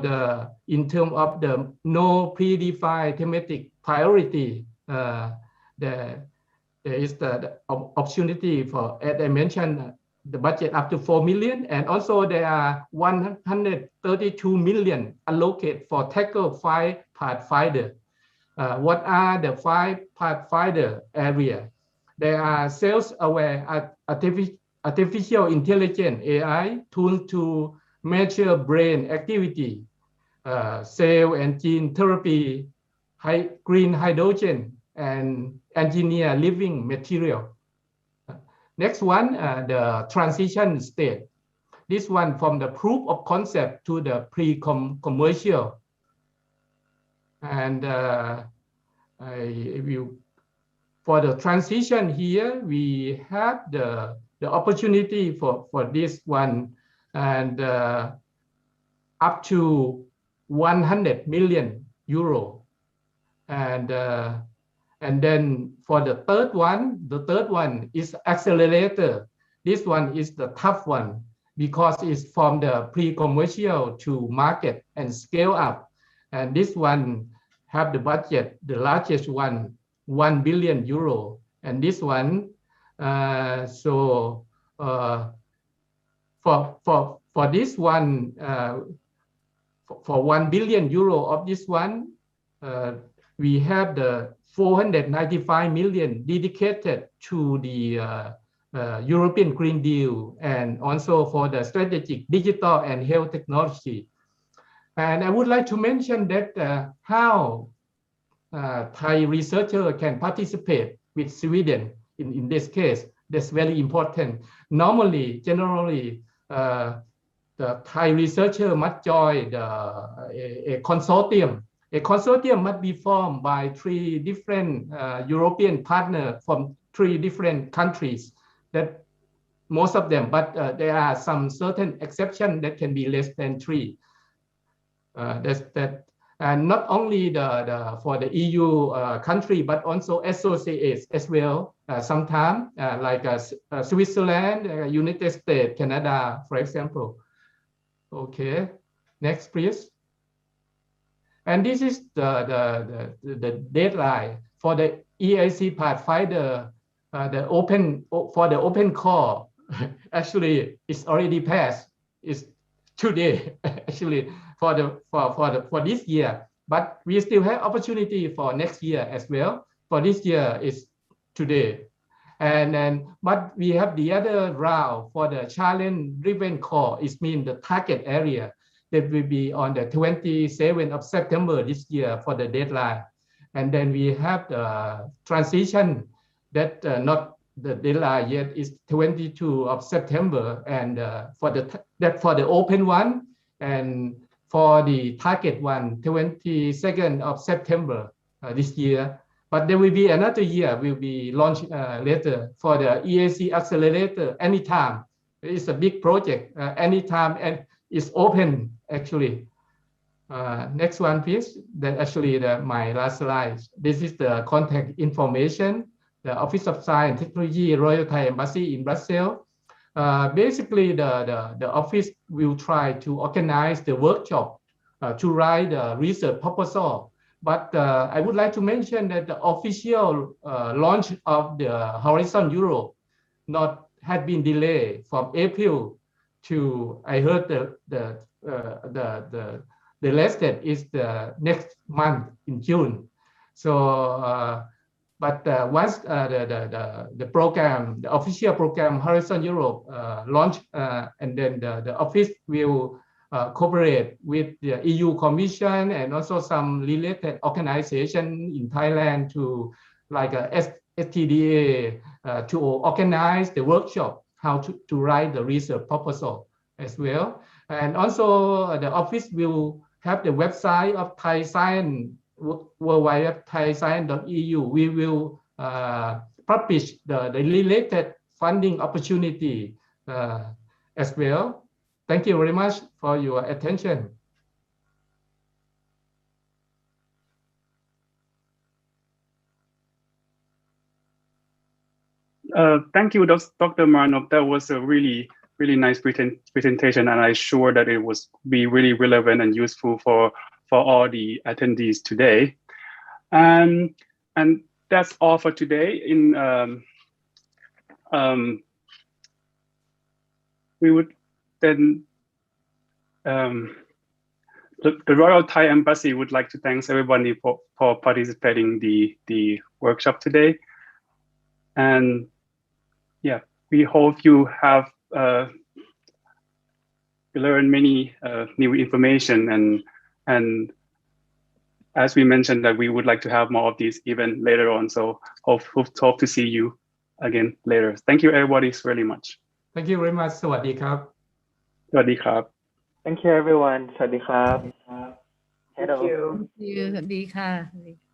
P: in terms of the no predefined thematic priority, there is the opportunity for, as I mentioned, the budget up to 4 million, and also there are 132 million allocated for tackle 5 Pathfinder. What are the 5 Pathfinder areas? There are sales-aware artificial intelligence AI tool to measure brain activity, cell and gene therapy, green hydrogen, and engineer living material. Next one, the transition state. This one from the proof of concept to the pre-commercial. And for the transition here, we have the opportunity for this one, and up to 100 million euro. And then for the third one is accelerator. This one is the tough one because it's from the pre-commercial to market and scale up. And this one have the budget, the largest one, 1 billion euro. And this one, for this one, for 1 billion euro of this one, we have the 495 million dedicated to the European Green Deal, and also for the strategic digital and health technology. And I would like to mention that how Thai researchers can participate with Sweden in this case. That's very important. Normally, generally, the Thai researcher must join a consortium. A consortium must be formed by 3 different European partners from 3 different countries. That most of them, but there are some certain exceptions that can be less than 3. And not only for the EU country, but also associates as well. Sometimes like Switzerland, United States, Canada, for example. Okay, next please. And this is the deadline for the EIC Pathfinder. The open call actually it's already passed. It's today actually for this year, but we still have opportunity for next year as well. For this year is today, and then but we have the other round for the challenge driven call. It means the target area that will be on the 27th of September this year for the deadline, and then we have the transition that not the deadline yet is 22 of September, and for the open one, and for the target one 22nd of September this year. But there will be another year will be launched later for the EAC accelerator anytime. It's a big project anytime, and it's open actually. Next one please. That actually my last slide. This is the contact information. The Office of Science and Technology, Royal Thai Embassy in Brussels. Basically, the office will try to organize the workshop to write the research proposal. But I would like to mention that the official launch of the Horizon Europe had been delayed from April to, I heard the last date is the next month in June. So. But once the program, the official program Horizon Europe launched, and then the office will cooperate with the EU Commission and also some related organization in Thailand to like STDA to organize the workshop, how to write the research proposal as well. And also the office will have the website of Thai Science, worldwide thaiscience.eu. We will publish the related funding opportunity as well. Thank you very much for your attention.
B: Thank you, Dr. Marnov. That was a really nice presentation, and I'm sure that it was be really relevant and useful for all the attendees today. And that's all for today. We would then, the Royal Thai Embassy would like to thank everybody for participating the workshop today. And yeah, we hope you have learned many new information, and as we mentioned that we would like to have more of these even later on. So hope to see you again later. Thank you everybody very much.
P: Thank you very much. สวัสดีครับ
B: สวัสดีครับ
A: Thank you everyone. สวัสดีครับ
C: Thank you.
J: สวัสดีค่ะ